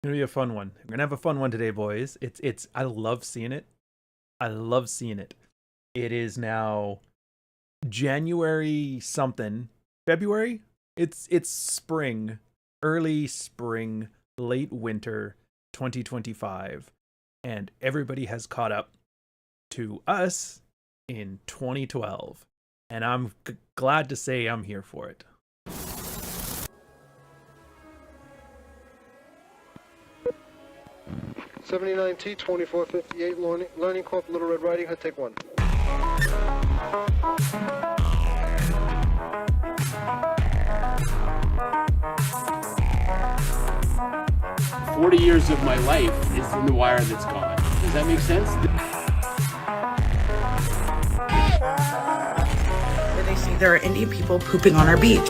Gonna be a fun one. We're gonna have a fun one today, boys. It's I love seeing it. I love seeing it. It is now January something. February? It's spring. Early spring, late winter 2025. And everybody has caught up to us in 2012. And I'm glad to say I'm here for it. 79T 2458 Learning Corp Little Red Riding Hood, take one. 40 years of my life is in the wire that's gone. Does that make sense? Where they say there are Indian people pooping on our beach.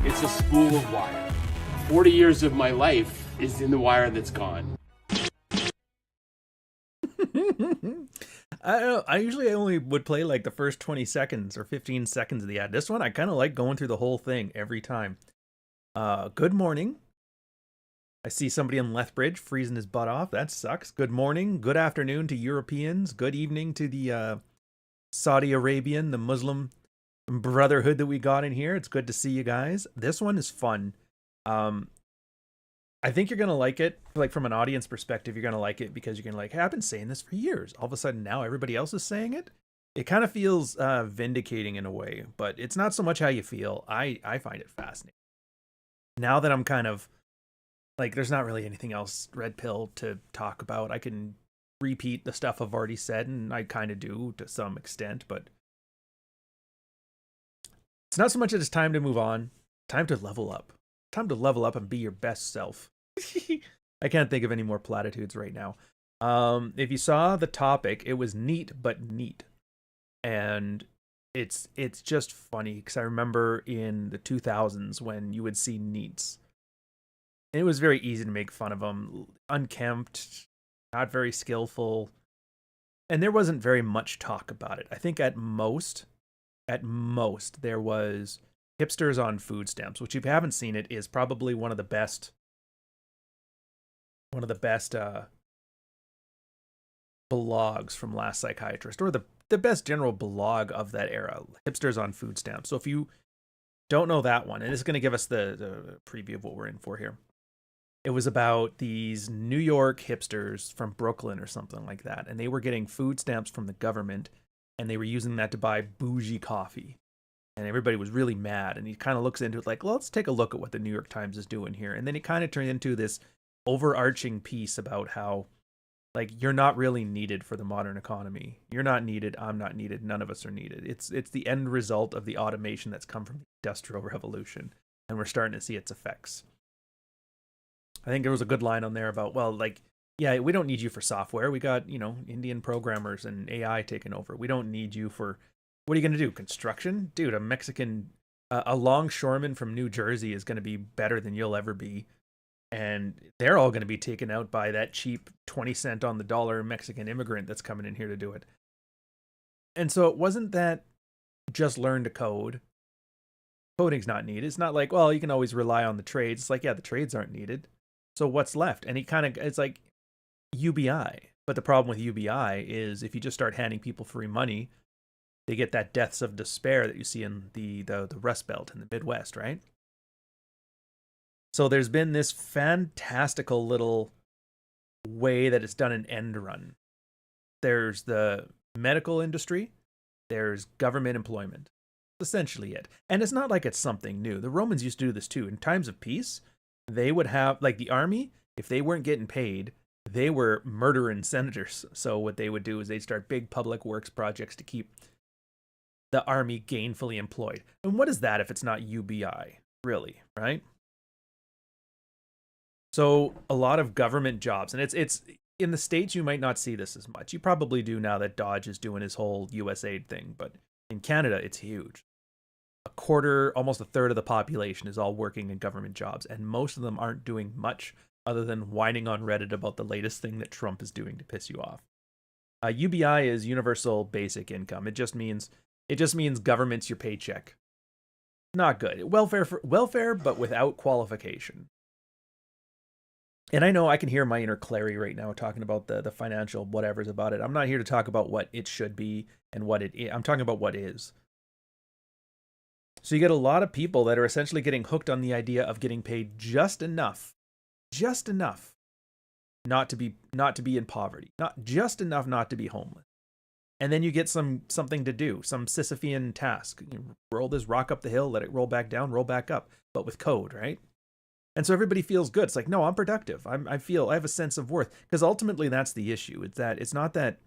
It's a spool of wire. 40 years of my life is in the wire that's gone. I don't know. I usually only would play like the first 20 seconds or 15 seconds of the ad. This one, I kind of like going through the whole thing every time. Good morning. I see somebody in Lethbridge freezing his butt off. That sucks. Good morning. Good afternoon to Europeans. Good evening to the Saudi Arabian, the Muslim brotherhood that we got in here. It's good to see you guys. This one is fun. I think you're going to like it. Like from an audience perspective, you're going to like it because you're going to like, hey, I've been saying this for years. All of a sudden now everybody else is saying it. It kind of feels vindicating in a way, but it's not so much how you feel. I find it fascinating. Now that I'm kind of like, there's not really anything else red pill to talk about. I can repeat the stuff I've already said, and I kind of do to some extent, but it's not so much that it's time to move on. Time to level up. Time to level up and be your best self. I can't think of any more platitudes right now. If you saw the topic, it was neat but neat. And it's just funny because I remember in the 2000s when you would see Neets. And it was very easy to make fun of them. Unkempt, not very skillful. And there wasn't very much talk about it. I think at most, there was hipsters on food stamps, which if you haven't seen it is probably one of the best blogs from Last Psychiatrist, or the best general blog of that era, hipsters on food stamps. So if you don't know that one, and it's going to give us the preview of what we're in for here. It was about these New York hipsters from Brooklyn or something like that, and they were getting food stamps from the government, and they were using that to buy bougie coffee. And everybody was really mad, and he kind of looks into it like, well, let's take a look at what the New York Times is doing here. And then it kind of turned into this overarching piece about how, like, you're not really needed for the modern economy. You're not needed. I'm not needed. None of us are needed. It's the end result of the automation that's come from the Industrial Revolution, and we're starting to see its effects. I think there was a good line on there about, well, like, yeah, we don't need you for software. We got, Indian programmers and AI taking over. We don't need you for, what are you going to do? Construction? Dude, a Mexican, a longshoreman from New Jersey is going to be better than you'll ever be. And they're all going to be taken out by that cheap 20 cent on the dollar Mexican immigrant that's coming in here to do it. And so it wasn't that just learn to code. Coding's not needed. It's not like, well, you can always rely on the trades. It's like, yeah, the trades aren't needed. So what's left? And it's like UBI. But the problem with UBI is if you just start handing people free money, they get that deaths of despair that you see in the Rust Belt in the Midwest, right? So there's been this fantastical little way that it's done an end run. There's the medical industry. There's government employment. That's essentially it. And it's not like it's something new. The Romans used to do this too. In times of peace, they would have, like the army, if they weren't getting paid, they were murdering senators. So what they would do is they'd start big public works projects to keep the army gainfully employed. And what is that if it's not UBI, really, right? So a lot of government jobs, and it's in the States, you might not see this as much. You probably do now that Dodge is doing his whole USAID thing, but in Canada, it's huge. A quarter, almost a third of the population is all working in government jobs, and most of them aren't doing much other than whining on Reddit about the latest thing that Trump is doing to piss you off. UBI is universal basic income. It just means government's your paycheck. Not good. Welfare, but without qualification. And I know I can hear my inner Clary right now talking about the financial whatevers about it. I'm not here to talk about what it should be and what it is. I'm talking about what is. So you get a lot of people that are essentially getting hooked on the idea of getting paid just enough not to be in poverty, not just enough not to be homeless. And then you get something to do, some Sisyphean task. You roll this rock up the hill, let it roll back down, roll back up, but with code, right? And so everybody feels good. It's like, no, I'm productive. I have a sense of worth. Because ultimately that's the issue. It's not that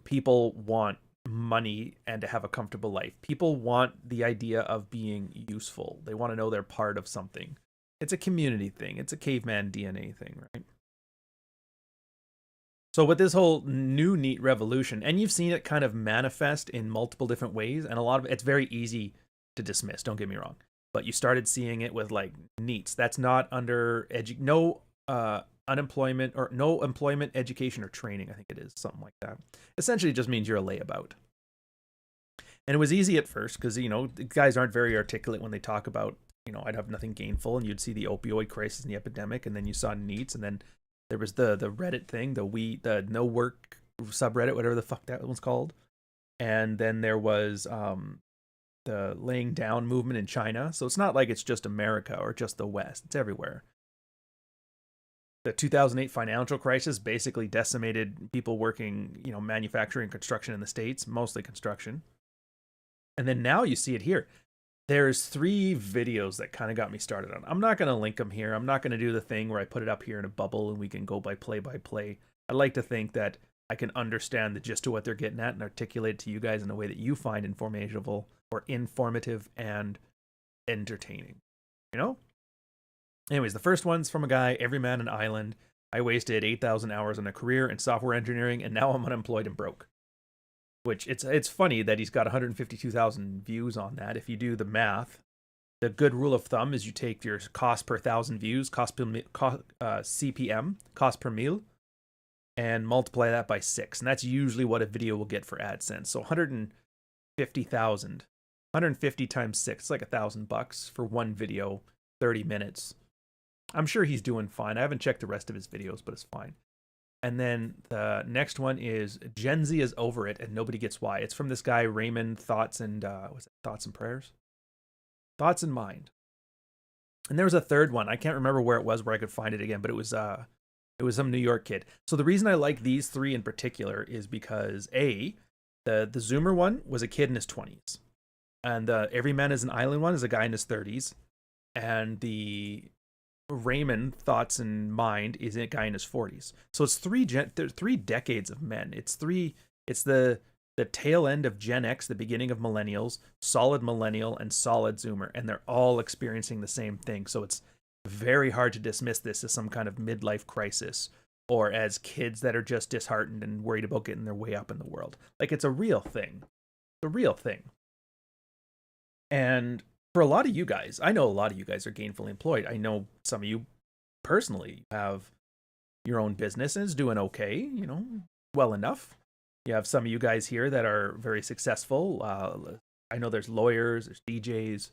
people want money and to have a comfortable life. People want the idea of being useful. They want to know they're part of something. It's a community thing. It's a caveman DNA thing, right? So with this whole new NEET revolution, and you've seen it kind of manifest in multiple different ways, and a lot of it's very easy to dismiss, don't get me wrong. But you started seeing it with like Neets. That's not under unemployment or no employment, education, or training. I think it is something like that. Essentially, it just means you're a layabout. And it was easy at first because, the guys aren't very articulate when they talk about, I'd have nothing gainful, and you'd see the opioid crisis and the epidemic, and then you saw Neets, and then there was the Reddit thing, the no work subreddit, whatever the fuck that one's called. And then there was the laying down movement in China. So it's not like it's just America or just the West. It's everywhere. The 2008 financial crisis basically decimated people working, manufacturing and construction in the States, mostly construction. And then now you see it here. There's 3 videos that kind of got me started on. I'm not going to link them here. I'm not going to do the thing where I put it up here in a bubble and we can go by play by play. I like to think that I can understand the gist of what they're getting at and articulate it to you guys in a way that you find informative and entertaining. Anyways, the first one's from a guy, every man an island. I wasted 8,000 hours on a career in software engineering, and now I'm unemployed and broke. Which it's funny that he's got 152,000 views on that. If you do the math, the good rule of thumb is you take your cost per 1,000 views, CPM, cost per mille, and multiply that by 6. And that's usually what a video will get for AdSense. So 150,000, 150 times 6, it's like $1,000 for one video, 30 minutes. I'm sure he's doing fine. I haven't checked the rest of his videos, but it's fine. And then the next one is Gen Z is over it and nobody gets why. It's from this guy, Raymond Thoughts and Prayers? Thoughts and Mind. And there was a third one. I can't remember where it was, where I could find it again, but it was some New York kid. So the reason I like these 3 in particular is because the Zoomer one was a kid in his 20s. And the Every Man is an Island one is a guy in his 30s. And the Raymond Thoughts and Mind is a guy in his 40s. So it's 3 decades of men. It's the tail end of Gen X, the beginning of millennials, solid millennial, and solid Zoomer, and they're all experiencing the same thing. So it's very hard to dismiss this as some kind of midlife crisis or as kids that are just disheartened and worried about getting their way up in the world. Like, it's a real thing. It's a real thing. And for a lot of you guys, I know a lot of you guys are gainfully employed. I know some of you personally have your own business and it's doing okay, well enough. You have some of you guys here that are very successful. I know there's lawyers, there's DJs,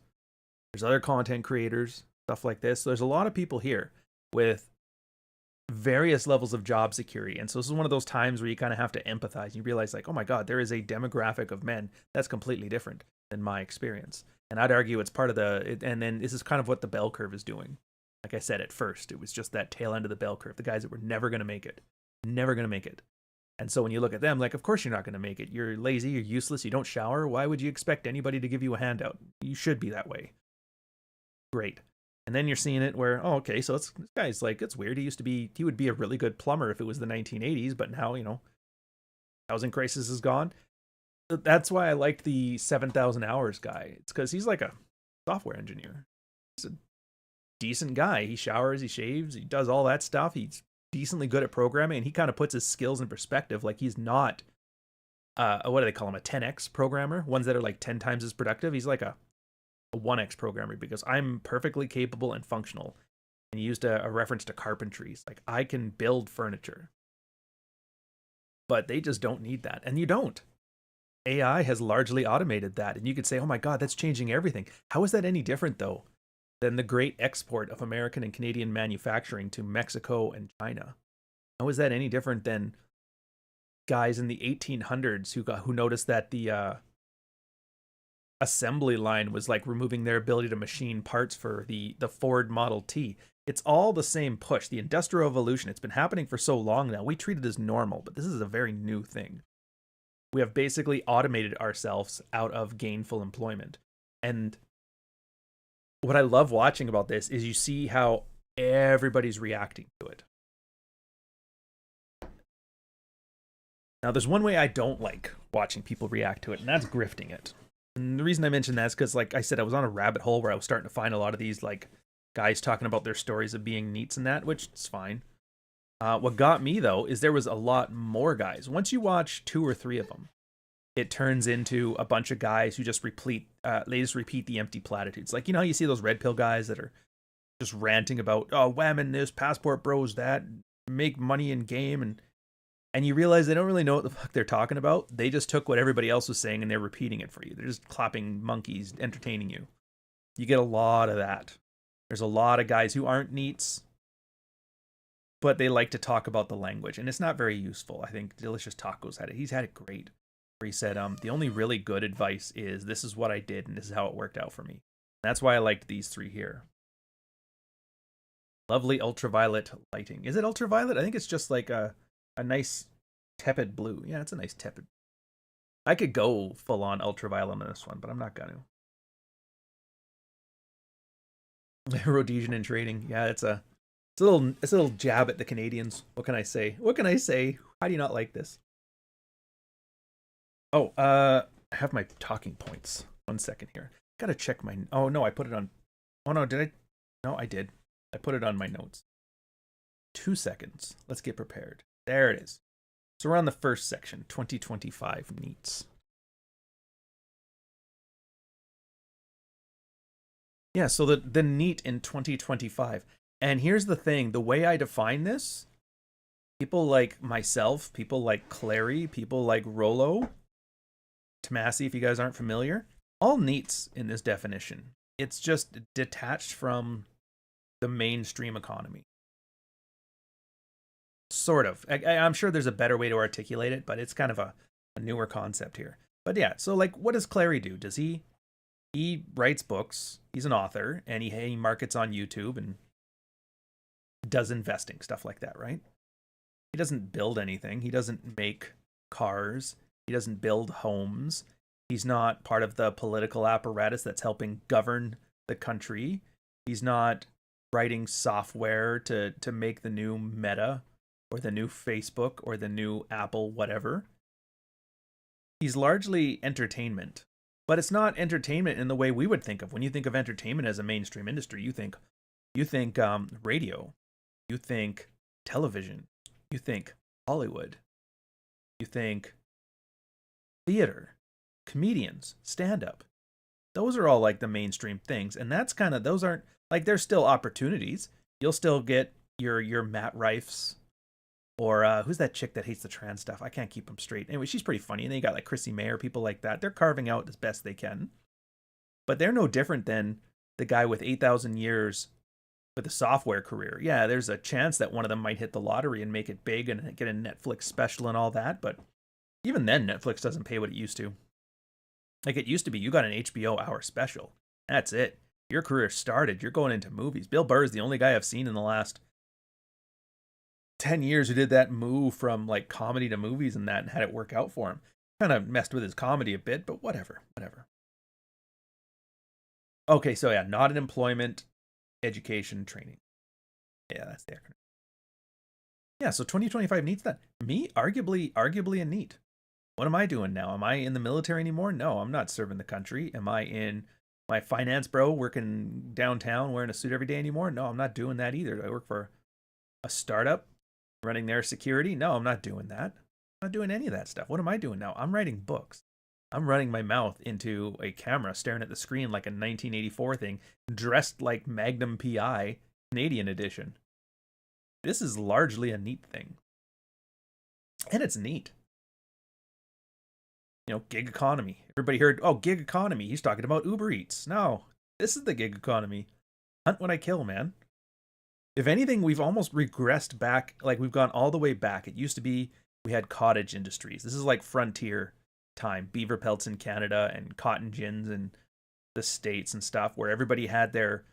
there's other content creators, stuff like this. So there's a lot of people here with various levels of job security. And so this is one of those times where you kind of have to empathize. You realize like, oh my God, there is a demographic of men that's completely different than my experience. And I'd argue it's part of and then this is kind of what the bell curve is doing. Like I said, at first, it was just that tail end of the bell curve, the guys that were never going to make it. And so when you look at them, like, of course you're not going to make it. You're lazy, you're useless, you don't shower. Why would you expect anybody to give you a handout? You should be that way. Great. And then you're seeing it where, oh, okay, so this guy's like, it's weird. He would be a really good plumber if it was the 1980s, but now, housing crisis is gone. That's why I liked the 7,000 hours guy. It's because he's like a software engineer. He's a decent guy. He showers, he shaves, he does all that stuff. He's decently good at programming, and he kind of puts his skills in perspective. Like, he's not, what do they call him, a 10x programmer? Ones that are like 10 times as productive. He's like a 1x programmer because I'm perfectly capable and functional. And he used a reference to carpentry. Like, I can build furniture. but they just don't need that. And you don't. AI has largely automated that. And you could say, oh my God, that's changing everything. How is that any different, though, than the great export of American and Canadian manufacturing to Mexico and China? How is that any different than guys in the 1800s who noticed that the assembly line was like removing their ability to machine parts for the Ford Model T? It's all the same push. The Industrial Revolution, it's been happening for so long now. We treat it as normal, but this is a very new thing. We have basically automated ourselves out of gainful employment. And what I love watching about this is you see how everybody's reacting to it. Now, there's one way I don't like watching people react to it, and that's grifting it. And the reason I mention that is because, like I said, I was on a rabbit hole where I was starting to find a lot of these like guys talking about their stories of being Neets and that, which is fine. What got me, though, is there was a lot more guys. Once you watch 2 or 3 of them, it turns into a bunch of guys who just repeat the empty platitudes. Like, you know how you see those red pill guys that are just ranting about, oh, whamming this, passport bros that, make money in game, and you realize they don't really know what the fuck they're talking about. They just took what everybody else was saying and they're repeating it for you. They're just clapping monkeys, entertaining you. You get a lot of that. There's a lot of guys who aren't Neets, but they like to talk about the language, and it's not very useful. I think Delicious Tacos had it. He's had it great. Where he said, the only really good advice is this is what I did and this is how it worked out for me. That's why I liked these 3 here. Lovely ultraviolet lighting. Is it ultraviolet? I think it's just like a nice tepid blue. Yeah, it's a nice tepid. I could go full on ultraviolet on this one, but I'm not gonna. Rhodesian in trading. Yeah, it's a little jab at the Canadians. What can I say? What can I say? How do you not like this? Oh, I have my talking points. 1 second here. Gotta check my. Oh no, I put it on. Oh no, did I? No, I did. I put it on my notes. 2 seconds. Let's get prepared. There it is. So we're on the first section, 2025 Neets. Yeah, so the NEET in 2025. And here's the thing, the way I define this, people like myself, people like Clary, people like Rollo, Tomasi, if you guys aren't familiar, all NEETs in this definition. It's just detached from the mainstream economy. Sort of. I'm sure there's a better way to articulate it, but it's kind of a newer concept here. But yeah, so like, what does Clary do? Does he writes books, he's an author, and he markets on YouTube and does investing, stuff like that, right? He doesn't build anything. He doesn't make cars. He doesn't build homes. He's not part of the political apparatus that's helping govern the country. He's not writing software to make the new Meta or the new Facebook or the new Apple, whatever. He's largely entertainment, but it's not entertainment in the way we would think of. When you think of entertainment as a mainstream industry, you think radio, you think television, you think Hollywood, you think theater, comedians, stand-up. Those are all like the mainstream things, and that's kind of, those aren't, like, there's still opportunities. You'll still get your Matt Rifes, or who's that chick that hates the trans stuff? I can't keep them straight. Anyway, she's pretty funny. And then you got like Chrissy Mayer, people like that. They're carving out as best they can. But they're no different than the guy with 8,000 years with a software career. Yeah, there's a chance that one of them might hit the lottery and make it big and get a Netflix special and all that. But even then, Netflix doesn't pay what it used to. Like, it used to be, you got an HBO hour special. That's it. Your career started. You're going into movies. Bill Burr is the only guy I've seen in the last 10 years who did that move from like comedy to movies and that and had it work out for him. Kind of messed with his comedy a bit, but whatever. Okay, so yeah, not an employment, education, training. Yeah, that's the acronym. Yeah, so 2025 Neets that. Me, arguably a NEET. What am I doing now? Am I in the military anymore? No, I'm not serving the country. Am I in my finance bro working downtown wearing a suit every day anymore? No, I'm not doing that either. Do I work for a startup running their security? No, I'm not doing that. I'm not doing any of that stuff. What am I doing now? I'm writing books. I'm running my mouth into a camera, staring at the screen like a 1984 thing, dressed like Magnum PI, Canadian edition. This is largely a NEET thing. And it's neat. Gig economy. Everybody heard, oh, gig economy. He's talking about Uber Eats. No, this is the gig economy. Hunt when I kill, man. If anything, we've almost regressed back. Like, we've gone all the way back. It used to be we had cottage industries. This is like frontier time. Beaver pelts in Canada and cotton gins in the States and stuff, where everybody had their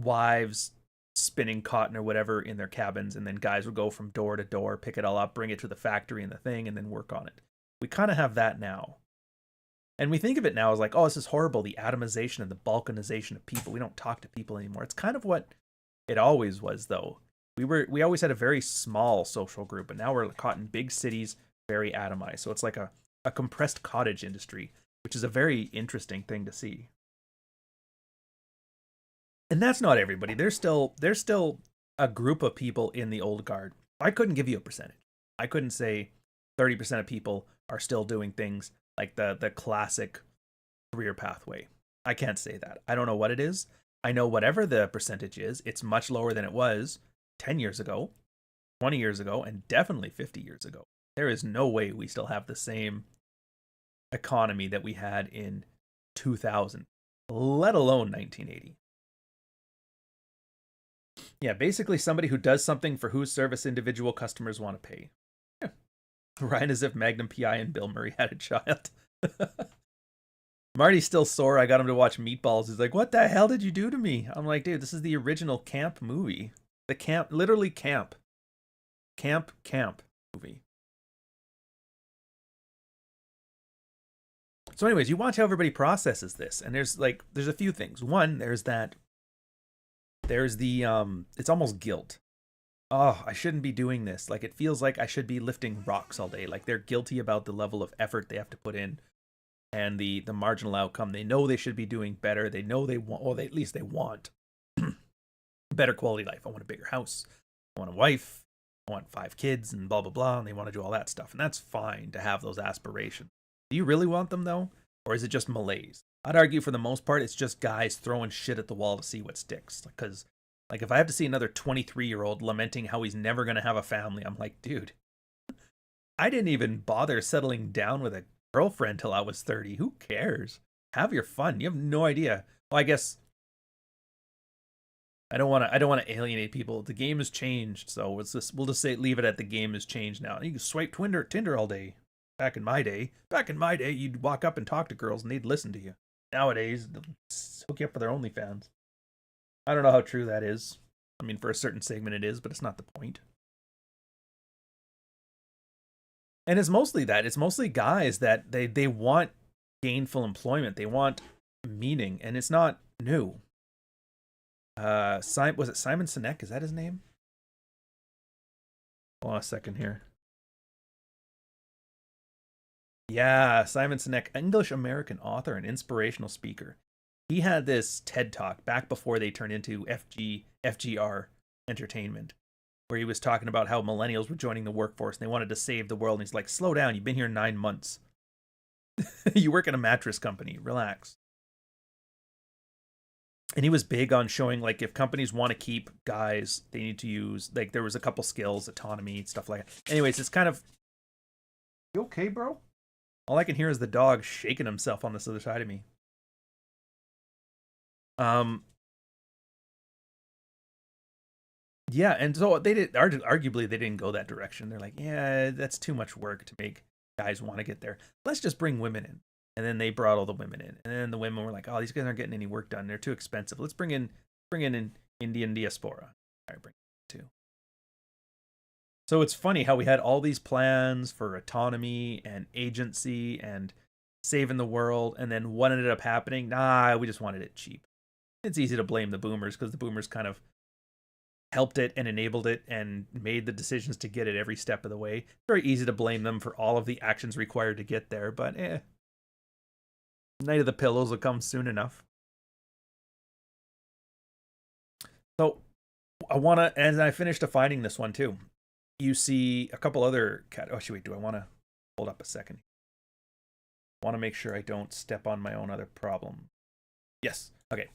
wives spinning cotton or whatever in their cabins, and then guys would go from door to door, pick it all up, bring it to the factory and the thing, and then work on it. We kind of have that now. And we think of it now as like, oh, this is horrible, the atomization and the balkanization of people. We don't talk to people anymore. It's kind of what it always was, though. We always had a very small social group, but now we're caught in big cities, very atomized. So it's like a compressed cottage industry, which is a very interesting thing to see. And that's not everybody. There's still a group of people in the old guard. I couldn't give you a percentage. I couldn't say 30% of people are still doing things like the classic career pathway. I can't say that. I don't know what it is. I know whatever the percentage is, it's much lower than it was 10 years ago, 20 years ago, and definitely 50 years ago. There is no way we still have the same economy that we had in 2000, let alone 1980. Yeah, basically somebody who does something for whose service individual customers want to pay. Yeah. Ryan, as if Magnum PI and Bill Murray had a child. Marty's still sore. I got him to watch Meatballs. He's like, what the hell did you do to me? I'm like, dude, this is the original camp movie. The camp, literally camp. Camp movie. So anyways, you watch how everybody processes this. And there's a few things. One, there's the, it's almost guilt. Oh, I shouldn't be doing this. Like, it feels like I should be lifting rocks all day. Like, they're guilty about the level of effort they have to put in and the marginal outcome. They know they should be doing better. They know they want, or at least they want better quality life. I want a bigger house. I want a wife. I want 5 kids and blah, blah, blah. And they want to do all that stuff. And that's fine to have those aspirations. Do you really want them, though? Or is it just malaise? I'd argue for the most part, it's just guys throwing shit at the wall to see what sticks. Because, like, if I have to see another 23-year-old lamenting how he's never going to have a family, I'm like, dude, I didn't even bother settling down with a girlfriend till I was 30. Who cares? Have your fun. You have no idea. Well, I guess I don't want to alienate people. The game has changed, so we'll just say leave it at the game has changed now. You can swipe Tinder all day. Back in my day, you'd walk up and talk to girls and they'd listen to you. Nowadays, they'll hook you up for their OnlyFans. I don't know how true that is. I mean, for a certain segment it is, but it's not the point. And it's mostly that. It's mostly guys that they want gainful employment. They want meaning, and it's not new. Was it Simon Sinek? Is that his name? Hold on a second here. Yeah, Simon Sinek, English-American author and inspirational speaker. He had this TED Talk back before they turned into FGR Entertainment, where he was talking about how millennials were joining the workforce and they wanted to save the world. And he's like, slow down, you've been here 9 months. You work in a mattress company, relax. And he was big on showing, like, if companies want to keep guys, they need to use, like, there was a couple skills, autonomy, stuff like that. Anyways, it's kind of, you okay, bro? All I can hear is the dog shaking himself on this other side of me. Yeah, and so they did. Arguably, they didn't go that direction. They're like, yeah, that's too much work to make guys want to get there. Let's just bring women in. And then they brought all the women in, and then the women were like, oh, these guys aren't getting any work done. They're too expensive. Let's bring in an Indian diaspora. All right, bring it too. So it's funny how we had all these plans for autonomy and agency and saving the world, and then what ended up happening? Nah, we just wanted it cheap. It's easy to blame the boomers because the boomers kind of helped it and enabled it and made the decisions to get it every step of the way. Very easy to blame them for all of the actions required to get there, but night of the pillows will come soon enough. So and I finished defining this one too. You see a couple other wait, do I want to hold up a second? I want to make sure I don't step on my own other problem. Yes. Okay.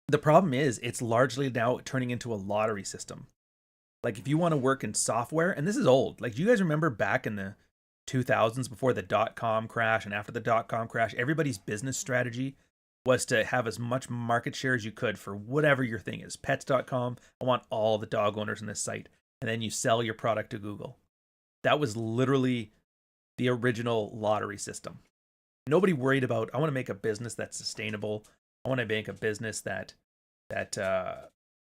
The problem is it's largely now turning into a lottery system. Like, if you want to work in software, and this is old. Like, do you guys remember back in the 2000s, before the dot-com crash and after the dot-com crash, everybody's business strategy was to have as much market share as you could for whatever your thing is. Pets.com, I want all the dog owners on this site. And then you sell your product to Google. That was literally the original lottery system. Nobody worried about, I want to make a business that's sustainable. I want to make a business that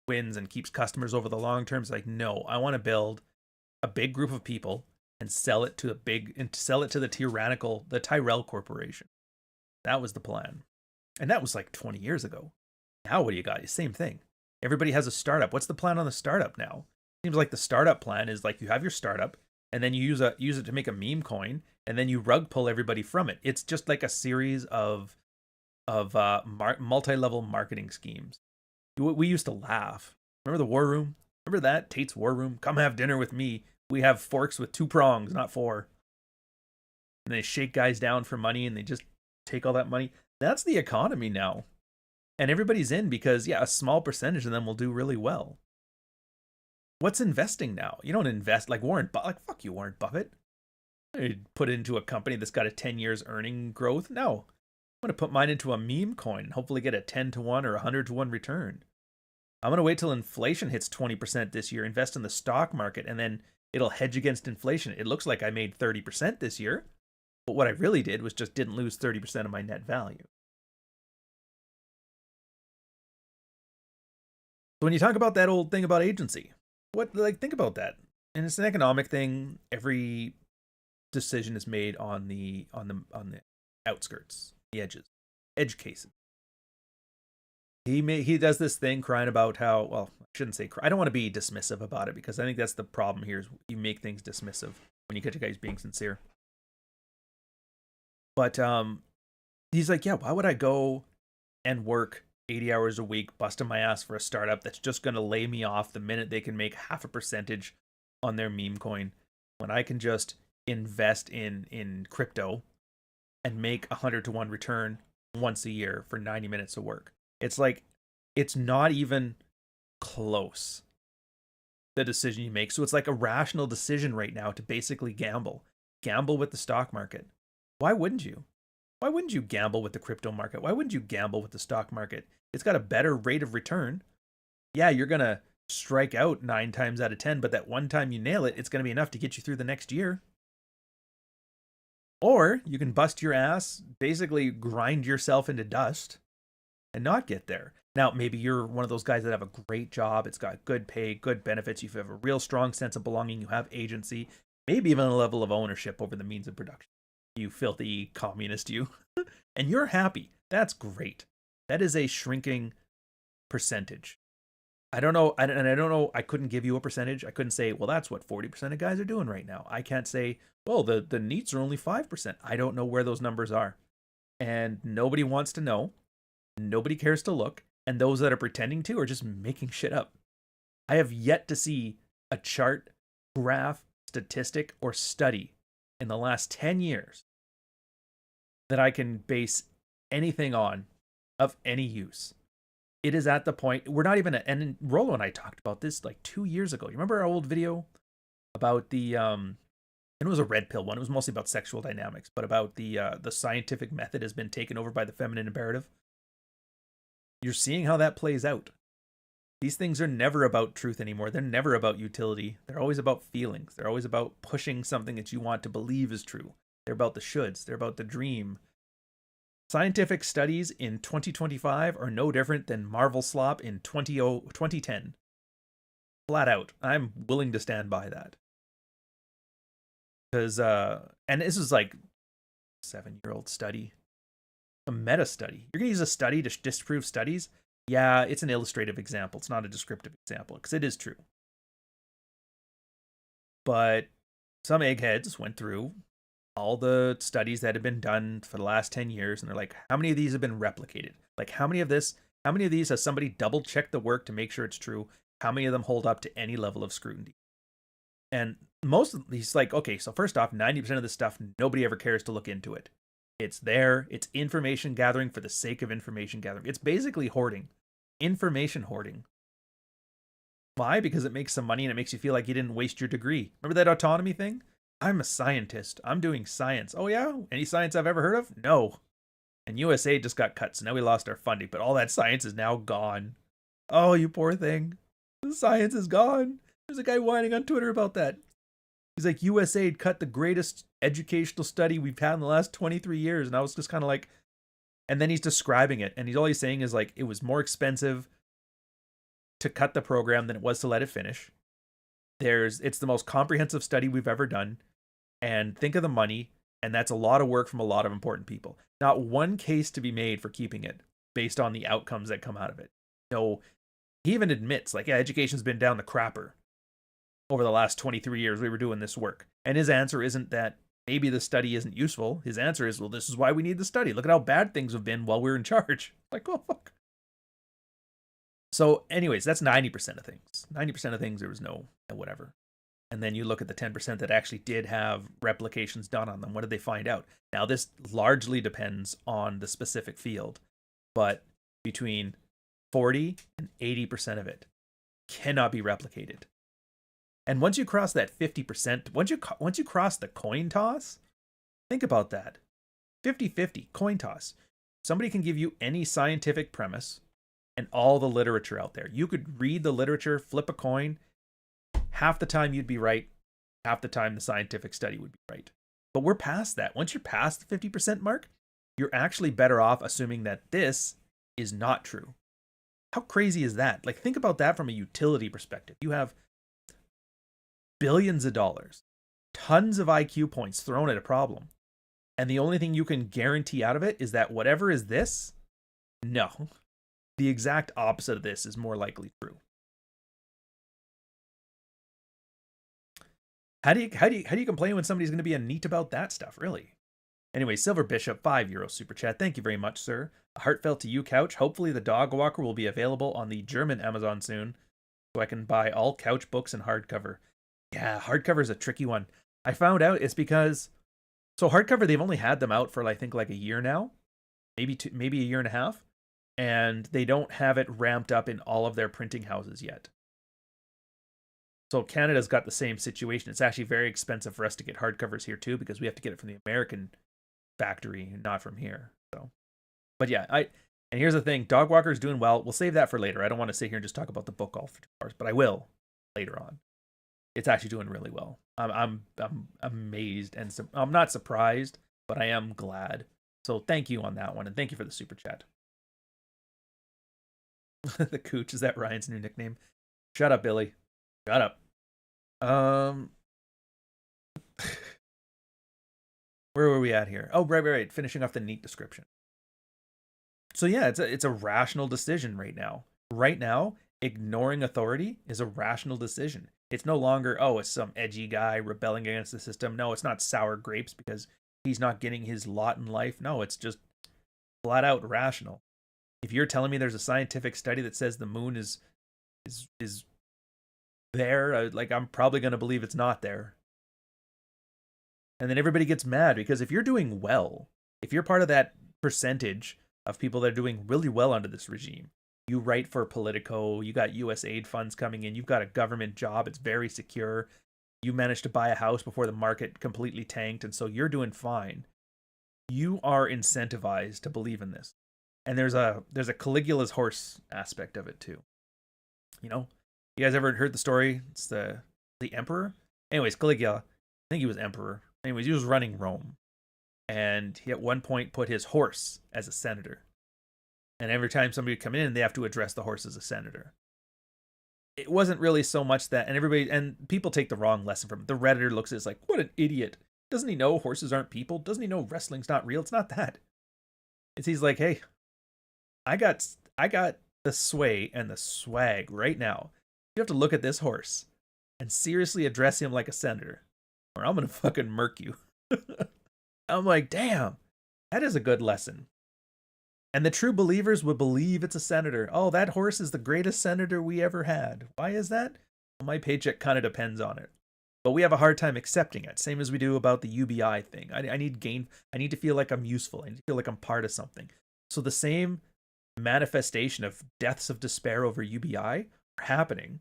wins and keeps customers over the long term. It's like, no, I want to build a big group of people and sell it to the Tyrell Corporation. That was the plan. And that was like 20 years ago. Now what do you got? Same thing. Everybody has a startup. What's the plan on the startup now? Seems like the startup plan is like you have your startup and then you use it to make a meme coin and then you rug pull everybody from it. It's just like a series of multi-level marketing schemes. We used to laugh. Remember the War Room? Remember that? Tate's War Room? Come have dinner with me. We have forks with 2 prongs, not 4. And they shake guys down for money and they just take all that money. That's the economy now. And everybody's in because, yeah, a small percentage of them will do really well. What's investing now? You don't invest like Warren Buffett. Like, fuck you, Warren Buffett. You'd put it into a company that's got a 10 years earning growth. No. I'm going to put mine into a meme coin and hopefully get a 10-to-1 or 100-to-1 return. I'm going to wait till inflation hits 20% this year, invest in the stock market, and then it'll hedge against inflation. It looks like I made 30% this year, but what I really did was just didn't lose 30% of my net value. So when you talk about that old thing about agency, think about that. And it's an economic thing. Every decision is made on the outskirts, the edge cases. He does this thing crying about how, well, I shouldn't say cry. I don't want to be dismissive about it because I think that's the problem here is you make things dismissive when you get to guys being sincere. But he's like, yeah, why would I go and work 80 hours a week, busting my ass for a startup that's just going to lay me off the minute they can make half a percentage on their meme coin when I can just invest in crypto and make 100-to-1 return once a year for 90 minutes of work. It's like, it's not even close, the decision you make. So it's like a rational decision right now to basically gamble with the stock market. Why wouldn't you? Why wouldn't you gamble with the crypto market? Why wouldn't you gamble with the stock market? It's got a better rate of return. Yeah, you're going to strike out 9 times out of 10, but that one time you nail it, it's going to be enough to get you through the next year. Or you can bust your ass, basically grind yourself into dust and not get there. Now, maybe you're one of those guys that have a great job. It's got good pay, good benefits. You have a real strong sense of belonging. You have agency, maybe even a level of ownership over the means of production. You filthy communist, you. And you're happy. That's great. That is a shrinking percentage. I don't know. I couldn't give you a percentage. I couldn't say, well, that's what 40% of guys are doing right now. I can't say, well, the Neets are only 5%. I don't know where those numbers are. And nobody wants to know. Nobody cares to look. And those that are pretending to are just making shit up. I have yet to see a chart, graph, statistic, or study in the last 10 years that I can base anything on of any use. It is at the point, we're not even, and Rollo and I talked about this like 2 years ago. You remember our old video about the, and it was a red pill one. It was mostly about sexual dynamics, but about the scientific method has been taken over by the feminine imperative. You're seeing how that plays out. These things are never about truth anymore. They're never about utility. They're always about feelings. They're always about pushing something that you want to believe is true. They're about the shoulds. They're about the dream. Scientific studies in 2025 are no different than Marvel slop in 2010. Flat out. I'm willing to stand by that. Because, and this is like a 7-year-old study. A meta study. You're going to use a study to disprove studies? Yeah, it's an illustrative example. It's not a descriptive example, because it is true. But some eggheads went through all the studies that have been done for the last 10 years, and they're like, how many of these have been replicated? Like, how many of these has somebody double-checked the work to make sure it's true? How many of them hold up to any level of scrutiny? And most of these, like, okay, so first off, 90% of this stuff, nobody ever cares to look into it. It's there. It's information gathering for the sake of information gathering. It's basically hoarding. Information hoarding. Why? Because it makes some money and it makes you feel like you didn't waste your degree. Remember that autonomy thing? I'm a scientist. I'm doing science. Oh yeah? Any science I've ever heard of? No. And USA just got cut, so now we lost our funding, but all that science is now gone. Oh, you poor thing. The science is gone. There's a guy whining on Twitter about that. He's like, USA cut the greatest educational study we've had in the last 23 years. And I was just kind of like, and then he's describing it. And all he's saying is like, it was more expensive to cut the program than it was to let it finish. It's the most comprehensive study we've ever done. And think of the money. And that's a lot of work from a lot of important people. Not one case to be made for keeping it based on the outcomes that come out of it. No, he even admits, like, yeah, education's been down the crapper over the last 23 years we were doing this work. And his answer isn't that maybe the study isn't useful. His answer is, well, this is why we need the study. Look at how bad things have been while we're in charge. Like, oh, fuck. So anyways, that's 90% of things. 90% of things, there was no whatever. And then you look at the 10% that actually did have replications done on them. What did they find out? Now, this largely depends on the specific field, but between 40 and 80% of it cannot be replicated. And once you cross that 50%, once you cross the coin toss, think about that. 50-50 coin toss. Somebody can give you any scientific premise and all the literature out there. You could read the literature, flip a coin. Half the time you'd be right. Half the time the scientific study would be right. But we're past that. Once you're past the 50% mark, you're actually better off assuming that this is not true. How crazy is that? Like, think about that from a utility perspective. You have billions of dollars, tons of IQ points thrown at a problem. And the only thing you can guarantee out of it is that whatever is this, no. The exact opposite of this is more likely true. How do you complain when somebody's going to be a NEET about that stuff, really? Anyway, Silver Bishop, €5 super chat. Thank you very much, sir. A heartfelt to you, Couch. Hopefully the dog walker will be available on the German Amazon soon, so I can buy all Couch books in hardcover. Yeah, hardcover is a tricky one. I found out it's because, so hardcover, they've only had them out for I think like a year now, maybe a year and a half, and they don't have it ramped up in all of their printing houses yet. So Canada's got the same situation. It's actually very expensive for us to get hardcovers here too, because we have to get it from the American factory, not from here. So, but yeah, and here's the thing: Dog Walker's doing well. We'll save that for later. I don't want to sit here and just talk about the book all for 2 hours, but I will later on. It's actually doing really well. I'm amazed, and I'm not surprised, but I am glad. So thank you on that one, and thank you for the super chat. The Cooch, is that Ryan's new nickname? Shut up, Billy. Shut up. Where were we at here? Oh, right. Finishing off the NEET description. So yeah, it's a rational decision right now. Right now, ignoring authority is a rational decision. It's no longer, oh, it's some edgy guy rebelling against the system. No, it's not sour grapes because he's not getting his lot in life. No, it's just flat out rational. If you're telling me there's a scientific study that says the moon is there, like, I'm probably going to believe it's not there. And then everybody gets mad because if you're doing well, if you're part of that percentage of people that are doing really well under this regime, you write for Politico, you got US aid funds coming in, you've got a government job, it's very secure, you managed to buy a house before the market completely tanked, and so you're doing fine. You are incentivized to believe in this. And there's a Caligula's horse aspect of it too. You know? You guys ever heard the story? It's the emperor? Anyways, Caligula, I think he was emperor. Anyways, he was running Rome. And he at one point put his horse as a senator. And every time somebody would come in, they have to address the horse as a senator. It wasn't really so much that, and people take the wrong lesson from it. The Redditor looks at it like, what an idiot. Doesn't he know horses aren't people? Doesn't he know wrestling's not real? It's not that. He's like, hey, I got the sway and the swag right now. You have to look at this horse and seriously address him like a senator, or I'm going to fucking murk you. I'm like, damn, that is a good lesson. And the true believers would believe it's a senator. Oh, that horse is the greatest senator we ever had. Why is that? Well, my paycheck kind of depends on it. But we have a hard time accepting it, same as we do about the UBI thing. I need to feel like I'm useful. I need to feel like I'm part of something. So the same manifestation of deaths of despair over UBI are happening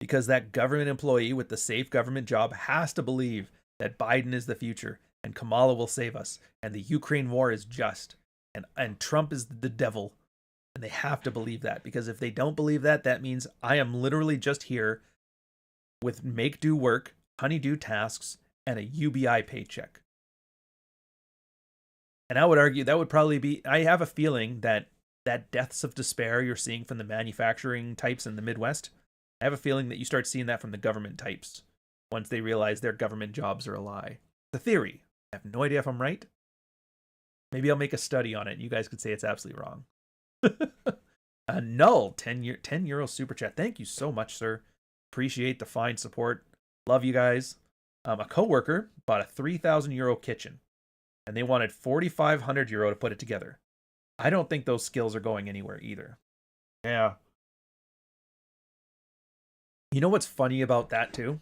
because that government employee with the safe government job has to believe that Biden is the future and Kamala will save us and the Ukraine war is just and Trump is the devil. And they have to believe that, because if they don't believe that, that means I am literally just here with make do work, honey-do tasks, and a UBI paycheck. And I would argue that would probably be, I have a feeling that deaths of despair you're seeing from the manufacturing types in the Midwest, I have a feeling that you start seeing that from the government types once they realize their government jobs are a lie. The theory. I have no idea if I'm right. Maybe I'll make a study on it. You guys could say it's absolutely wrong. Null, 10 euro super chat. Thank you so much, sir. Appreciate the fine support. Love you guys. A coworker bought a 3,000 euro kitchen, and they wanted 4,500 euro to put it together. I don't think those skills are going anywhere either. Yeah. You know what's funny about that too?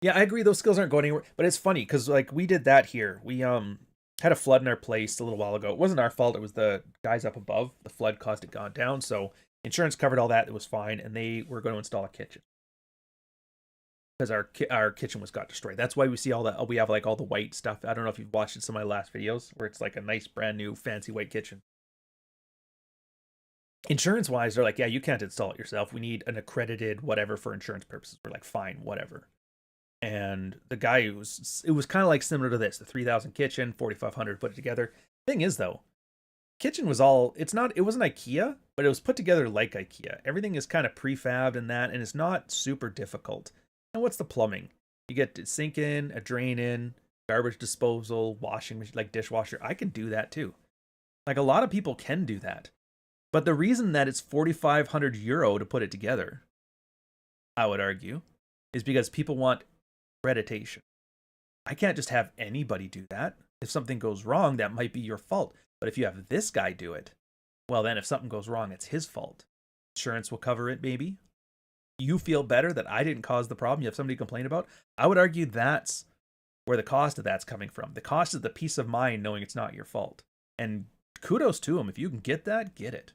Yeah, I agree those skills aren't going anywhere, but it's funny because like we did that here. We had a flood in our place a little while ago. It wasn't our fault. It was the guys up above. The flood caused it gone down. So insurance covered all that. It was fine. And they were going to install a kitchen because our kitchen got destroyed. That's why we see all that. We have like all the white stuff. I don't know if you've watched some of my last videos where it's like a nice brand new fancy white kitchen. Insurance wise, they're like, yeah, you can't install it yourself. We need an accredited whatever for insurance purposes. We're like, fine, whatever. And the guy it was kind of like similar to this, the 3,000 kitchen, 4,500 put it together. Thing is though, kitchen was it wasn't IKEA, but it was put together like IKEA. Everything is kind of prefabbed and that, and it's not super difficult. And what's the plumbing? You get a sink in, a drain in, garbage disposal, washing machine, like dishwasher. I can do that too. Like a lot of people can do that. But the reason that it's 4,500 euro to put it together, I would argue, is because people want accreditation. I can't just have anybody do that. If something goes wrong, that might be your fault. But if you have this guy do it, well then if something goes wrong, it's his fault. Insurance will cover it, maybe. You feel better that I didn't cause the problem. You have somebody to complain about. I would argue that's where the cost of that's coming from. The cost is the peace of mind knowing it's not your fault. And kudos to him. If you can get that, get it.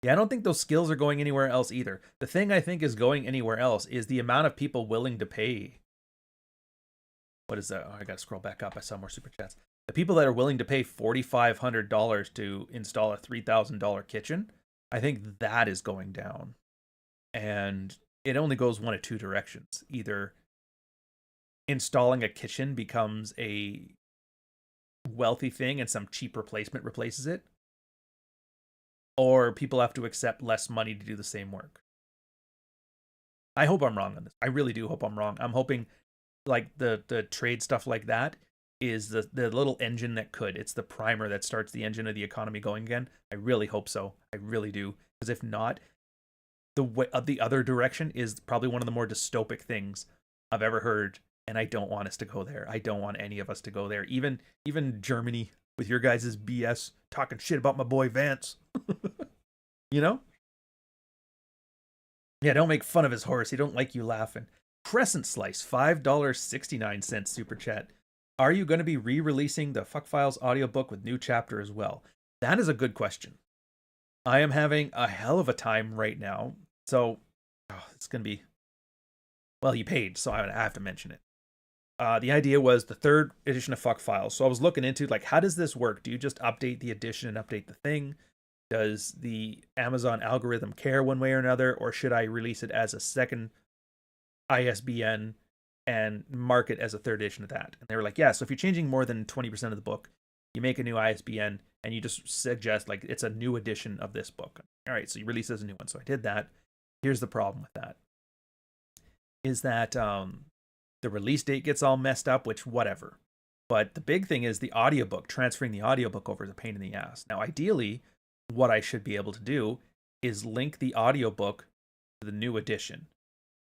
Yeah, I don't think those skills are going anywhere else either. The thing I think is going anywhere else is the amount of people willing to pay. What is that? Oh, I gotta scroll back up. I saw more super chats. The people that are willing to pay $4,500 to install a $3,000 kitchen, I think that is going down. And it only goes one of two directions. Either installing a kitchen becomes a wealthy thing and some cheap replacement replaces it, or people have to accept less money to do the same work. I hope I'm wrong on this. I really do hope I'm wrong. I'm hoping like the trade stuff like that is the little engine that could. It's the primer that starts the engine of the economy going again. I really hope so. I really do. Because if not, the other direction is probably one of the more dystopic things I've ever heard. And I don't want us to go there. I don't want any of us to go there. Even Germany with your guys' BS talking shit about my boy Vance. You know? Yeah, don't make fun of his horse. He don't like you laughing. Crescent Slice, $5.69 super chat. Are you going to be re-releasing the Fuck Files audiobook with new chapter as well? That is a good question. I am having a hell of a time right now. So, it's going to be... Well, he paid, so I have to mention it. The idea was the third edition of Fuck Files. So I was looking into, like, how does this work? Do you just update the edition and update the thing? Does the Amazon algorithm care one way or another? Or should I release it as a second ISBN and mark it as a third edition of that? And they were like, yeah, so if you're changing more than 20% of the book, you make a new ISBN and you just suggest, like, it's a new edition of this book. All right, so you release it as a new one. So I did that. Here's the problem with that. Is that the release date gets all messed up, which whatever. But the big thing is the audiobook, transferring the audiobook over is a pain in the ass. Now, ideally, what I should be able to do is link the audiobook to the new edition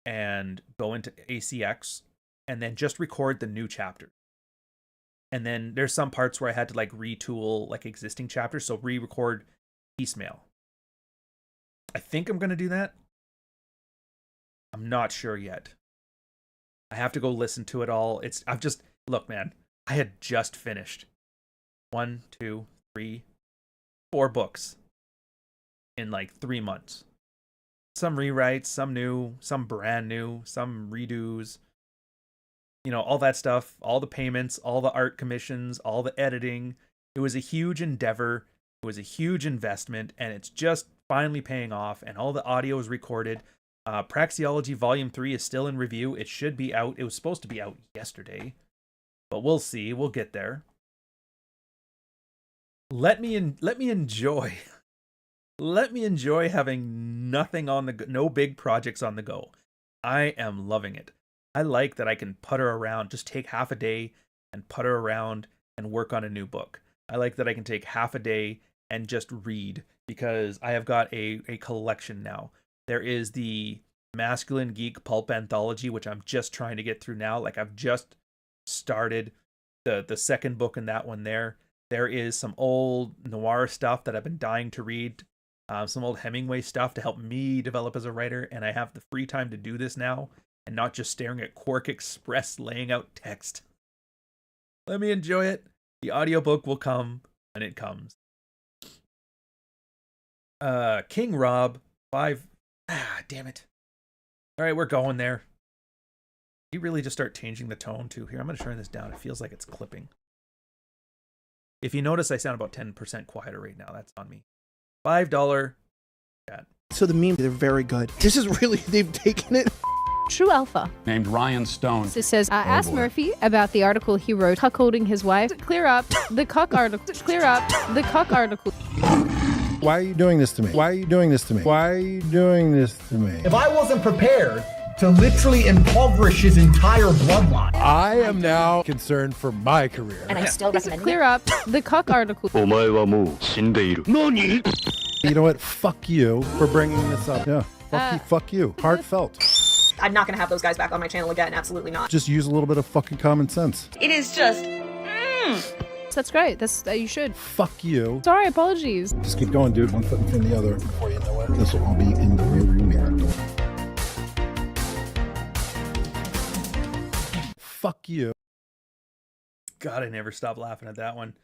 and go into ACX and then just record the new chapter. And then there's some parts where I had to like retool like existing chapters, so re-record piecemeal. I think I'm going to do that. I'm not sure yet. I have to go listen to it all. Look, man, I had just finished 1, 2, 3, 4 books in like 3 months. some rewrites, some new, some brand new, some redos, you know, all that stuff, all the payments, all the art commissions, all the editing. It was a huge endeavor. It was a huge investment, and it's just finally paying off, and all the audio is recorded. Praxeology Volume 3 is still in review. It should be out. It was supposed to be out yesterday, but we'll see. We'll get there. Let me enjoy. Let me enjoy having nothing on the go, no big projects on the go. I am loving it. I like that I can putter around, just take half a day and putter around and work on a new book. I like that I can take half a day and just read, because I have got a collection now. There is the Masculine Geek Pulp Anthology, which I'm just trying to get through now. Like, I've just started the second book in that one there. There is some old noir stuff that I've been dying to read. Some old Hemingway stuff to help me develop as a writer. And I have the free time to do this now and not just staring at Quark Express laying out text. Let me enjoy it. The audiobook will come when it comes. King Rob 5. Damn it. All right, we're going there. You really just start changing the tone too here. I'm going to turn this down. It feels like it's clipping. If you notice, I sound about 10% quieter right now. That's on me. $5 chat. So the meme, they're very good. This is really, they've taken it. True Alpha named Ryan Stone. It says, ask Murphy about the article he wrote, cuckolding his wife. Clear up the cuck article. Clear up the cuck article. Why are you doing this to me? Why are you doing this to me? Why are you doing this to me? If I wasn't prepared to literally impoverish his entire bloodline, I am now concerned for my career. And I still recommend clear up the cuck article. You know what? Fuck you for bringing this up. Yeah. Fuck you. Heartfelt. I'm not going to have those guys back on my channel again. Absolutely not. Just use a little bit of fucking common sense. It is just... That's great. That's you should. Fuck you. Sorry, apologies. Just keep going, dude. One foot in front of the other. Before you know it, this will all be in the rearview mirror. Fuck you. God, I never stop laughing at that one.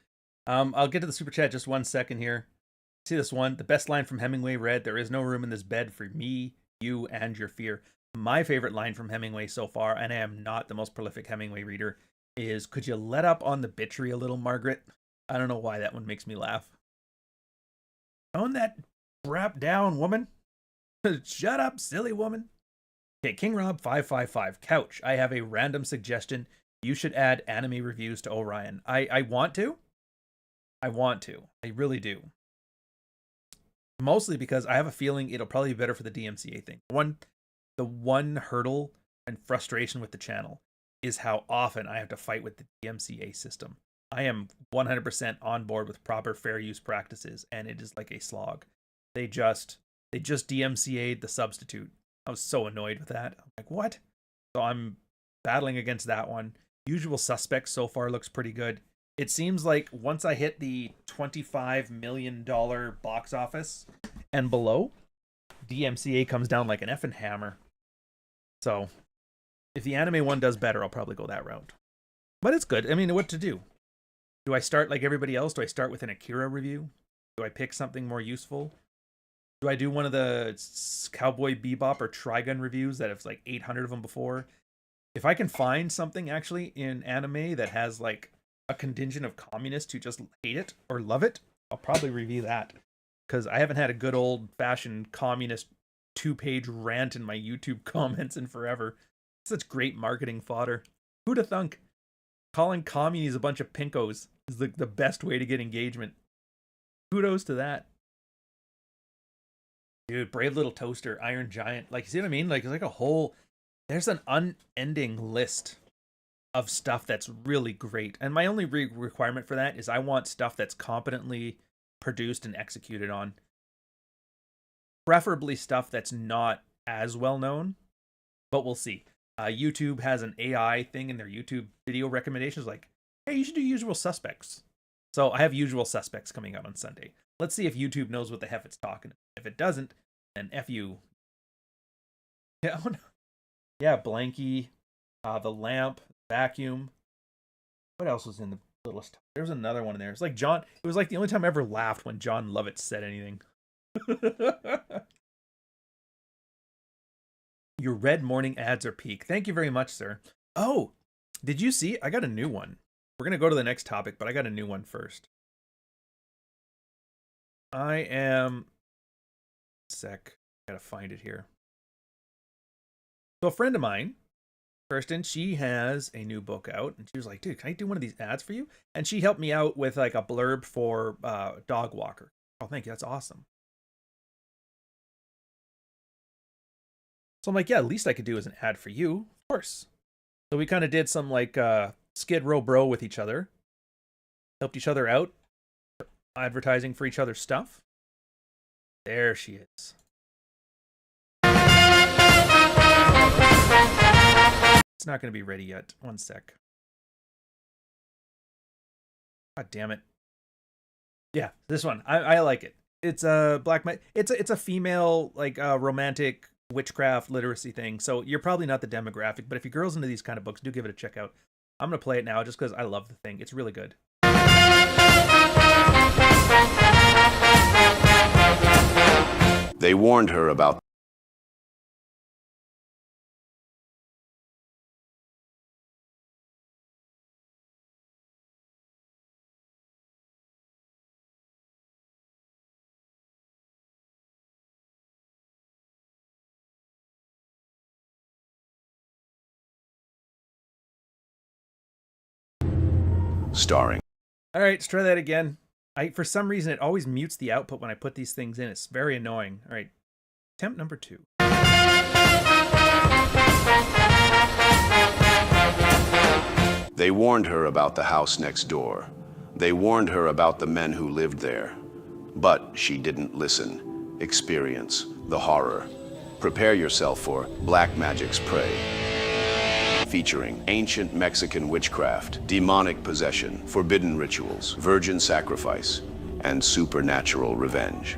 I'll get to the super chat just 1 second here. See this one? The best line from Hemingway read, "There is no room in this bed for me, you, and your fear." My favorite line from Hemingway so far, and I am not the most prolific Hemingway reader, is, "Could you let up on the bitchery a little, Margaret?" I don't know why that one makes me laugh. Tone that rap down, woman. Shut up, silly woman. Okay, King Rob 555. Couch. I have a random suggestion. You should add anime reviews to Orion. I want to. I want to. I really do. Mostly because I have a feeling it'll probably be better for the DMCA thing. The one hurdle and frustration with the channel is how often I have to fight with the DMCA system. I am 100% on board with proper fair use practices, and it is like a slog. They just DMCA'd the substitute. I was so annoyed with that. I'm like, what? So I'm battling against that one. Usual Suspects so far looks pretty good. It seems like once I hit the $25 million box office and below, DMCA comes down like an effing hammer. So if the anime one does better, I'll probably go that route. But it's good. I mean, what to do? Do I start like everybody else? Do I start with an Akira review? Do I pick something more useful? Do I do one of the Cowboy Bebop or Trigun reviews that have like 800 of them before? If I can find something actually in anime that has like a contingent of communists who just hate it or love it, I'll probably review that. Because I haven't had a good old-fashioned communist 2-page rant in my YouTube comments in forever. Such great marketing fodder. Who'da thunk? Calling communies a bunch of pinkos is the best way to get engagement. Kudos to that. Dude, Brave Little Toaster, Iron Giant. Like, you see what I mean? Like, it's like a whole... There's an unending list of stuff that's really great. And my only requirement for that is I want stuff that's competently produced and executed on. Preferably stuff that's not as well known, but we'll see. YouTube has an AI thing in their YouTube video recommendations like, hey, you should do Usual Suspects. So I have Usual Suspects coming out on Sunday. Let's see if YouTube knows what the heck it's talking about. If it doesn't, then F you. Yeah, oh no. Yeah, Blanky, The Lamp, Vacuum. What else was in the list? There's another one in there. It's like John. It was like the only time I ever laughed when John Lovitz said anything. Your red morning ads are peak. Thank you very much, sir. Oh, did you see? I got a new one. We're going to go to the next topic, but I got a new one first. I am... Sec. Gotta find it here. So a friend of mine, Kirsten, she has a new book out, and she was like, dude, can I do one of these ads for you? And she helped me out with like a blurb for Dog Walker. Oh, thank you. That's awesome. So I'm like, yeah, at least I could do is an ad for you. Of course. So we kind of did some like Skid Row bro with each other. Helped each other out. Advertising for each other's stuff. There she is. It's not going to be ready yet. One sec. God damn it. Yeah, this one. I like it. It's a it's a female like romantic witchcraft literacy thing. So you're probably not the demographic, but if your girl's into these kind of books, do give it a check out. I'm going to play it now just because I love the thing. It's really good. They warned her about starring. All right, let's try that again. For some reason, it always mutes the output when I put these things in. It's very annoying. All right, attempt number 2. They warned her about the house next door. They warned her about the men who lived there. But she didn't listen. Experience the horror. Prepare yourself for Black Magic's Prey. Featuring ancient Mexican witchcraft, demonic possession, forbidden rituals, virgin sacrifice, and supernatural revenge.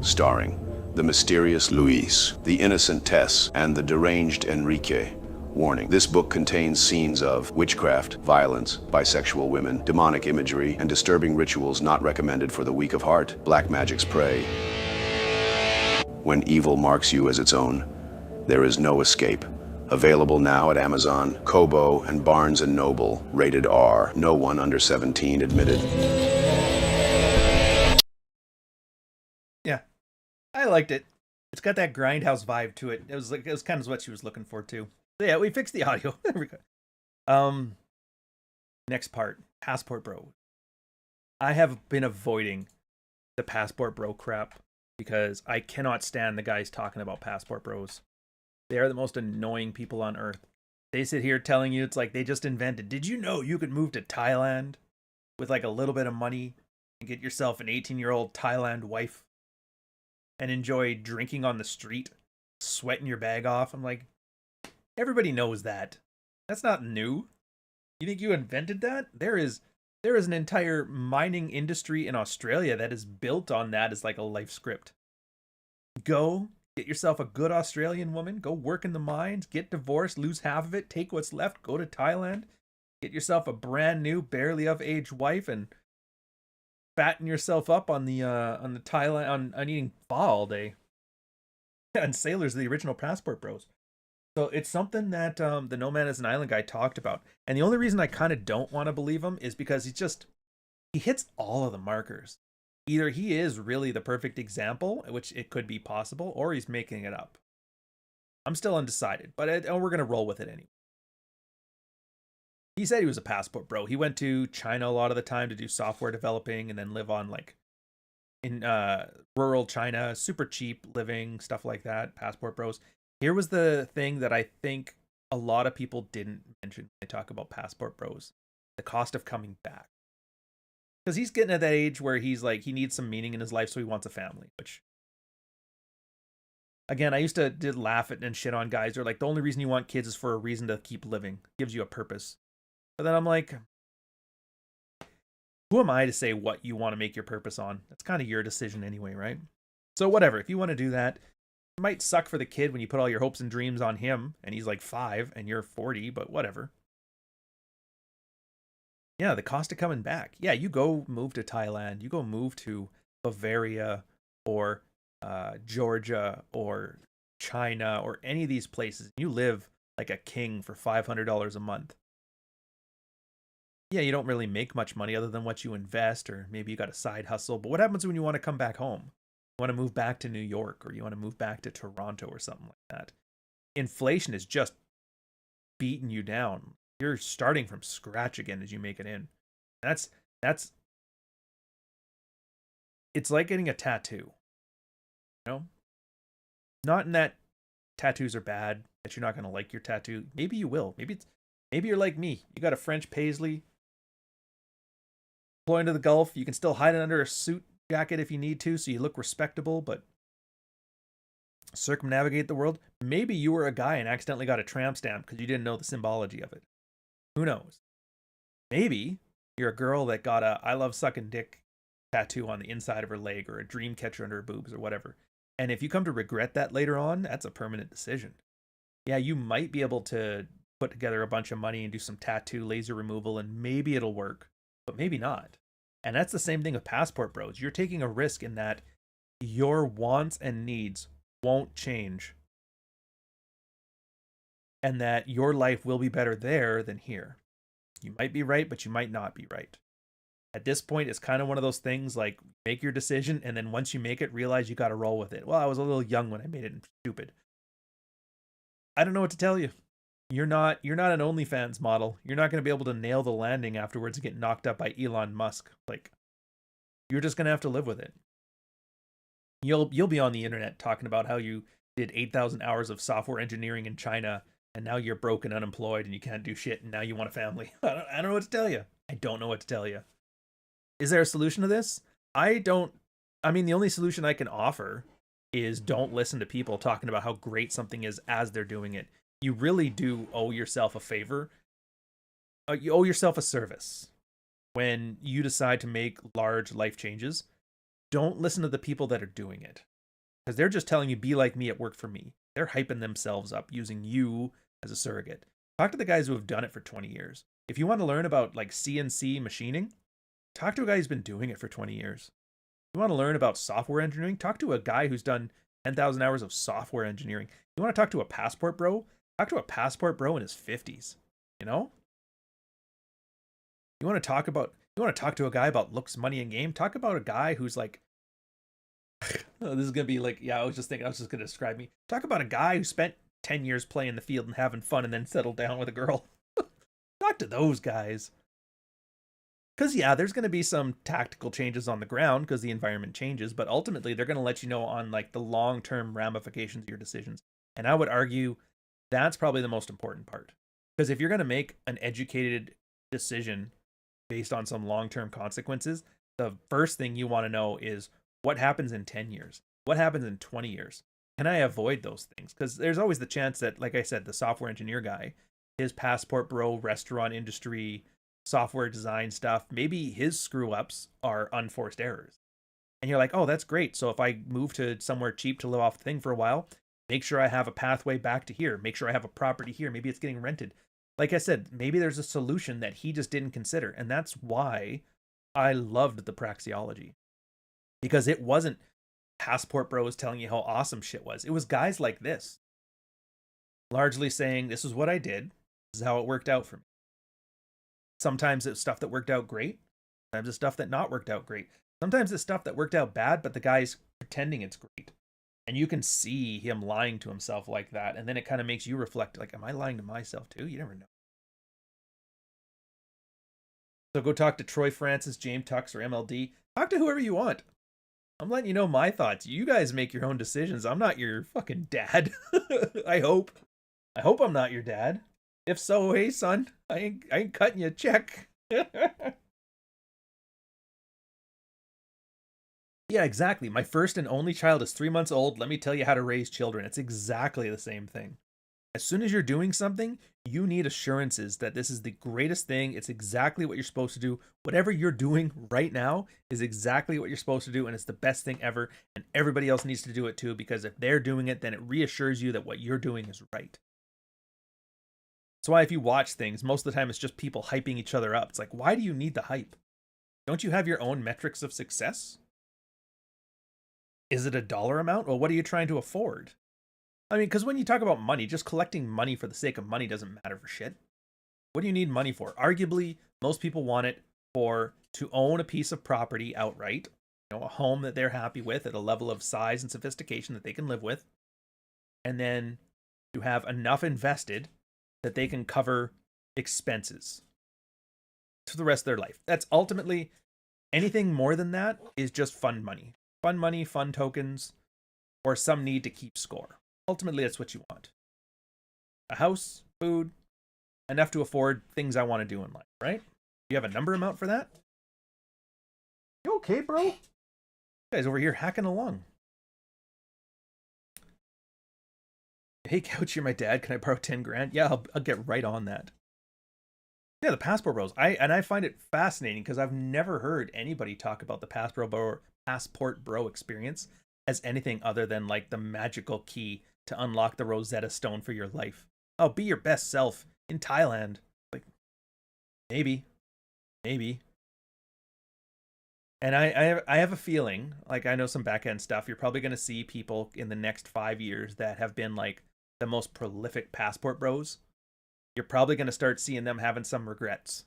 Starring the mysterious Luis, the innocent Tess, and the deranged Enrique. Warning, this book contains scenes of witchcraft, violence, bisexual women, demonic imagery, and disturbing rituals not recommended for the weak of heart. Black Magic's Prey. When evil marks you as its own, there is no escape. Available now at Amazon, Kobo, and Barnes & Noble. Rated R. No one under 17 admitted. Yeah, I liked it. It's got that grindhouse vibe to it. It was kind of what she was looking for too. So yeah, we fixed the audio. There we go. Next part, Passport Bro. I have been avoiding the Passport Bro crap because I cannot stand the guys talking about Passport Bros. They are the most annoying people on earth. They sit here telling you it's like they just invented. Did you know you could move to Thailand with like a little bit of money and get yourself an 18-year-old Thailand wife and enjoy drinking on the street, sweating your bag off? I'm like, everybody knows that. That's not new. You think you invented that? There is an entire mining industry in Australia that is built on that as like a life script. Go get yourself a good Australian woman, go work in the mines, get divorced, lose half of it, take what's left, go to Thailand, get yourself a brand new, barely of age wife, and fatten yourself up on the Thailand on eating pho all day. And sailors, the original Passport Bros. So it's something that the No Man is an Island guy talked about. And the only reason I kind of don't want to believe him is because he hits all of the markers. Either he is really the perfect example, which it could be possible, or he's making it up. I'm still undecided, but we're going to roll with it anyway. He said he was a Passport Bro. He went to China a lot of the time to do software developing and then live on like in rural China, super cheap living, stuff like that, Passport Bros. Here was the thing that I think a lot of people didn't mention when they talk about Passport Bros. The cost of coming back. Because he's getting at that age where he's like, he needs some meaning in his life, so he wants a family. Which, again, I used to laugh at and shit on guys. They're like, the only reason you want kids is for a reason to keep living. It gives you a purpose. But then I'm like, who am I to say what you want to make your purpose on? That's kind of your decision anyway, right? So whatever, if you want to do that, it might suck for the kid when you put all your hopes and dreams on him, and he's like 5 and you're 40, but whatever. Yeah, the cost of coming back. Yeah, you go move to Thailand, you go move to Bavaria or Georgia or China or any of these places, you live like a king for $500 a month. Yeah, you don't really make much money other than what you invest, or maybe you got a side hustle. But what happens when you want to come back home? You want to move back to New York, or you want to move back to Toronto or something like that? Inflation is just beating you down. You're starting from scratch again as you make it in. That's it's like getting a tattoo. You know? Not in that tattoos are bad, that you're not going to like your tattoo. Maybe you will. Maybe you're like me. You got a French paisley deploying to the Gulf. You can still hide it under a suit jacket if you need to, so you look respectable, but circumnavigate the world. Maybe you were a guy and accidentally got a tramp stamp because you didn't know the symbology of it. Who knows? Maybe you're a girl that got a I love sucking dick tattoo on the inside of her leg, or a dream catcher under her boobs, or whatever. And if you come to regret that later on, that's a permanent decision. Yeah, you might be able to put together a bunch of money and do some tattoo laser removal, and maybe it'll work, but maybe not. And that's the same thing with Passport Bros. You're taking a risk in that your wants and needs won't change, and that your life will be better there than here. You might be right, but you might not be right. At this point, it's kind of one of those things like, make your decision, and then once you make it, realize you got to roll with it. Well, I was a little young when I made it and stupid. I don't know what to tell you. You're not an OnlyFans model. You're not going to be able to nail the landing afterwards and get knocked up by Elon Musk. Like, you're just going to have to live with it. You'll be on the internet talking about how you did 8,000 hours of software engineering in China, and now you're broke and unemployed and you can't do shit, and now you want a family. I don't know what to tell you. I don't know what to tell you. Is there a solution to this? The only solution I can offer is don't listen to people talking about how great something is as they're doing it. You really do owe yourself a favor. You owe yourself a service when you decide to make large life changes. Don't listen to the people that are doing it, because they're just telling you, be like me, it worked for me. They're hyping themselves up using you as a surrogate. Talk to the guys who have done it for 20 years. If you want to learn about like CNC machining, talk to a guy who's been doing it for 20 years. You want to learn about software engineering? Talk to a guy who's done 10,000 hours of software engineering. You want to talk to a passport bro? Talk to a passport bro in his 50s. You know? You want to talk to a guy about looks, money, and game? Talk about a guy who's like, oh, this is going to be like, yeah, I was just going to describe me. Talk about a guy who spent 10 years playing the field and having fun and then settled down with a girl. Talk to those guys. Because, yeah, there's going to be some tactical changes on the ground because the environment changes, but ultimately they're going to let you know on like the long-term ramifications of your decisions. And I would argue that's probably the most important part. Because if you're going to make an educated decision based on some long-term consequences, the first thing you want to know is what happens in 10 years? What happens in 20 years? Can I avoid those things? Because there's always the chance that, like I said, the software engineer guy, his passport bro, restaurant industry, software design stuff, maybe his screw ups are unforced errors. And you're like, oh, that's great. So if I move to somewhere cheap to live off the thing for a while, make sure I have a pathway back to here. Make sure I have a property here. Maybe it's getting rented. Like I said, maybe there's a solution that he just didn't consider. And that's why I loved the praxeology. Because it wasn't passport bros telling you how awesome shit was. It was guys like this, largely saying, this is what I did. This is how it worked out for me. Sometimes it's stuff that worked out great. Sometimes it's stuff that not worked out great. Sometimes it's stuff that worked out bad, but the guy's pretending it's great. And you can see him lying to himself like that. And then it kind of makes you reflect, like, am I lying to myself too? You never know. So go talk to Troy Francis, James Tux, or MLD. Talk to whoever you want. I'm letting you know my thoughts. You guys make your own decisions. I'm not your fucking dad. I hope. I hope I'm not your dad. If so, hey son, I ain't cutting you a check. Yeah, exactly. My first and only child is 3 months old. Let me tell you how to raise children. It's exactly the same thing. As soon as you're doing something, you need assurances that this is the greatest thing. It's exactly what you're supposed to do. Whatever you're doing right now is exactly what you're supposed to do, and it's the best thing ever. And everybody else needs to do it too, because if they're doing it, then it reassures you that what you're doing is right. That's why if you watch things, most of the time it's just people hyping each other up. It's like, why do you need the hype? Don't you have your own metrics of success? Is it a dollar amount? Well, what are you trying to afford? I mean, because when you talk about money, just collecting money for the sake of money doesn't matter for shit. What do you need money for? Arguably, most people want it to own a piece of property outright, a home that they're happy with at a level of size and sophistication that they can live with, and then to have enough invested that they can cover expenses for the rest of their life. That's ultimately, anything more than that is just fun money. Fun money, fun tokens, or some need to keep score. Ultimately, that's what you want. A house, food, enough to afford things I want to do in life, right? You have a number amount for that? You okay, bro? You guys over here hacking along. Hey, Couch, you're my dad. Can I borrow 10 grand? Yeah, I'll get right on that. Yeah, the Passport Bros. I find it fascinating because I've never heard anybody talk about the Passport Bro experience as anything other than like the magical key to unlock the Rosetta Stone for your life. Oh, be your best self in Thailand. Like, maybe. And I have a feeling, like I know some back-end stuff, you're probably going to see people in the next 5 years that have been like the most prolific Passport Bros. You're probably going to start seeing them having some regrets.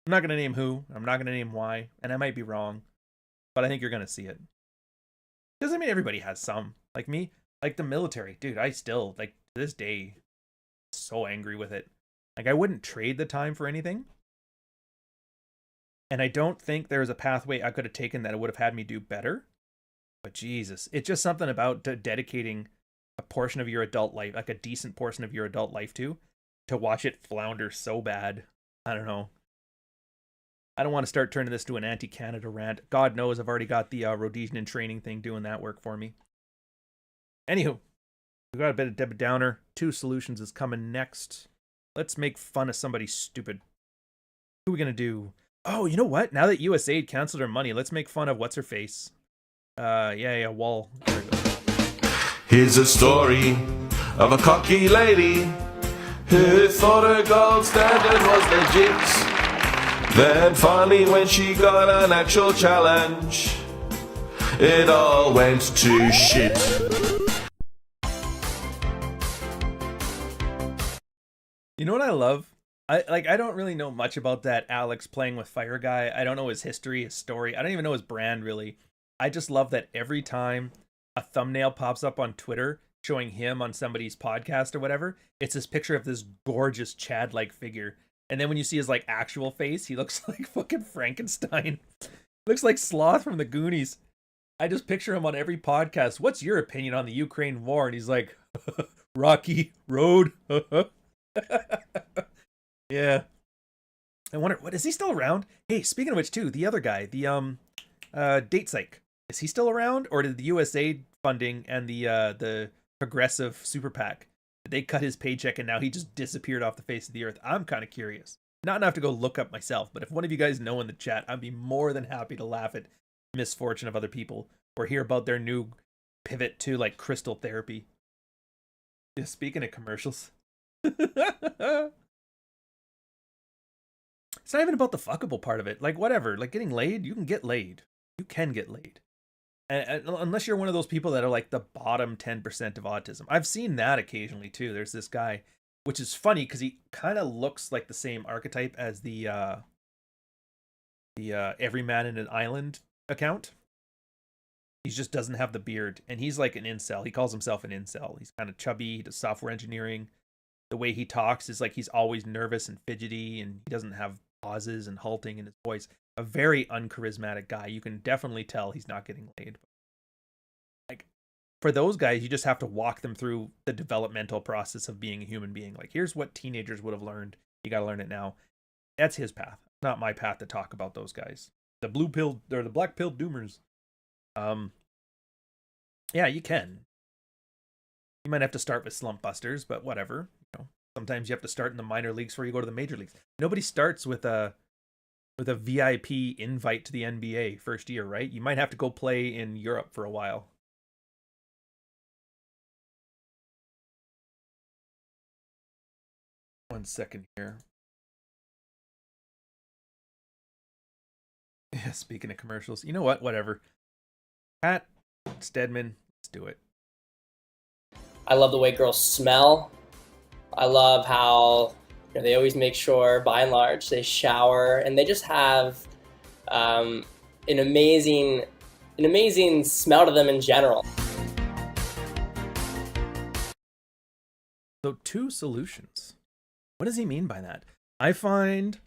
I'm not going to name who, I'm not going to name why, and I might be wrong, but I think you're going to see it. Because, I mean, everybody has some. Like me, like the military. Dude, I still, like, to this day, so angry with it. Like, I wouldn't trade the time for anything. And I don't think there's a pathway I could have taken that would have had me do better. But Jesus, it's just something about dedicating a portion of your adult life, like a decent portion of your adult life to watch it flounder so bad. I don't know. I don't want to start turning this to an anti-Canada rant. God knows I've already got the Rhodesian in training thing doing that work for me. Anywho, we've got a bit of Debbie Downer. 2 Solutions is coming next. Let's make fun of somebody stupid. Who are we going to do? Oh, you know what? Now that USAID canceled her money, let's make fun of what's-her-face. Wall. Here's a story of a cocky lady who thought her gold standard was legit. Then finally when she got an actual challenge, it all went to shit. You know what I love? I don't really know much about that Alex playing with fire guy. I don't know his history, his story. I don't even know his brand really. I just love that every time a thumbnail pops up on Twitter showing him on somebody's podcast or whatever, it's this picture of this gorgeous Chad-like figure. And then when you see his like actual face, he looks like fucking Frankenstein. Looks like Sloth from the Goonies. I just picture him on every podcast. What's your opinion on the Ukraine war? And he's like, Rocky Road. Yeah. I wonder, what is he still around? Hey, speaking of which too, the other guy, the Date Psych, is he still around? Or did the USAID funding and the progressive super PAC, did they cut his paycheck and now he just disappeared off the face of the earth? I'm kind of curious. Not enough to go look up myself, but if one of you guys know in the chat, I'd be more than happy to laugh at misfortune of other people or hear about their new pivot to like crystal therapy. Yeah, speaking of commercials. It's not even about the fuckable part of it. Like, whatever. Like, getting laid, you can get laid. You can get laid. And unless you're one of those people that are like the bottom 10% of autism. I've seen that occasionally, too. There's this guy, which is funny because he kind of looks like the same archetype as the Every Man in an Island account. He just doesn't have the beard. And he's like an incel. He calls himself an incel. He's kind of chubby. He does software engineering. The way he talks is like he's always nervous and fidgety, and he doesn't have pauses and halting in his voice. A very uncharismatic guy. You can definitely tell he's not getting laid. Like, for those guys, you just have to walk them through the developmental process of being a human being. Like, here's what teenagers would have learned. You got to learn it now. That's his path. Not my path to talk about those guys. The blue pill or the black pill doomers. Yeah, you can. You might have to start with slump busters, but whatever. Sometimes you have to start in the minor leagues before you go to the major leagues. Nobody starts with a VIP invite to the NBA first year, right? You might have to go play in Europe for a while. One second here. Yeah, speaking of commercials, you know what? Whatever. Pat Stedman, let's do it. I love the way girls smell. I love how they always make sure, by and large, they shower, and they just have an amazing smell to them in general. So 2 solutions. What does he mean by that? I find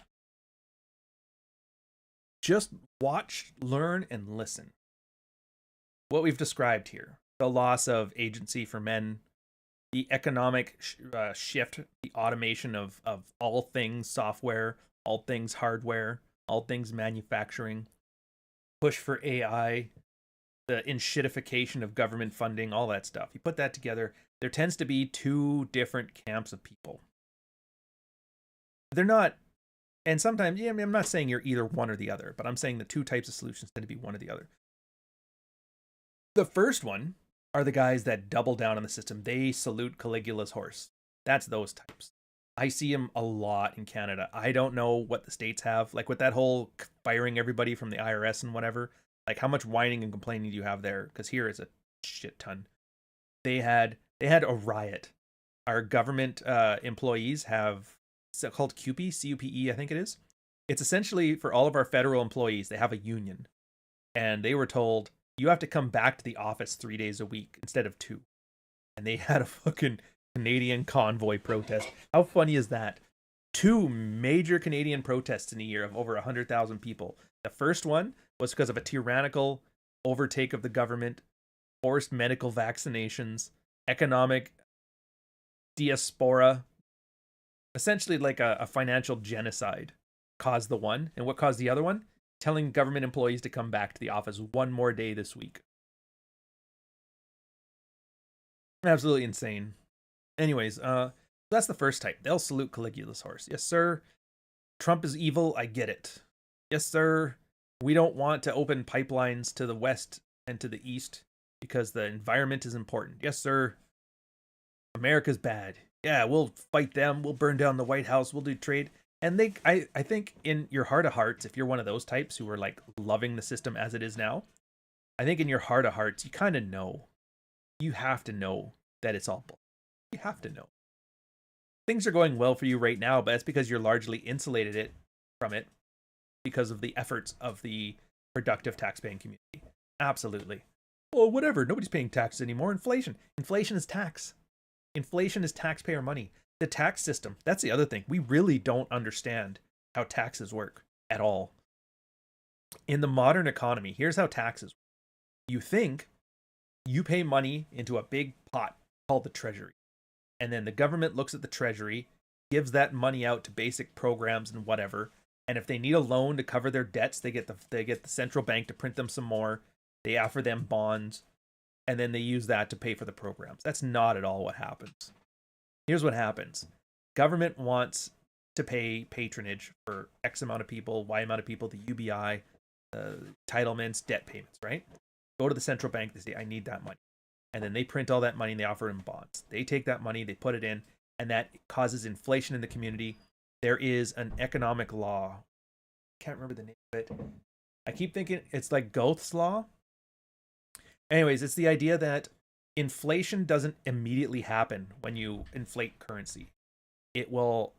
just watch, learn, and listen. What we've described here, the loss of agency for men, the economic shift, the automation of all things software, all things hardware, all things manufacturing, push for AI, the enshittification of government funding, all that stuff. You put that together, there tends to be 2 different camps of people. They're not, and sometimes, yeah, I mean, I'm not saying you're either one or the other, but I'm saying the 2 types of solutions tend to be one or the other. The first one are the guys that double down on the system. They salute Caligula's horse. That's those types. I see them a lot in Canada. I don't know what the states have, like with that whole firing everybody from the IRS and whatever. Like, how much whining and complaining do you have there? Because here is a shit ton. They had a riot. Our government employees have, it's called CUPE, CUPE, I think it is. It's essentially for all of our federal employees. They have a union, and they were told, you have to come back to the office 3 days a week instead of 2. And they had a fucking Canadian convoy protest. How funny is that? 2 major Canadian protests in a year of over 100,000 people. The first one was because of a tyrannical overtake of the government, forced medical vaccinations, economic diaspora, essentially like a financial genocide caused the one. And what caused the other one? Telling government employees to come back to the office 1 more day this week. Absolutely insane. Anyways, that's the first type. They'll salute Caligula's horse. Yes, sir. Trump is evil. I get it. Yes, sir. We don't want to open pipelines to the west and to the east because the environment is important. Yes, sir. America's bad. Yeah, we'll fight them. We'll burn down the White House. We'll do trade. And I think in your heart of hearts, if you're one of those types who are like loving the system as it is now, I think in your heart of hearts, you kind of know. You have to know that it's all bull. You have to know. Things are going well for you right now, but that's because you're largely insulated from it because of the efforts of the productive taxpaying community. Absolutely. Well, whatever. Nobody's paying taxes anymore. Inflation. Inflation is tax. Inflation is taxpayer money. The tax system, that's the other thing. We really don't understand how taxes work at all. In the modern economy, here's how taxes work. You think you pay money into a big pot called the Treasury. And then the government looks at the Treasury, gives that money out to basic programs and whatever. And if they need a loan to cover their debts, they get the central bank to print them some more. They offer them bonds, and then they use that to pay for the programs. That's not at all what happens. Here's what happens. Government wants to pay patronage for X amount of people, Y amount of people, the UBI, entitlements, debt payments, right? Go to the central bank, they say, I need that money. And then they print all that money and they offer them bonds. They take that money, they put it in, and that causes inflation in the community. There is an economic law. I can't remember the name of it. I keep thinking it's like Goeth's law. Anyways, it's the idea that inflation doesn't immediately happen when you inflate currency. What'll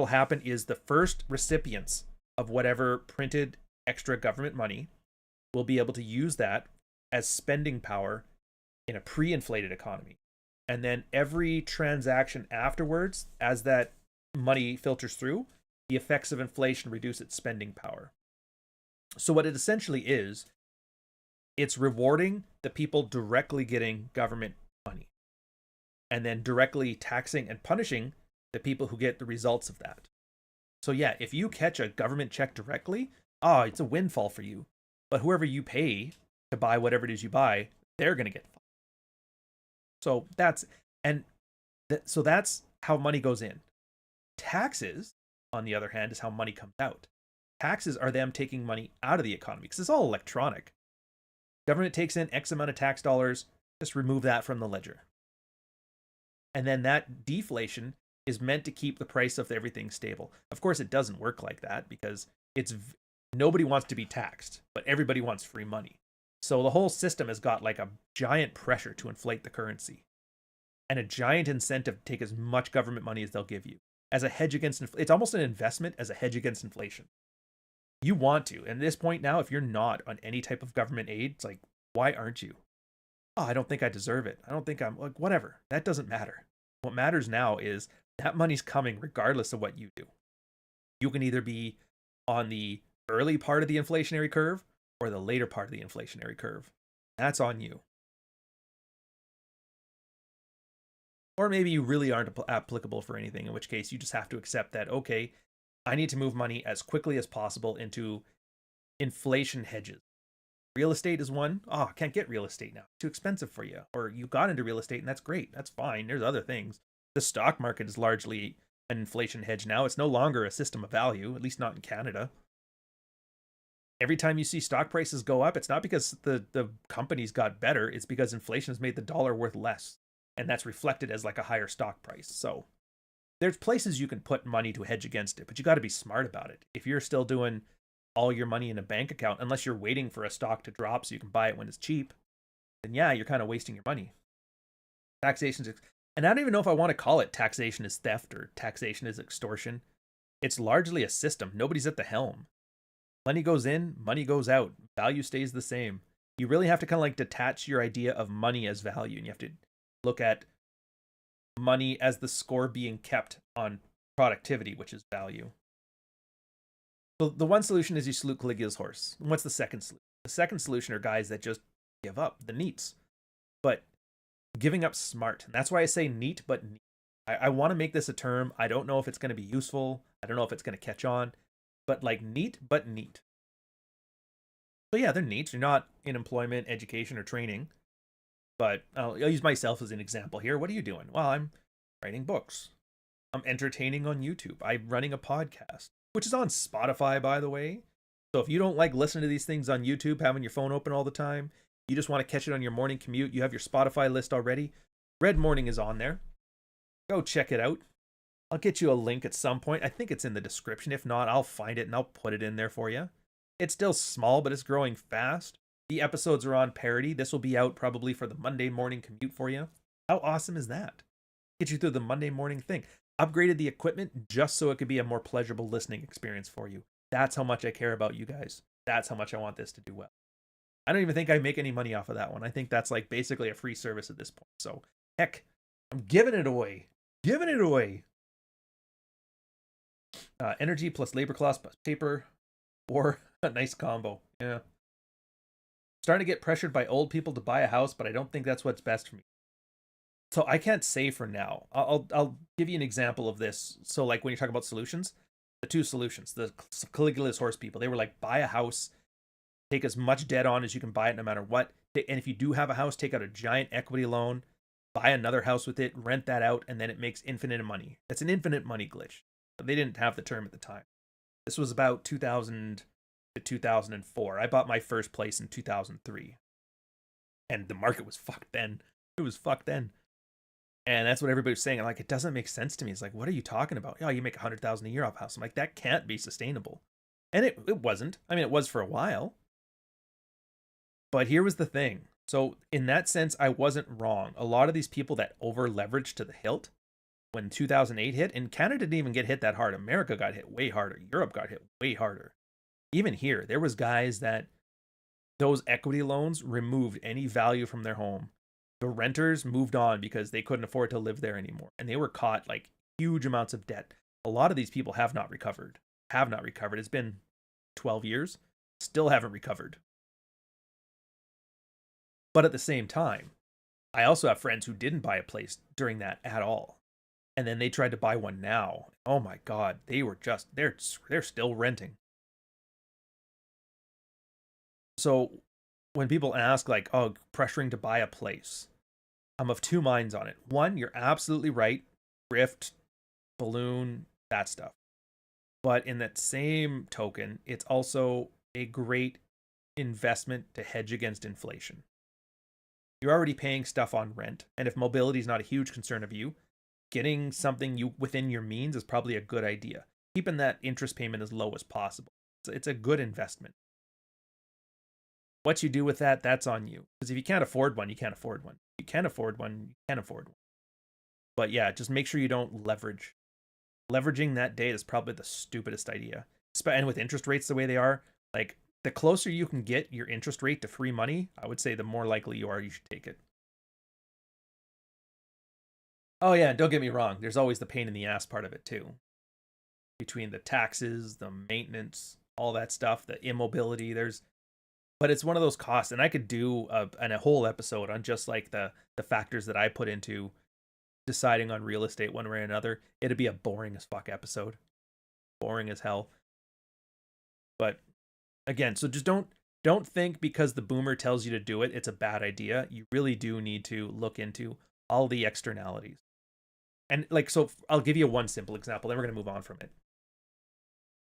happen is the first recipients of whatever printed extra government money will be able to use that as spending power in a pre-inflated economy. And then every transaction afterwards, as that money filters through, the effects of inflation reduce its spending power. So what it essentially is, it's rewarding the people directly getting government money, and then directly taxing and punishing the people who get the results of that. So yeah, if you catch a government check directly, it's a windfall for you. But whoever you pay to buy whatever it is you buy, they're going to get. So that's how money goes in. Taxes, on the other hand, is how money comes out. Taxes are them taking money out of the economy because it's all electronic. Government takes in X amount of tax dollars, just remove that from the ledger. And then that deflation is meant to keep the price of everything stable. Of course, it doesn't work like that because Nobody wants to be taxed, but everybody wants free money. So the whole system has got like a giant pressure to inflate the currency and a giant incentive to take as much government money as they'll give you as a hedge against it's almost an investment as a hedge against inflation. You want to. And at this point now, if you're not on any type of government aid, it's like, why aren't you? Oh, I don't think I deserve it. I don't think I'm like, whatever. That doesn't matter. What matters now is that money's coming regardless of what you do. You can either be on the early part of the inflationary curve or the later part of the inflationary curve. That's on you. Or maybe you really aren't applicable for anything, in which case you just have to accept that, okay, I need to move money as quickly as possible into inflation hedges. Real estate is one. Oh, I can't get real estate now. Too expensive for you. Or you got into real estate and that's great. That's fine. There's other things. The stock market is largely an inflation hedge now. It's no longer a system of value, at least not in Canada. Every time you see stock prices go up, it's not because the companies got better. It's because inflation has made the dollar worth less. And that's reflected as like a higher stock price. So there's places you can put money to hedge against it, but you got to be smart about it. If you're still doing all your money in a bank account, unless you're waiting for a stock to drop so you can buy it when it's cheap, then yeah, you're kind of wasting your money. Taxation, and I don't even know if I want to call it taxation is theft or taxation is extortion. It's largely a system. Nobody's at the helm. Money goes in, money goes out. Value stays the same. You really have to kind of like detach your idea of money as value, and you have to look at money as the score being kept on productivity, which is value. So the one solution is you salute Caligula's horse. And what's the second solution? The second solution are guys that just give up, the Neets. But giving up smart. And that's why I say neat, but neat. I want to make this a term. I don't know if it's going to be useful. I don't know if it's going to catch on. But like neat, but neat. So yeah, they're neat. You're not in employment, education, or training. But I'll use myself as an example here. What are you doing? Well, I'm writing books. I'm entertaining on YouTube. I'm running a podcast, which is on Spotify, by the way. So if you don't like listening to these things on YouTube, having your phone open all the time, you just want to catch it on your morning commute, you have your Spotify list already, Red Morning is on there. Go check it out. I'll get you a link at some point. I think it's in the description. If not, I'll find it and I'll put it in there for you. It's still small, but it's growing fast. The episodes are on parody. This will be out probably for the Monday morning commute for you. How awesome is that? Get you through the Monday morning thing. Upgraded the equipment just so it could be a more pleasurable listening experience for you. That's how much I care about you guys. That's how much I want this to do well. I don't even think I make any money off of that one. I think that's like basically a free service at this point. So heck, I'm giving it away. Giving it away. Energy plus labor cost plus paper, or a nice combo. Yeah. Starting to get pressured by old people to buy a house, but I don't think that's what's best for me. So I can't say for now. I'll give you an example of this. So like when you're talking about solutions, the two solutions, the Caligula's horse people, they were like, buy a house, take as much debt on as you can buy it no matter what. And if you do have a house, take out a giant equity loan, buy another house with it, rent that out, and then it makes infinite money. It's an infinite money glitch. They didn't have the term at the time. This was about 2000 to 2004. I bought my first place in 2003. And the market was fucked then. It was fucked then. And that's what everybody was saying. I'm like, it doesn't make sense to me. It's like, what are you talking about? Oh, you make $100,000 a year off a house. I'm like, that can't be sustainable. And it wasn't. I mean, it was for a while. But here was the thing. So in that sense, I wasn't wrong. A lot of these people that over leveraged to the hilt when 2008 hit, and Canada didn't even get hit that hard. America got hit way harder. Europe got hit way harder. Even here, there was guys that those equity loans removed any value from their home. The renters moved on because they couldn't afford to live there anymore. And they were caught like huge amounts of debt. A lot of these people have not recovered. It's been 12 years. Still haven't recovered. But at the same time, I also have friends who didn't buy a place during that at all. And then they tried to buy one now. Oh my God, they're still renting. So when people ask like, oh, pressuring to buy a place, I'm of two minds on it. One, you're absolutely right. Rift, balloon, that stuff. But in that same token, it's also a great investment to hedge against inflation. You're already paying stuff on rent. And if mobility is not a huge concern of you, getting something within your means is probably a good idea. Keeping that interest payment as low as possible. It's a good investment. What you do with that, that's on you. Because if you can't afford one, you can't afford one. If you can afford one, you can afford one. But yeah, just make sure you don't leverage. Leveraging that date is probably the stupidest idea. And with interest rates the way they are, like the closer you can get your interest rate to free money, I would say the more likely you are you should take it. Oh yeah, don't get me wrong. There's always the pain in the ass part of it too. Between the taxes, the maintenance, all that stuff, the immobility, but it's one of those costs. And I could do a whole episode on just like the factors that I put into deciding on real estate one way or another. It'd be a boring as fuck episode. Boring as hell. But again, so just don't think because the boomer tells you to do it, it's a bad idea. You really do need to look into all the externalities. And like, so I'll give you one simple example, then we're going to move on from it.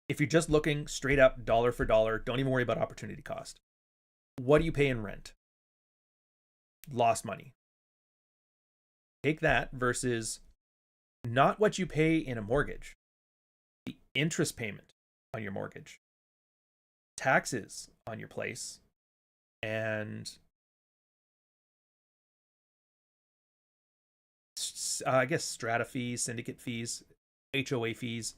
If you're just looking straight up dollar for dollar, don't even worry about opportunity cost. What do you pay in rent? Lost money. Take that versus not what you pay in a mortgage, the interest payment on your mortgage, taxes on your place, and I guess strata fees, syndicate fees, HOA fees,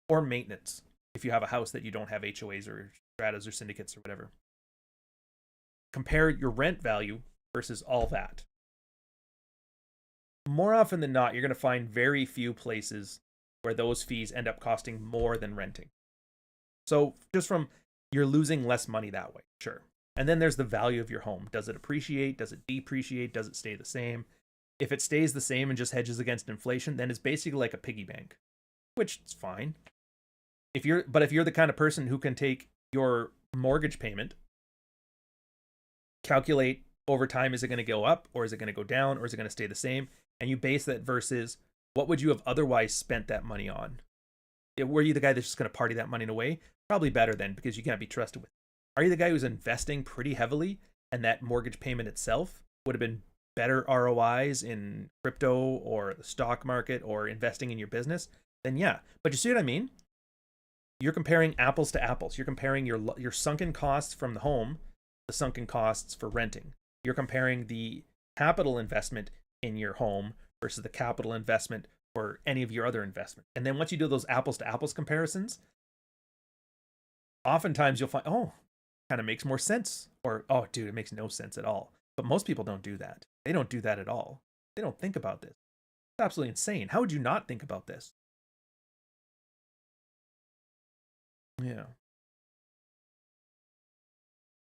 or maintenance if you have a house that you don't have HOAs or stratas or syndicates or whatever. Compare your rent value versus all that. More often than not, you're going to find very few places where those fees end up costing more than renting. So just from, you're losing less money that way, sure. And then there's the value of your home. Does it appreciate? Does it depreciate? Does it stay the same? If it stays the same and just hedges against inflation, then it's basically like a piggy bank, which is fine. If you're the kind of person who can take your mortgage payment, calculate over time, is it going to go up or is it going to go down or is it going to stay the same? And you base that versus what would you have otherwise spent that money on? Were you the guy that's just going to party that money away? Probably better then, because you can't be trusted with. Are you the guy who's investing pretty heavily and that mortgage payment itself would have been better ROIs in crypto or the stock market or investing in your business? Then yeah. But you see what I mean? You're comparing apples to apples. You're comparing your sunken costs from the home, the sunken costs for renting. You're comparing the capital investment in your home versus the capital investment for any of your other investments. And then once you do those apples to apples comparisons, oftentimes you'll find, oh, kind of makes more sense. Or, oh, dude, it makes no sense at all. But most people don't do that. They don't do that at all. They don't think about this. It's absolutely insane. How would you not think about this? Yeah.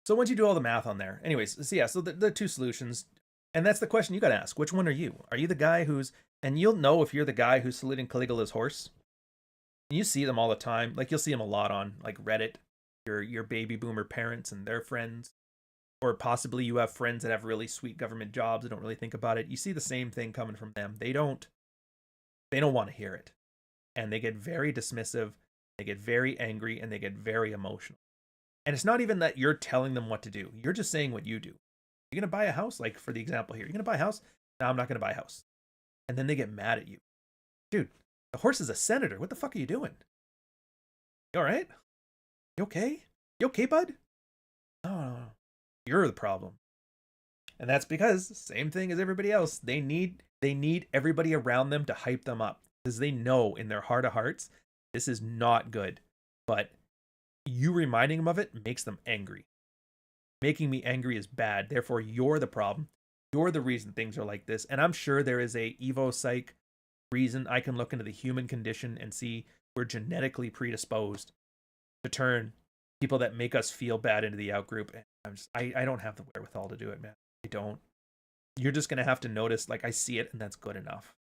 So once you do all the math on there, anyways, so yeah, so the two solutions, and that's the question you got to ask. Which one are you? Are you the guy who's, and you'll know if you're the guy who's saluting Caligula's horse. And you see them all the time. Like you'll see them a lot on like Reddit, your baby boomer parents and their friends, or possibly you have friends that have really sweet government jobs that don't really think about it. You see the same thing coming from them. They don't want to hear it. And they get very dismissive, they get very angry, and they get very emotional. And it's not even that you're telling them what to do. You're just saying what you do. You're going to buy a house, like for the example here. You're going to buy a house? No, I'm not going to buy a house. And then they get mad at you. Dude, the horse is a senator. What the fuck are you doing? You all right? You okay? You okay, bud? No. You're the problem. And that's because, same thing as everybody else, they need everybody around them to hype them up. Because they know in their heart of hearts, this is not good. But you reminding them of it makes them angry. Making me angry is bad. Therefore, you're the problem. You're the reason things are like this. And I'm sure there is a evo-psych reason. I can look into the human condition and see we're genetically predisposed to turn people that make us feel bad into the outgroup. And I don't have the wherewithal to do it, man. I don't. You're just going to have to notice, like, I see it and that's good enough.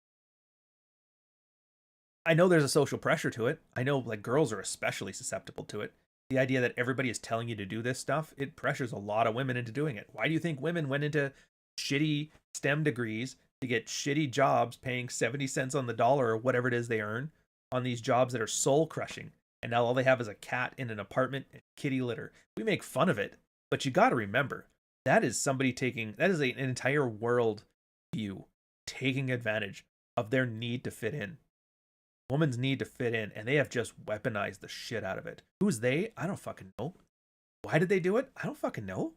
I know there's a social pressure to it. I know like girls are especially susceptible to it. The idea that everybody is telling you to do this stuff, it pressures a lot of women into doing it. Why do you think women went into shitty STEM degrees to get shitty jobs paying 70 cents on the dollar or whatever it is they earn on these jobs that are soul crushing? And now all they have is a cat in an apartment and kitty litter. We make fun of it, but you got to remember, that is somebody that is an entire world view taking advantage of their need to fit in. woman's need to fit in, and they have just weaponized the shit out of it. Who's they? I don't fucking know. Why did they do it? I don't fucking know.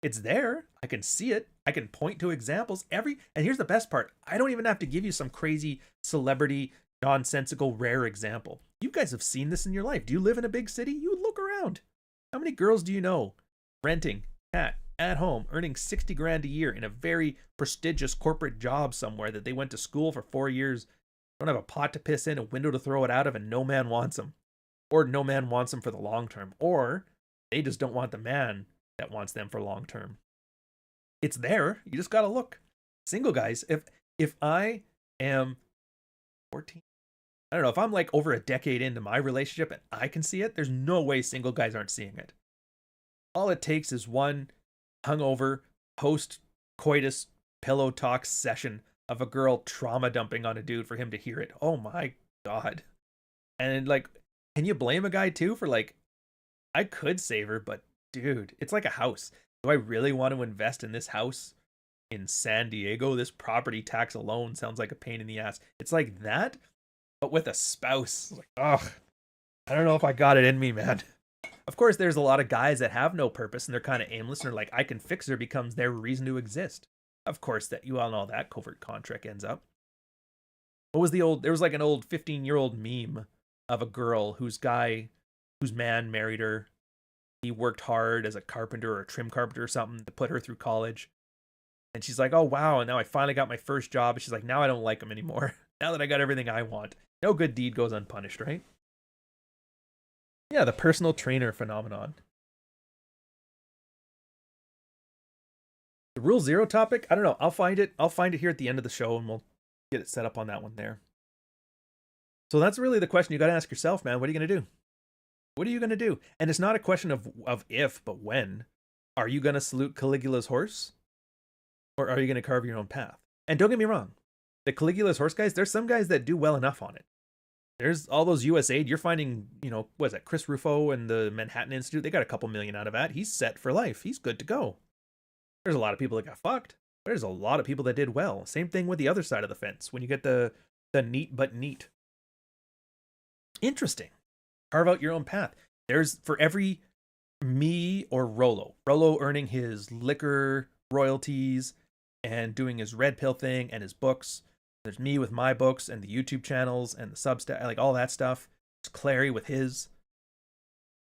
It's there. I can see it. I can point to examples. And here's the best part. I don't even have to give you some crazy celebrity, nonsensical, rare example. You guys have seen this in your life. Do you live in a big city? You look around. How many girls do you know renting at home, earning 60 grand a year in a very prestigious corporate job somewhere that they went to school for 4 years, don't have a pot to piss in, a window to throw it out of, and no man wants them? Or no man wants them for the long term. Or they just don't want the man that wants them for long term. It's there. You just gotta look. Single guys, if I am 14, I don't know, if I'm like over a decade into my relationship and I can see it, there's no way single guys aren't seeing it. All it takes is one hungover post-coitus pillow talk session of a girl trauma dumping on a dude for him to hear it. Oh my God. And like, can you blame a guy too for like, I could save her, but dude, it's like a house. Do I really want to invest in this house in San Diego? This property tax alone sounds like a pain in the ass. It's like that, but with a spouse. Like, ugh, I don't know if I got it in me, man. Of course, there's a lot of guys that have no purpose and they're kind of aimless and they're like, I can fix her becomes their reason to exist. Of course, that you all know that covert contract ends up. What was there was like an old 15-year-old meme of a girl whose man married her. He worked hard as a carpenter or a trim carpenter or something to put her through college. And she's like, oh, wow. And now I finally got my first job. And she's like, now I don't like him anymore. Now that I got everything I want. No good deed goes unpunished, right? Yeah, the personal trainer phenomenon. The Rule Zero topic, I don't know. I'll find it here at the end of the show and we'll get it set up on that one there. So that's really the question you got to ask yourself, man. What are you going to do? What are you going to do? And it's not a question of if, but when. Are you going to salute Caligula's horse? Or are you going to carve your own path? And don't get me wrong. The Caligula's horse guys, there's some guys that do well enough on it. There's all those USAID. You're finding, what is that? Chris Rufo and the Manhattan Institute. They got a couple million out of that. He's set for life. He's good to go. There's a lot of people that got fucked. There's a lot of people that did well. Same thing with the other side of the fence. When you get the neat but neat. Interesting. Carve out your own path. There's, for every me or Rolo earning his liquor royalties and doing his red pill thing and his books. There's me with my books and the YouTube channels and the Substack, like all that stuff. There's Clary with his.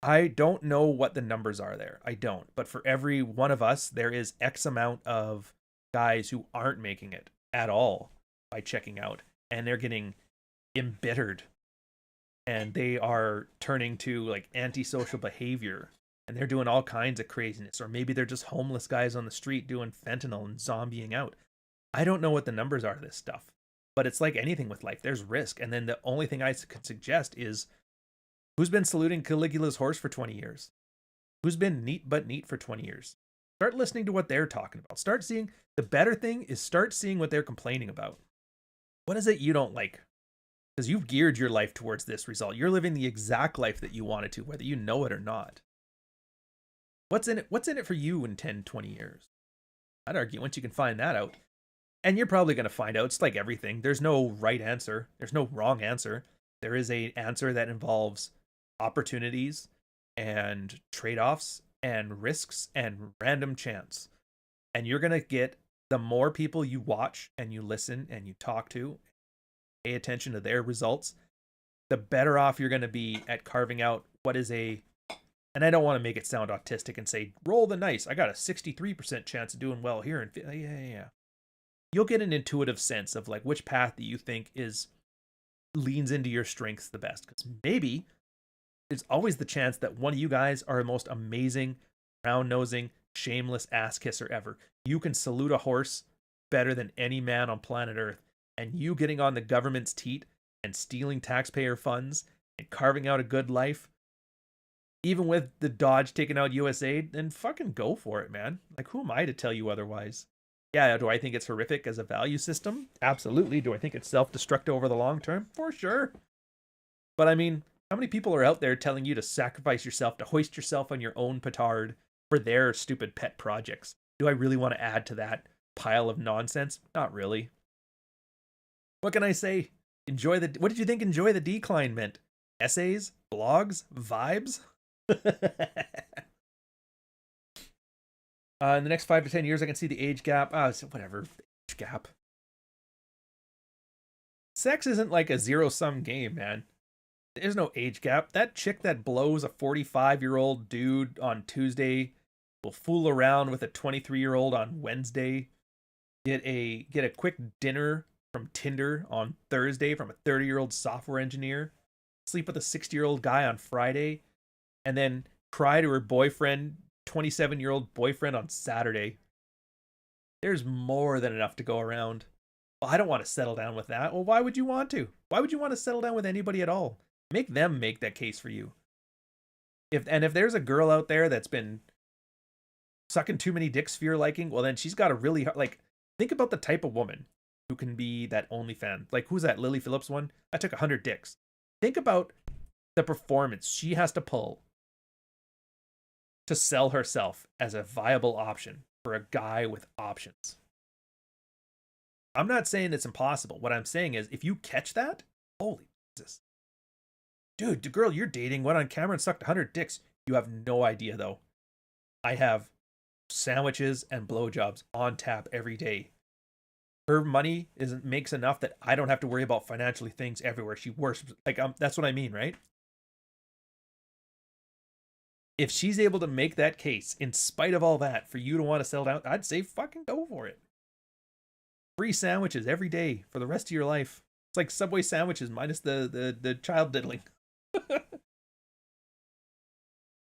I don't know what the numbers are there. I don't. But for every one of us, there is X amount of guys who aren't making it at all by checking out. And they're getting embittered. And they are turning to like antisocial behavior. And they're doing all kinds of craziness. Or maybe they're just homeless guys on the street doing fentanyl and zombieing out. I don't know what the numbers are of this stuff. But it's like anything with life. There's risk. And then the only thing I could suggest is, who's been saluting Caligula's horse for 20 years? Who's been neat but neat for 20 years? Start listening to what they're talking about. Start seeing, the better thing is start seeing what they're complaining about. What is it you don't like? Because you've geared your life towards this result. You're living the exact life that you wanted to, whether you know it or not. What's in it? What's in it for you in 10, 20 years? I'd argue once you can find that out. And you're probably going to find out. It's like everything. There's no right answer. There's no wrong answer. There is an answer that involves opportunities and trade-offs and risks and random chance. And you're going to get, the more people you watch and you listen and you talk to, pay attention to their results, the better off you're going to be at carving out what is a, and I don't want to make it sound autistic and say, roll the dice. I got a 63% chance of doing well here. And yeah. You'll get an intuitive sense of like which path that you think leans into your strengths the best. Because maybe there's always the chance that one of you guys are the most amazing, round-nosing, shameless ass kisser ever. You can salute a horse better than any man on planet Earth. And you getting on the government's teat and stealing taxpayer funds and carving out a good life, even with the Dodge taking out USAID, then fucking go for it, man. Like, who am I to tell you otherwise? Yeah, do I think it's horrific as a value system? Absolutely. Do I think it's self-destructive over the long term? For sure. But I mean, how many people are out there telling you to sacrifice yourself, to hoist yourself on your own petard for their stupid pet projects? Do I really want to add to that pile of nonsense? Not really. What can I say? What did you think enjoy the decline meant? Essays? Blogs? Vibes? In the next 5 to 10 years, I can see the age gap. Whatever. Age gap. Sex isn't like a zero-sum game, man. There's no age gap. That chick that blows a 45-year-old dude on Tuesday will fool around with a 23-year-old on Wednesday. Get a quick dinner from Tinder on Thursday from a 30-year-old software engineer. Sleep with a 60-year-old guy on Friday. And then cry to her boyfriend, 27-year-old boyfriend on Saturday. There's more than enough to go around. Well, I don't want to settle down with that. Well, why would you want to? Why would you want to settle down with anybody at all? Make them make that case for you. If there's a girl out there that's been sucking too many dicks for your liking, well, then she's got a really hard, like, think about the type of woman who can be that OnlyFans. Like, who's that Lily Phillips one? I took 100 dicks. Think about the performance she has to pull to sell herself as a viable option for a guy with options. I'm not saying it's impossible. What I'm saying is, if you catch that, holy Jesus. Dude, the girl you're dating went on camera and sucked 100 dicks. You have no idea, though. I have sandwiches and blowjobs on tap every day. Her money makes enough that I don't have to worry about financially things everywhere. She works. Like, that's what I mean, right? If she's able to make that case, in spite of all that, for you to want to settle down, I'd say fucking go for it. Free sandwiches every day for the rest of your life. It's like Subway sandwiches minus the child diddling.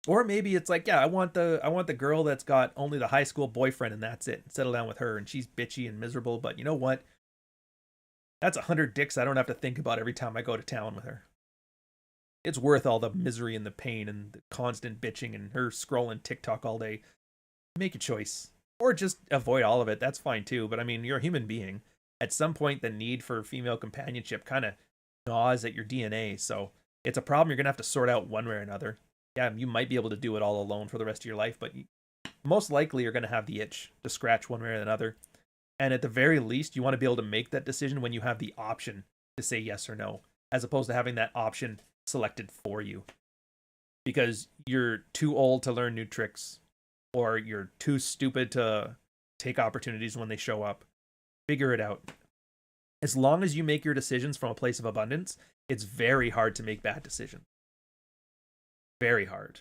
Or maybe it's like, yeah, I want the girl that's got only the high school boyfriend and that's it. Settle down with her and she's bitchy and miserable, but you know what? That's 100 dicks I don't have to think about every time I go to town with her. It's worth all the misery and the pain and the constant bitching and her scrolling TikTok all day. Make a choice. Or just avoid all of it. That's fine too. But I mean, you're a human being. At some point, the need for female companionship kind of gnaws at your DNA. So it's a problem you're going to have to sort out one way or another. Yeah, you might be able to do it all alone for the rest of your life, but most likely you're going to have the itch to scratch one way or another. And at the very least, you want to be able to make that decision when you have the option to say yes or no, as opposed to having that option selected for you. Because you're too old to learn new tricks, or you're too stupid to take opportunities when they show up. Figure it out. As long as you make your decisions from a place of abundance, it's very hard to make bad decisions. Very hard.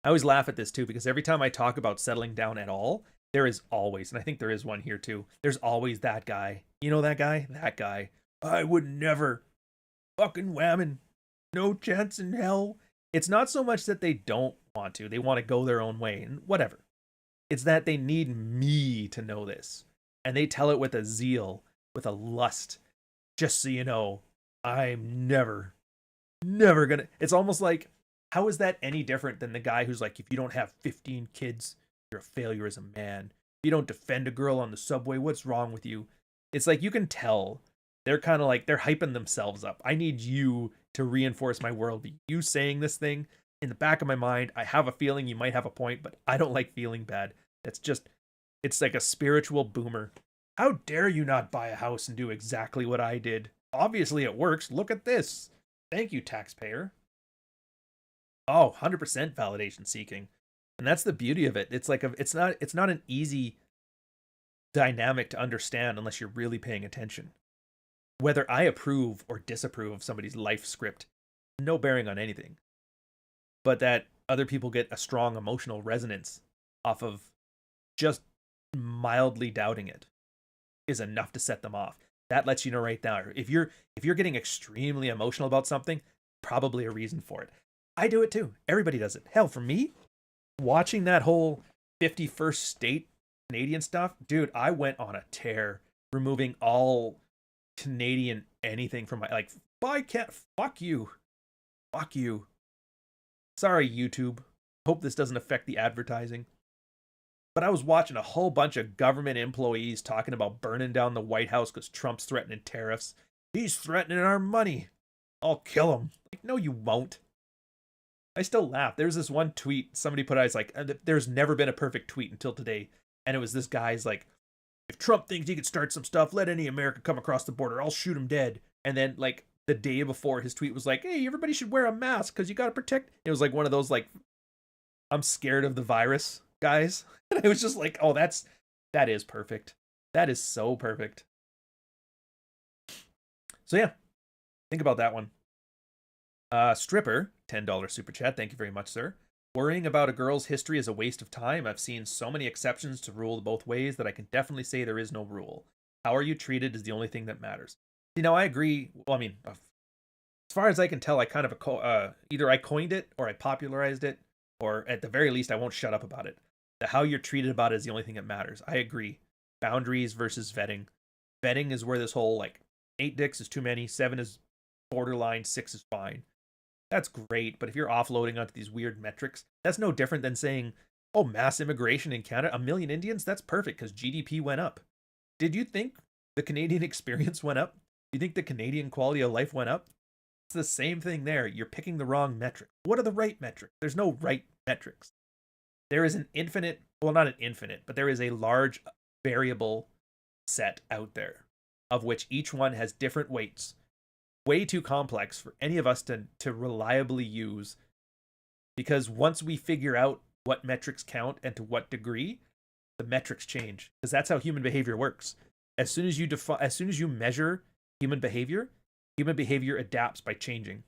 I always laugh at this too, because every time I talk about settling down at all, there is always, and I think there is one here too, there's always that guy. You know that guy? That guy. I would never. Fucking whammon. No chance in hell. It's not so much that they don't want to. They want to go their own way and whatever. It's that they need me to know this. And they tell it with a zeal, with a lust. Just so you know, I'm never gonna. It's almost like, how is that any different than the guy who's like, if you don't have 15 kids, you're a failure as a man. If you don't defend a girl on the subway, what's wrong with you? It's like, you can tell they're kind of like, they're hyping themselves up. I need you to reinforce my worldview. You saying this thing, in the back of my mind, I have a feeling you might have a point, but I don't like feeling bad. It's like a spiritual boomer. How dare you not buy a house and do exactly what I did? Obviously it works. Look at this. Thank you, taxpayer. Oh, 100% validation seeking. And that's the beauty of it. It's like it's not an easy dynamic to understand unless you're really paying attention. Whether I approve or disapprove of somebody's life script, no bearing on anything. But that other people get a strong emotional resonance off of just mildly doubting it is enough to set them off. That lets you know right now. If you're getting extremely emotional about something, probably a reason for it. I do it too. Everybody does it. Hell, for me, watching that whole 51st state Canadian stuff, dude, I went on a tear, removing all Canadian anything from my, like, I can't, fuck you. Fuck you. Sorry, YouTube. Hope this doesn't affect the advertising. But I was watching a whole bunch of government employees talking about burning down the White House because Trump's threatening tariffs. He's threatening our money. I'll kill him. Like, no, you won't. I still laugh. There's this one tweet somebody put out. It's like, there's never been a perfect tweet until today. And it was this guy's like, if Trump thinks he could start some stuff, let any American come across the border. I'll shoot him dead. And then like the day before, his tweet was like, hey, everybody should wear a mask because you got to protect. It was like one of those like, I'm scared of the virus guys. And I was just like, oh, that is perfect. That is so perfect. So yeah, think about that one. Stripper, $10 super chat. Thank you very much, sir. Worrying about a girl's history is a waste of time. I've seen so many exceptions to rule both ways that I can definitely say there is no rule. How are you treated is the only thing that matters. You know, I agree. Well, I mean, as far as I can tell, I kind of either I coined it or I popularized it, or at the very least, I won't shut up about it. The how you're treated about it is the only thing that matters. I agree. Boundaries versus vetting. Vetting is where this whole like 8 dicks is too many, 7 is borderline, 6 is fine. That's great, but if you're offloading onto these weird metrics, that's no different than saying, oh, mass immigration in Canada, 1 million Indians, that's perfect because GDP went up. Did you think the Canadian experience went up? Do you think the Canadian quality of life went up? It's the same thing there. You're picking the wrong metric. What are the right metrics? There's no right metrics. There is an infinite, well, not an infinite, but there is a large variable set out there of which each one has different weights. Way too complex for any of us to reliably use, because once we figure out what metrics count and to what degree, the metrics change, because that's how human behavior works. As soon as you measure human behavior adapts by changing.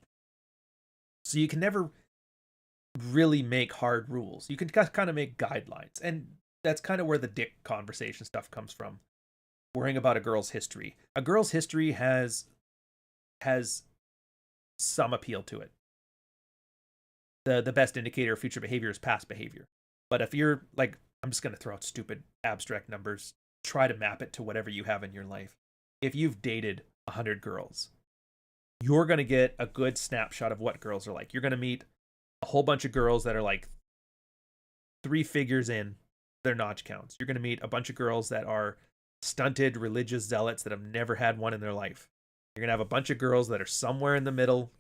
So you can never really make hard rules. You can kind of make guidelines, and that's kind of where the dick conversation stuff comes from. Worrying about a girl's history. A girl's history has some appeal to it. The best indicator of future behavior is past behavior. But if you're like, I'm just going to throw out stupid abstract numbers, try to map it to whatever you have in your life. If you've dated 100 girls, you're going to get a good snapshot of what girls are like. You're going to meet a whole bunch of girls that are like 3 figures in their notch counts. You're going to meet a bunch of girls that are stunted religious zealots that have never had one in their life. You're going to have a bunch of girls that are somewhere in the middle.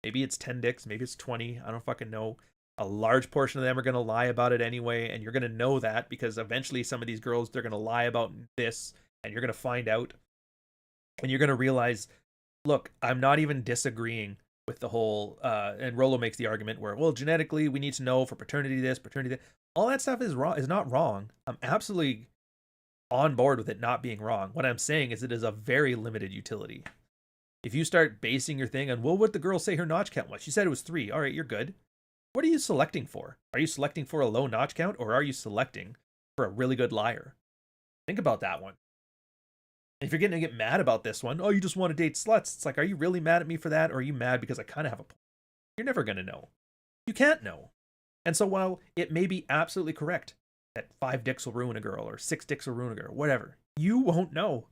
Maybe it's 10 dicks, maybe it's 20. I don't fucking know. A large portion of them are going to lie about it anyway, and you're going to know that because eventually some of these girls, they're going to lie about this, and you're going to find out. And you're going to realize, look, I'm not even disagreeing with the whole, and Rolo makes the argument where, well, genetically, we need to know for paternity this, paternity that. All that stuff is wrong, is not wrong. I'm absolutely on board with it not being wrong. What I'm saying is it is a very limited utility. If you start basing your thing on, well, what the girl say her notch count was? She said it was 3. All right, you're good. What are you selecting for? Are you selecting for a low notch count, or are you selecting for a really good liar? Think about that one. If you're going to get mad about this one, oh, you just want to date sluts. It's like, are you really mad at me for that? Or are you mad because I kind of have a point? You're never going to know. You can't know. And so while it may be absolutely correct that 5 dicks will ruin a girl or 6 dicks will ruin a girl, whatever, you won't know.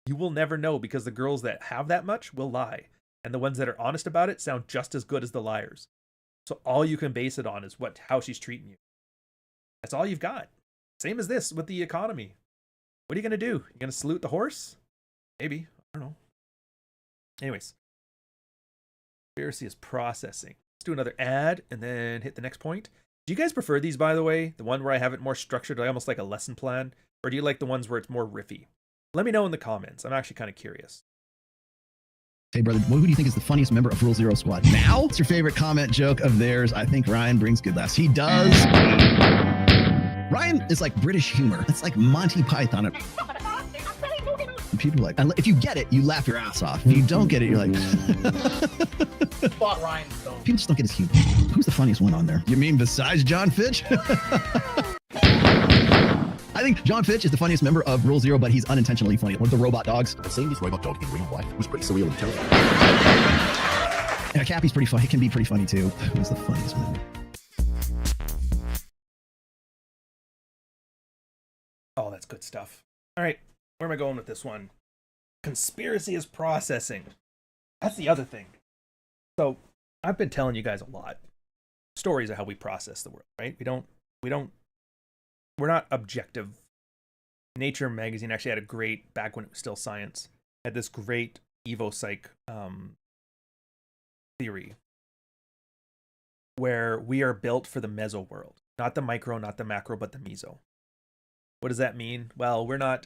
You will never know, because the girls that have that much will lie. And the ones that are honest about it sound just as good as the liars. So all you can base it on is how she's treating you. That's all you've got. Same as this with the economy. What are you going to do? You going to salute the horse? Maybe. I don't know. Anyways. Conspiracy is processing. Let's do another ad and then hit the next point. Do you guys prefer these, by the way? The one where I have it more structured, almost like a lesson plan? Or do you like the ones where it's more riffy? Let me know in the comments. I'm actually kind of curious. Hey, brother, who do you think is the funniest member of Rule Zero Squad now? What's your favorite comment joke of theirs? I think Ryan brings good laughs. He does. Ryan is like British humor. It's like Monty Python. People are like, if you get it, you laugh your ass off. If you don't get it, you're like... Spot Ryan. People just don't get his humor. Who's the funniest one on there? You mean besides John Fitch? I think John Fitch is the funniest member of Rule Zero, but he's unintentionally funny. One of the robot dogs. Seeing this robot dog in real life was pretty surreal and terrifying. Yeah, Cappy's pretty funny. He can be pretty funny too. Who's the funniest member? Oh, that's good stuff. All right, where am I going with this one? Conspiracy is processing. That's the other thing. So I've been telling you guys a lot. Stories are how we process the world, right? We're not objective. Nature magazine actually had a great, back when it was still science, had this great EvoPsych theory where we are built for the meso world. Not the micro, not the macro, but the meso. What does that mean? Well, we're not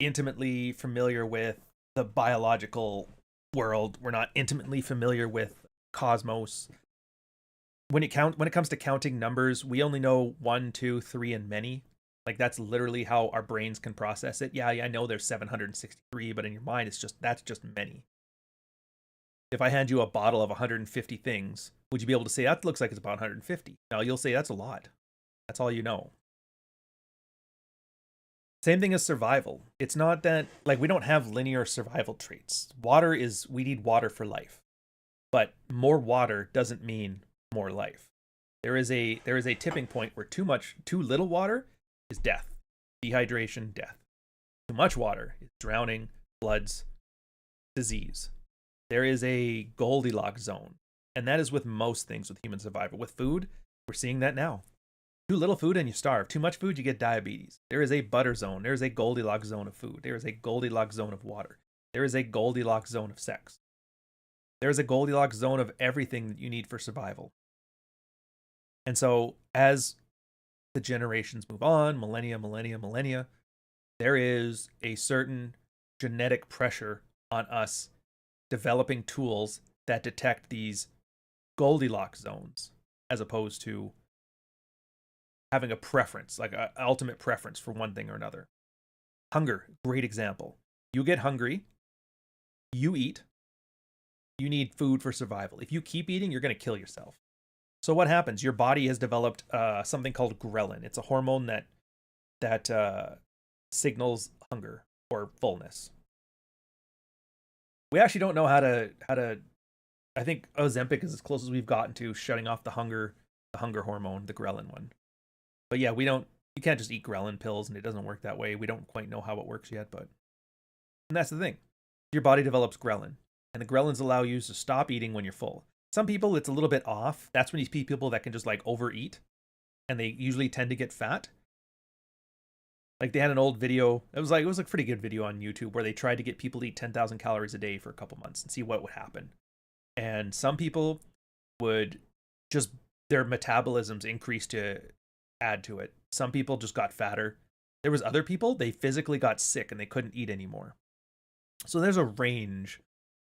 intimately familiar with the biological world. We're not intimately familiar with cosmos. When it comes to counting numbers, we only know 1, 2, 3, and many. Like that's literally how our brains can process it. Yeah, I know there's 763, but in your mind, that's just many. If I hand you a bottle of 150 things, would you be able to say that looks like it's about 150? No, you'll say that's a lot. That's all you know. Same thing as survival. It's not that, like, we don't have linear survival traits. We need water for life. But more water doesn't mean more life. There is a tipping point where too little water is death. Dehydration, death. Too much water is drowning, floods, disease. There is a Goldilocks zone. And that is with most things with human survival. With food, we're seeing that now. Too little food and you starve. Too much food, you get diabetes. There is a butter zone. There is a Goldilocks zone of food. There is a Goldilocks zone of water. There is a Goldilocks zone of sex. There is a Goldilocks zone of everything that you need for survival. And so as the generations move on, millennia, there is a certain genetic pressure on us developing tools that detect these Goldilocks zones as opposed to having a preference, like an ultimate preference for one thing or another. Hunger, great example. You get hungry, you eat, you need food for survival. If you keep eating, you're going to kill yourself. So what happens? Your body has developed something called ghrelin. It's a hormone that signals hunger or fullness. We actually don't know how to. I think Ozempic is as close as we've gotten to shutting off the hunger hormone, the ghrelin one. But yeah, you can't just eat ghrelin pills and it doesn't work that way. We don't quite know how it works yet, and that's the thing. Your body develops ghrelin, and the ghrelins allow you to stop eating when you're full. Some people, it's a little bit off. That's when you see people that can just like overeat, and they usually tend to get fat. Like they had an old video. It was a pretty good video on YouTube where they tried to get people to eat 10,000 calories a day for a couple months and see what would happen. And some people would just, their metabolisms increase to add to it. Some people just got fatter. There was other people, they physically got sick and they couldn't eat anymore. So there's a range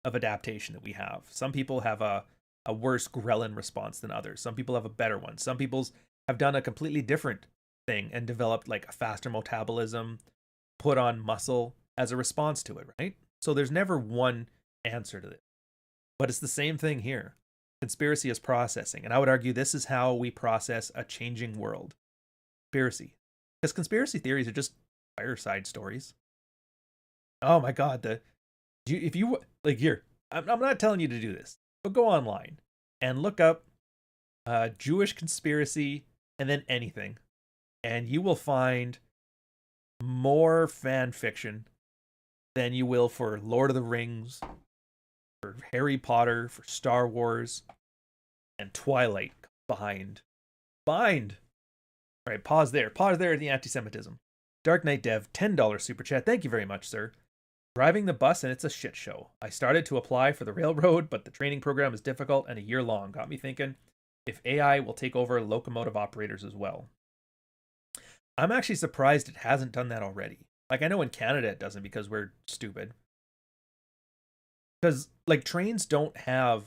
of adaptation that we have. Some people have a worse ghrelin response than others. Some people have a better one. Some people's have done a completely different thing and developed like a faster metabolism, put on muscle as a response to it, right? So there's never one answer to this. But it's the same thing here. Conspiracy is processing. And I would argue this is how we process a changing world. Conspiracy. Because conspiracy theories are just fireside stories. Oh my God. If you like here, I'm not telling you to do this, but go online and look up Jewish conspiracy and then anything. And you will find more fan fiction than you will for Lord of the Rings, for Harry Potter, for Star Wars, and Twilight behind. Bind. All right, pause there. Pause there at the anti-Semitism. Dark Knight Dev, $10 super chat. Thank you very much, sir. Driving the bus and it's a shit show. I started to apply for the railroad, but the training program is difficult and a year long. Got me thinking if AI will take over locomotive operators as well. I'm actually surprised it hasn't done that already. Like, I know in Canada it doesn't because we're stupid. Because, like, trains don't have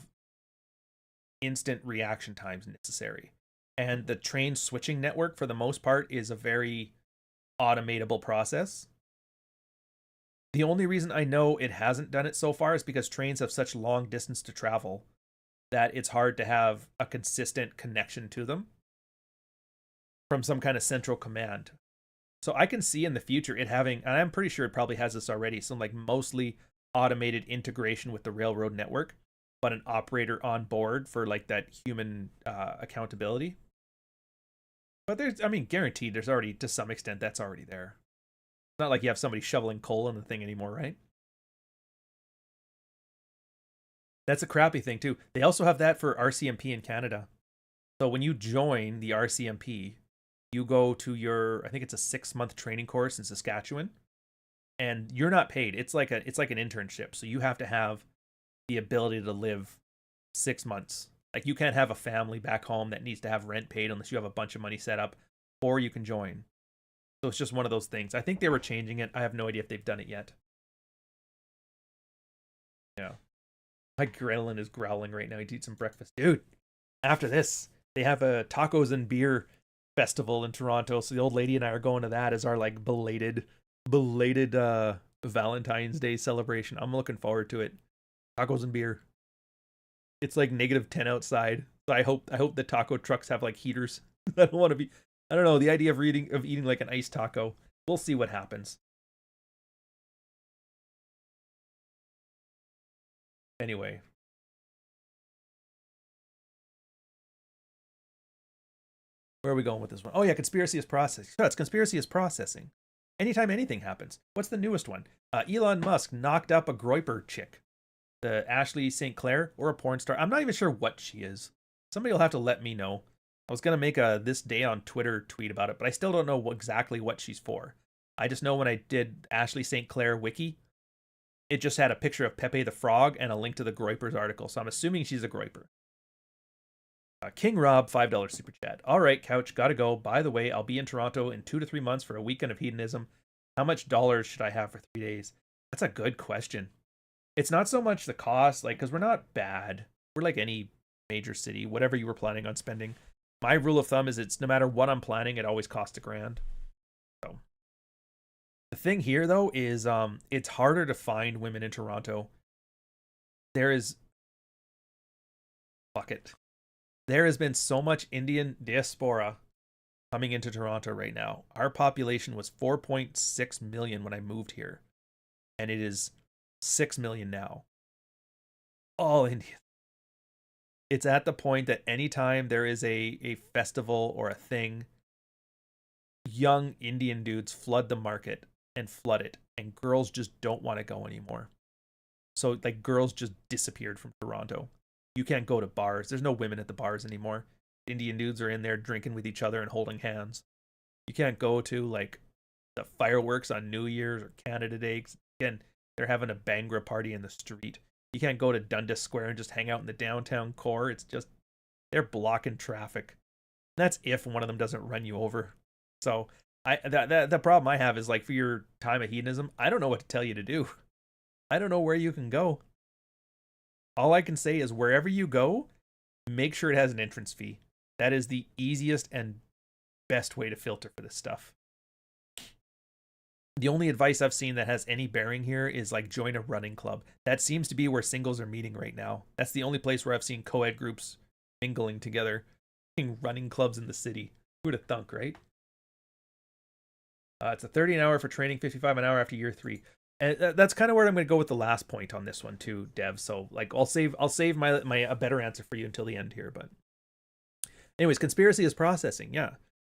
instant reaction times necessary. And the train switching network, for the most part, is a very automatable process. The only reason I know it hasn't done it so far is because trains have such long distance to travel that it's hard to have a consistent connection to them from some kind of central command. So I can see in the future it having, and I'm pretty sure it probably has this already, some like mostly automated integration with the railroad network, but an operator on board for like that human accountability. But there's, I mean, guaranteed there's already, to some extent, that's already there. It's not like you have somebody shoveling coal in the thing anymore, right? That's a crappy thing too. They also have that for RCMP in Canada. So when you join the RCMP, you go to your, I think it's a 6-month training course in Saskatchewan, and you're not paid. It's like an internship. So you have to have the ability to live 6 months. Like you can't have a family back home that needs to have rent paid unless you have a bunch of money set up, or you can join. So it's just one of those things. I think they were changing it. I have no idea if they've done it yet. Yeah. My ghrelin is growling right now. I need to eat some breakfast. Dude, after this, they have a tacos and beer festival in Toronto. So the old lady and I are going to that as our like belated Valentine's Day celebration. I'm looking forward to it. Tacos and beer. It's like -10 outside. So I hope the taco trucks have like heaters. I don't want to be, I don't know, the idea of eating like an iced taco. We'll see what happens. Anyway. Where are we going with this one? Oh yeah, conspiracy is processing. So it's conspiracy is processing. Anytime anything happens. What's the newest one? Elon Musk knocked up a Groiper chick. The Ashley St. Clair or a porn star. I'm not even sure what she is. Somebody will have to let me know. I was going to make a this day on Twitter tweet about it, but I still don't know exactly what she's for. I just know when I did Ashley St. Clair wiki, it just had a picture of Pepe the Frog and a link to the Groipers article. So I'm assuming she's a Groiper. King Rob, $5 super chat. All right, couch, gotta go. By the way, I'll be in Toronto in 2 to 3 months for a weekend of hedonism. How much dollars should I have for 3 days? That's a good question. It's not so much the cost, like, because we're not bad. We're like any major city, whatever you were planning on spending. My rule of thumb is it's no matter what I'm planning, it always costs $1,000. So the thing here though is it's harder to find women in Toronto. There has been so much Indian diaspora coming into Toronto right now. Our population was 4.6 million when I moved here, and it is 6 million now. All Indian. It's at the point that anytime there is a festival or a thing, young Indian dudes flood the market and flood it, and girls just don't want to go anymore. So like girls just disappeared from Toronto. You can't go to bars. There's no women at the bars anymore. Indian dudes are in there drinking with each other and holding hands. You can't go to like the fireworks on New Year's or Canada Day. Again, they're having a Bangra party in the street. You can't go to Dundas Square and just hang out in the downtown core. It's just, they're blocking traffic. That's if one of them doesn't run you over. So the problem I have is like for your time of hedonism, I don't know what to tell you to do. I don't know where you can go. All I can say is wherever you go, make sure it has an entrance fee. That is the easiest and best way to filter for this stuff. The only advice I've seen that has any bearing here is like join a running club. That seems to be where singles are meeting right now. That's the only place where I've seen co-ed groups mingling together. Running clubs in the city. Who'd have thunk, right? It's a 30 an hour for training, 55 an hour after year 3. And that's kind of where I'm going to go with the last point on this one too, Dev. So like I'll save my a better answer for you until the end here. But anyways, conspiracy is processing. Yeah.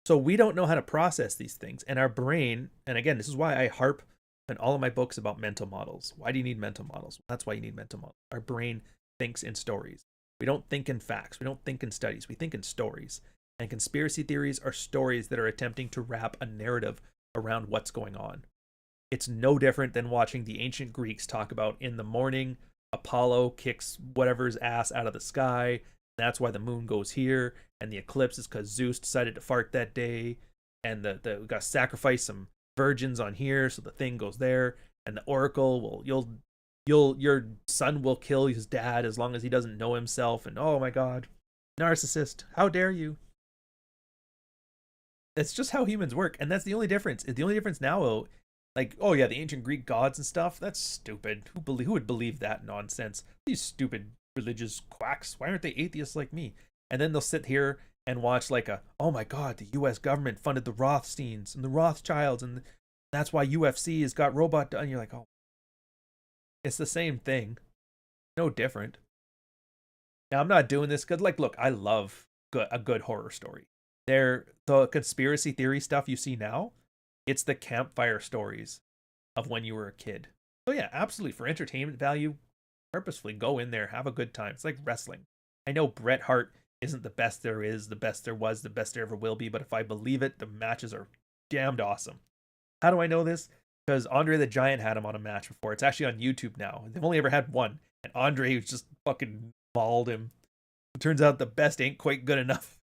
So we don't know how to process these things, and our brain, and again, this is why I harp in all of my books about mental models. Why do you need mental models? That's why you need mental models. Our brain thinks in stories. We don't think in facts. We don't think in studies. We think in stories. And conspiracy theories are stories that are attempting to wrap a narrative around what's going on. It's no different than watching the ancient Greeks talk about in the morning, Apollo kicks whatever's ass out of the sky. That's why the moon goes here, and the eclipse is because Zeus decided to fart that day, and we got to sacrifice some virgins on here, so the thing goes there, and the oracle your son will kill his dad as long as he doesn't know himself, and oh my god, narcissist, how dare you? That's just how humans work, and that's the only difference. The only difference now, like, oh yeah, the ancient Greek gods and stuff, that's stupid. Who would believe that nonsense? These stupid religious quacks. Why aren't they atheists like me? And then they'll sit here and watch like oh my god, the US government funded the Rothsteins and the Rothschilds, and that's why UFC has got robot, and you're like, oh, it's the same thing, no different. Now I'm not doing this because, like, look, I love a good horror story. The conspiracy theory stuff you see now, it's the campfire stories of when you were a kid. So yeah, absolutely, for entertainment value, purposefully go in there, have a good time. It's like wrestling. I know Bret Hart isn't the best there is, the best there was, the best there ever will be, but if I believe it, the matches are damned awesome. How do I know this? Because Andre the Giant had him on a match before. It's actually on YouTube now. They've only ever had one, and Andre just fucking mauled him. It turns out the best ain't quite good enough.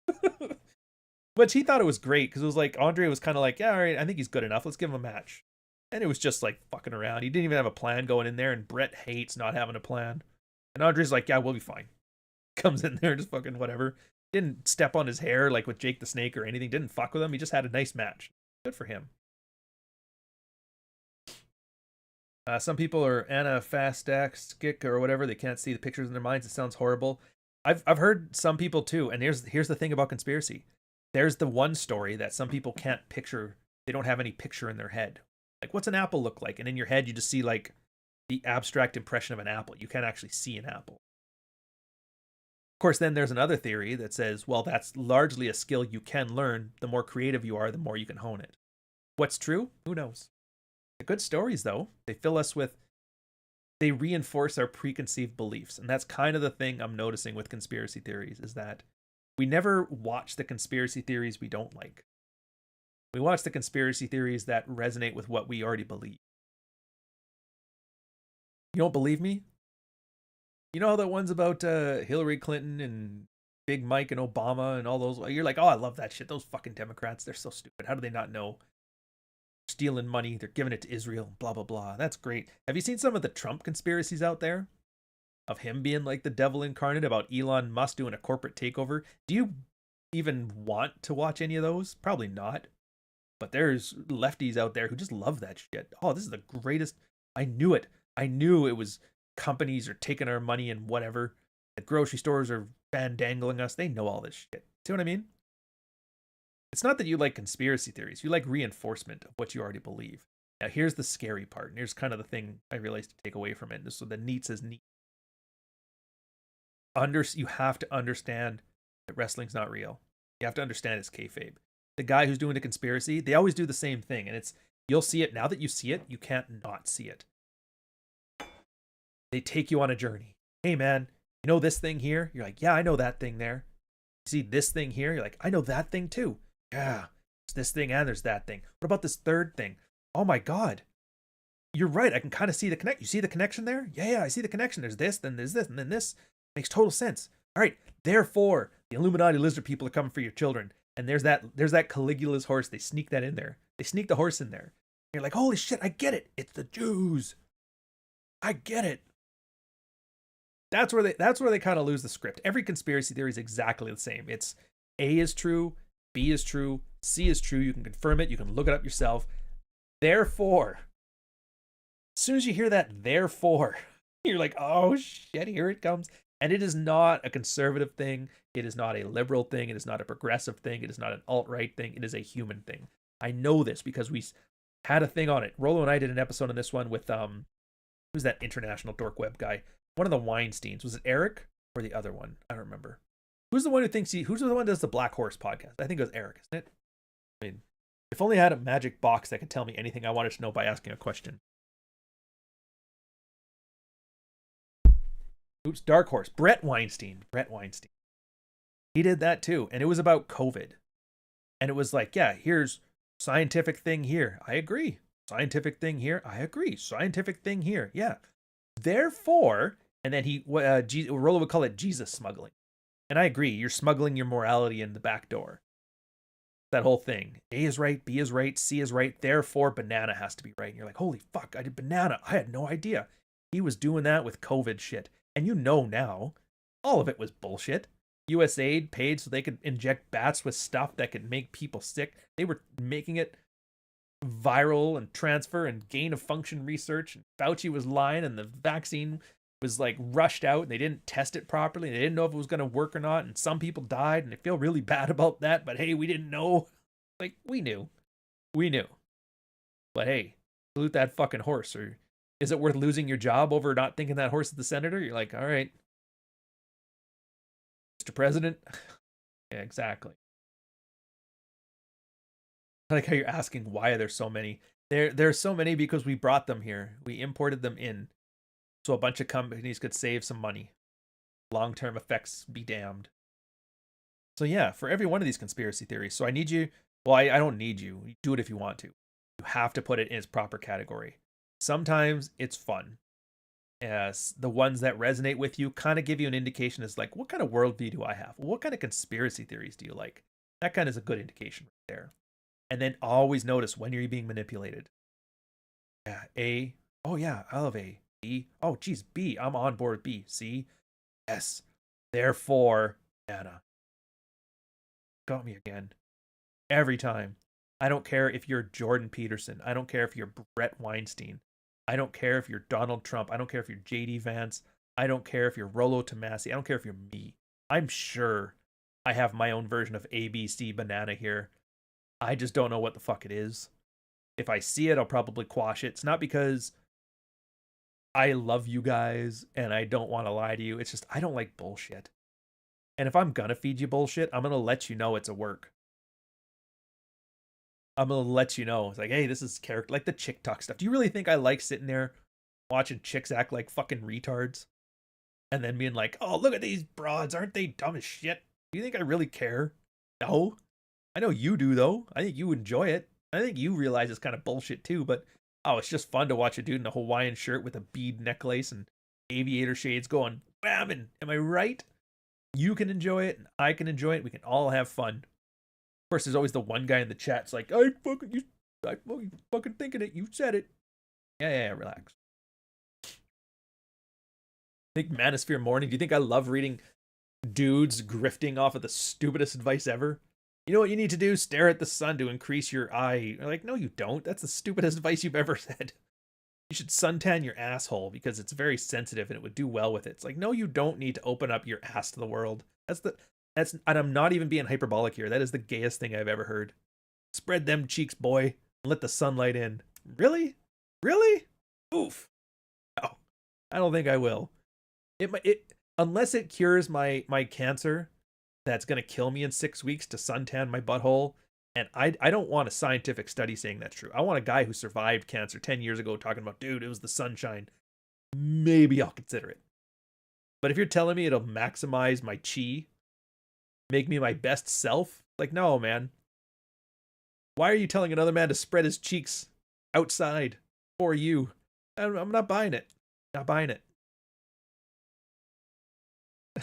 But he thought it was great because it was like Andre was kind of like, yeah, all right, I think he's good enough. Let's give him a match. And it was just like fucking around. He didn't even have a plan going in there, and Brett hates not having a plan. And Andre's like, yeah, we'll be fine. Comes in there, just fucking whatever. Didn't step on his hair like with Jake the Snake or anything. Didn't fuck with him. He just had a nice match. Good for him. Some people are anaphastic or whatever. They can't see the pictures in their minds. It sounds horrible. I've heard some people too. And here's the thing about conspiracy. There's the one story that some people can't picture. They don't have any picture in their head. Like, what's an apple look like? And in your head, you just see like the abstract impression of an apple. You can't actually see an apple. Of course, then there's another theory that says, well, that's largely a skill you can learn. The more creative you are, the more you can hone it. What's true? Who knows? The good stories, though, they reinforce our preconceived beliefs. And that's kind of the thing I'm noticing with conspiracy theories, is that we never watch the conspiracy theories we don't like. We watch the conspiracy theories that resonate with what we already believe. You don't believe me? You know the ones about Hillary Clinton and Big Mike and Obama and all those? You're like, oh, I love that shit. Those fucking Democrats, they're so stupid. How do they not know? Stealing money, they're giving it to Israel, blah, blah, blah. That's great. Have you seen some of the Trump conspiracies out there? Of him being like the devil incarnate, about Elon Musk doing a corporate takeover? Do you even want to watch any of those? Probably not. But there's lefties out there who just love that shit. Oh, this is the greatest. I knew it. I knew it was companies are taking our money and whatever. The grocery stores are bandangling us. They know all this shit. See what I mean? It's not that you like conspiracy theories. You like reinforcement of what you already believe. Now, here's the scary part. And here's kind of the thing I realized to take away from it. So the Neets is neat. You have to understand that wrestling's not real. You have to understand it's kayfabe. The guy who's doing the conspiracy, they always do the same thing. And you'll see it. Now that you see it, you can't not see it. They take you on a journey. Hey, man, you know this thing here? You're like, yeah, I know that thing there. You see this thing here? You're like, I know that thing too. Yeah, there's this thing and there's that thing. What about this third thing? Oh my God. You're right. I can kind of see the connect. You see the connection there? Yeah, I see the connection. There's this, then there's this, and then this. Makes total sense. All right. Therefore, the Illuminati lizard people are coming for your children. And there's that Caligula's horse. They sneak that in there. They sneak the horse in there. You're like, holy shit, I get it. It's the Jews. I get it. That's where they kind of lose the script. Every conspiracy theory is exactly the same. It's A is true, B is true, C is true. You can confirm it. You can look it up yourself. Therefore, as soon as you hear that therefore, you're like, oh shit, here it comes. And it is not a conservative thing. It is not a liberal thing. It is not a progressive thing. It is not an alt-right thing. It is a human thing. I know this because we had a thing on it. Rolo and I did an episode on this one with who's that international dork web guy? One of the Weinsteins. Was it Eric or the other one? I don't remember. Who's the one who's the one who does the Black Horse podcast? I think it was Eric, isn't it? I mean, if only I had a magic box that could tell me anything I wanted to know by asking a question. Oops, Dark Horse. Brett Weinstein. He did that too. And it was about COVID. And it was like, yeah, here's scientific thing here. I agree. Scientific thing here. I agree. Scientific thing here. Yeah. Therefore, and then Rollo would call it Jesus smuggling. And I agree. You're smuggling your morality in the back door. That whole thing. A is right. B is right. C is right. Therefore, banana has to be right. And you're like, holy fuck, I did banana. I had no idea. He was doing that with COVID shit. And you know now, all of it was bullshit. USAID paid so they could inject bats with stuff that could make people sick. They were making it viral and transfer and gain of function research. And Fauci was lying, and the vaccine was like rushed out, and they didn't test it properly. They didn't know if it was going to work or not. And some people died, and they feel really bad about that. But hey, we didn't know. Like, we knew. But hey, salute that fucking horse. Or is it worth losing your job over not thinking that horse is the senator? You're like, all right, Mr. President. Yeah, exactly. I like how you're asking why are there so many. There's so many because we brought them here. We imported them in. So a bunch of companies could save some money. Long-term effects be damned. So yeah, for every one of these conspiracy theories. So I need you. Well, I don't need you. You do it if you want to. You have to put it in its proper category. Sometimes it's fun. As the ones that resonate with you kind of give you an indication as like, what kind of worldview do I have? What kind of conspiracy theories do you like? That kind of is a good indication right there. And then always notice when you're being manipulated. Yeah, A. Oh, yeah, I love A. B. Oh, geez, B. I'm on board with B. C. S. Therefore, Anna. Got me again. Every time. I don't care if you're Jordan Peterson. I don't care if you're Brett Weinstein. I don't care if you're Donald Trump. I don't care if you're JD Vance. I don't care if you're Rollo Tomasi. I don't care if you're me. I'm sure I have my own version of ABC banana here. I just don't know what the fuck it is. If I see it, I'll probably quash it. It's not because I love you guys and I don't want to lie to you. It's just I don't like bullshit. And if I'm gonna feed you bullshit, I'm gonna let you know it's a work. I'm gonna let you know. It's like, hey, this is character, like the chick talk stuff. Do you really think I like sitting there watching chicks act like fucking retards? And then being like, oh, look at these broads. Aren't they dumb as shit? Do you think I really care? No. I know you do, though. I think you enjoy it. I think you realize it's kind of bullshit, too. But, oh, it's just fun to watch a dude in a Hawaiian shirt with a bead necklace and aviator shades going, whamming. Am I right? You can enjoy it, and I can enjoy it. We can all have fun. Of course, there's always the one guy in the chat's like, I fucking thinking it. You said it. Yeah, relax. Think Manosphere Morning. Do you think I love reading dudes grifting off of the stupidest advice ever? You know what you need to do? Stare at the sun to increase your eye. You're like, no, you don't. That's the stupidest advice you've ever said. You should suntan your asshole because it's very sensitive and it would do well with it. It's like, no, you don't need to open up your ass to the world. And I'm not even being hyperbolic here. That is the gayest thing I've ever heard. Spread them cheeks, boy, and let the sunlight in. Really? Really? Oof. No, I don't think I will. Unless it cures my cancer that's going to kill me in 6 weeks to suntan my butthole. And I don't want a scientific study saying that's true. I want a guy who survived cancer 10 years ago talking about, dude, it was the sunshine. Maybe I'll consider it. But if you're telling me it'll maximize my chi, make me my best self, like, no, man. Why are you telling another man to spread his cheeks outside for you? I'm not buying it. Not buying it.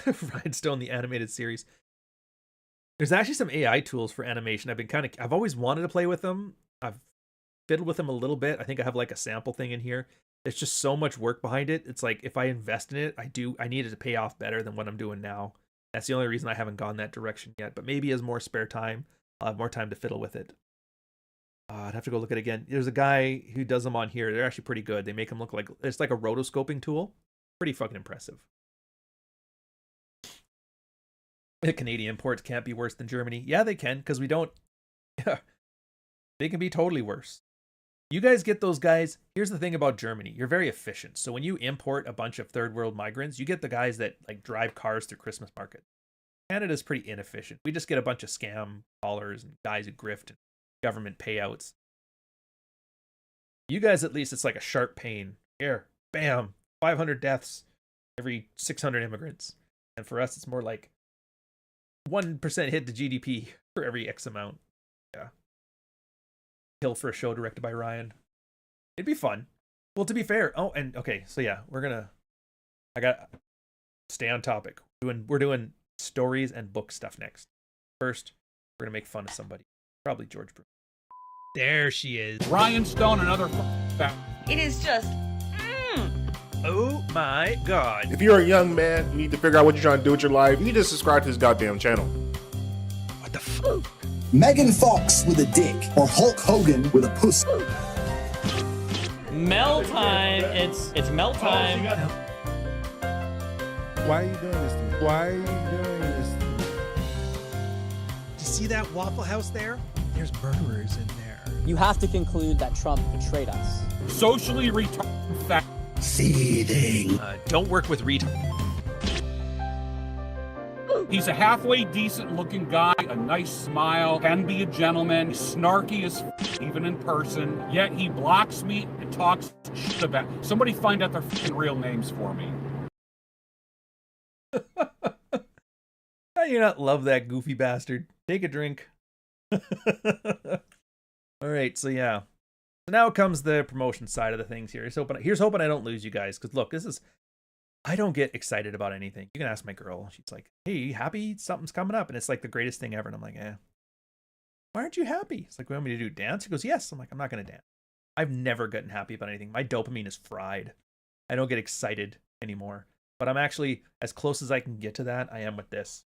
Ryan Stone, the animated series. There's actually some AI tools for animation. I've always wanted to play with them. I've fiddled with them a little bit. I think I have like a sample thing in here. There's just so much work behind it. It's like if I invest in it, I need it to pay off better than what I'm doing now. That's the only reason I haven't gone that direction yet. But maybe as more spare time, I'll have more time to fiddle with it. I'd have to go look at it again. There's a guy who does them on here. They're actually pretty good. They make them look like it's like a rotoscoping tool. Pretty fucking impressive. The Canadian imports can't be worse than Germany. Yeah, they can, because we don't. Yeah, they can be totally worse. You guys get those guys. Here's the thing about Germany. You're very efficient. So when you import a bunch of third world migrants, you get the guys that like drive cars through Christmas market. Canada's pretty inefficient. We just get a bunch of scam callers and guys who grift and government payouts. You guys, at least, it's like a sharp pain. Here, bam, 500 deaths every 600 immigrants. And for us, it's more like 1% hit to GDP for every X amount. Yeah. Kill for a show directed by Ryan. It'd be fun. Well, to be fair. Oh, and okay, so yeah, I got stay on topic. We're doing stories and book stuff next. First, we're gonna make fun of somebody. Probably George Bruce. There she is. Ryan Stone, another It is just. Oh my god. If you're a young man, you need to figure out what you're trying to do with your life, you need to subscribe to this goddamn channel. What the fuck? Megan Fox with a dick, or Hulk Hogan with a pussy. Mel time. It's Mel time. Why are you doing this to me? Why are you doing this to me? Do you see that Waffle House there? There's murderers in there. You have to conclude that Trump betrayed us. Socially retarded fact. Seething. Don't work with retard. He's a halfway decent looking guy, a nice smile, can be a gentleman, snarky as even in person, yet he blocks me and talks shit about. Somebody find out their fucking real names for me. How do you not love that goofy bastard? Take a drink. All right, so yeah. So now comes the promotion side of the things here. Here's hoping I don't lose you guys, because look, I don't get excited about anything. You can ask my girl. She's like, hey, happy? Something's coming up. And it's like the greatest thing ever. And I'm like, Why aren't you happy? It's like, we want me to do dance? He goes, yes. I'm like, I'm not going to dance. I've never gotten happy about anything. My dopamine is fried. I don't get excited anymore. But I'm actually, as close as I can get to that, I am with this.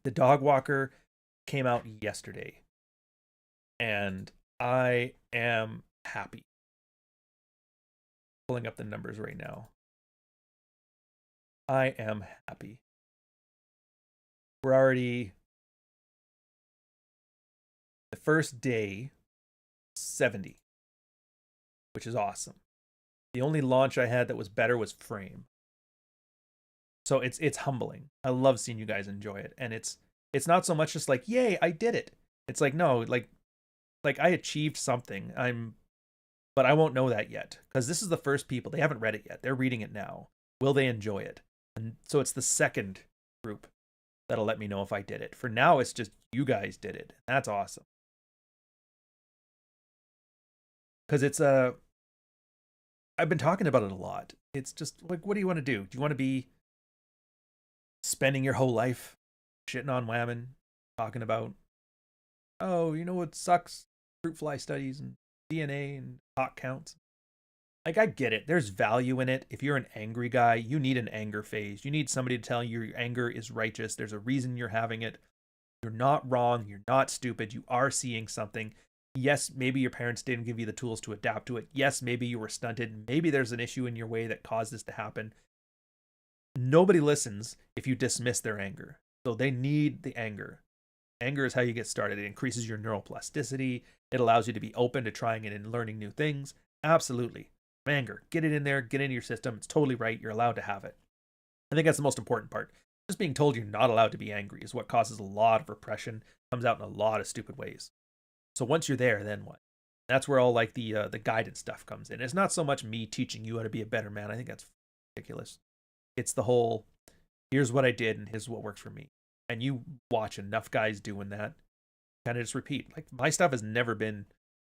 The dog walker came out yesterday. And I am happy. Pulling up the numbers right now. I am happy. We're already... The first day, 70. Which is awesome. The only launch I had that was better was Frame. So it's humbling. I love seeing you guys enjoy it. And it's not so much just like, yay, I did it. It's like, no, like I achieved something. But I won't know that yet. Because this is the first people. They haven't read it yet. They're reading it now. Will they enjoy it? And so it's the second group that'll let me know if I did it. For now, it's just you guys did it. That's awesome. Because it's I've been talking about it a lot. It's just like, what do you want to do? Do you want to be spending your whole life shitting on women, talking about, oh, you know what sucks? Fruit fly studies and DNA and hot counts. Like, I get it. There's value in it. If you're an angry guy, you need an anger phase. You need somebody to tell you your anger is righteous. There's a reason you're having it. You're not wrong. You're not stupid. You are seeing something. Yes, maybe your parents didn't give you the tools to adapt to it. Yes, maybe you were stunted. Maybe there's an issue in your way that caused this to happen. Nobody listens if you dismiss their anger. So they need the anger. Anger is how you get started. It increases your neuroplasticity. It allows you to be open to trying it and learning new things. Absolutely. Anger. Get it in there. Get it into your system. It's totally right. You're allowed to have it. I think that's the most important part. Just being told you're not allowed to be angry is what causes a lot of repression. Comes out in a lot of stupid ways. So once you're there, then what? That's where all like the guidance stuff comes in. It's not so much me teaching you how to be a better man. I think that's ridiculous. It's the whole, here's what I did and here's what works for me. And you watch enough guys doing that, kind of just repeat. Like, my stuff has never been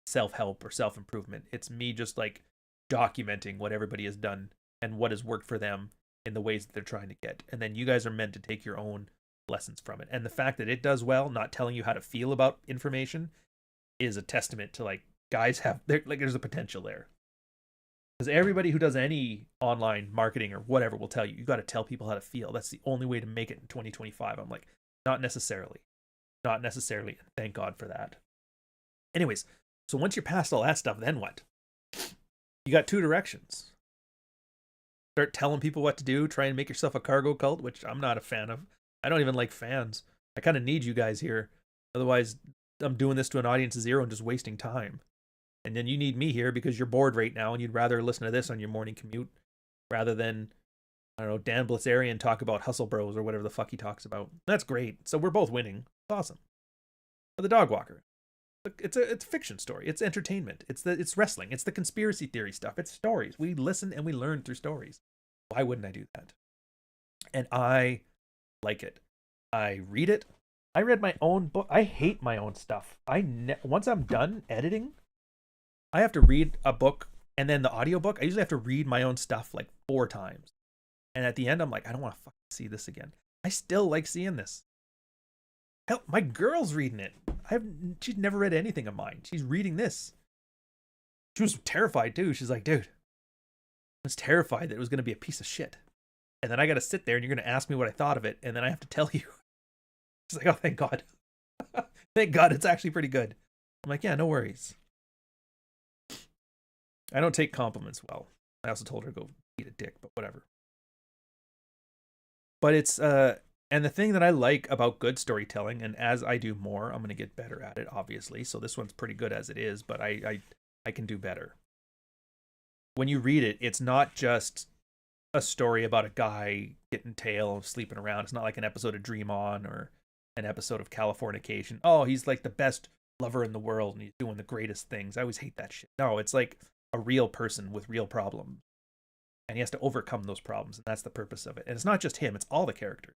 self-help or self-improvement. It's me just like documenting what everybody has done and what has worked for them in the ways that they're trying to get. And then you guys are meant to take your own lessons from it. And the fact that it does well, not telling you how to feel about information, is a testament to like guys have there's a potential there. Because everybody who does any online marketing or whatever will tell you, you got to tell people how to feel. That's the only way to make it in 2025. I'm like, not necessarily. Not necessarily. Thank God for that. Anyways, so once you're past all that stuff, then what? You got two directions. Start telling people what to do, try and make yourself a cargo cult, which I'm not a fan of. I don't even like fans. I kind of need you guys here. Otherwise, I'm doing this to an audience of zero and just wasting time. And then you need me here because you're bored right now and you'd rather listen to this on your morning commute rather than, I don't know, Dan Blitzarian talk about Hustle Bros or whatever the fuck he talks about. That's great. So we're both winning. It's awesome. But the Dog Walker, it's a fiction story. It's entertainment. It's wrestling. It's the conspiracy theory stuff. It's stories. We listen and we learn through stories. Why wouldn't I do that? And I like it. I read it. I read my own book. I hate my own stuff. Once I'm done editing, I have to read a book and then the audiobook. I usually have to read my own stuff like 4 times. And at the end, I'm like, I don't want to fucking see this again. I still like seeing this. Hell, my girl's reading it. She's never read anything of mine. She's reading this. She was terrified too. She's like, dude, I was terrified that it was going to be a piece of shit. And then I got to sit there and you're going to ask me what I thought of it. And then I have to tell you. She's like, oh, thank God. Thank God, it's actually pretty good. I'm like, yeah, no worries. I don't take compliments well. I also told her to go eat a dick, but whatever. But it's, and the thing that I like about good storytelling, and as I do more, I'm going to get better at it, obviously. So this one's pretty good as it is, but I can do better. When you read it, it's not just a story about a guy getting tail, sleeping around. It's not like an episode of Dream On or an episode of Californication. Oh, he's like the best lover in the world and he's doing the greatest things. I always hate that shit. No, it's like a real person with real problems. And he has to overcome those problems. And that's the purpose of it. And it's not just him. It's all the characters.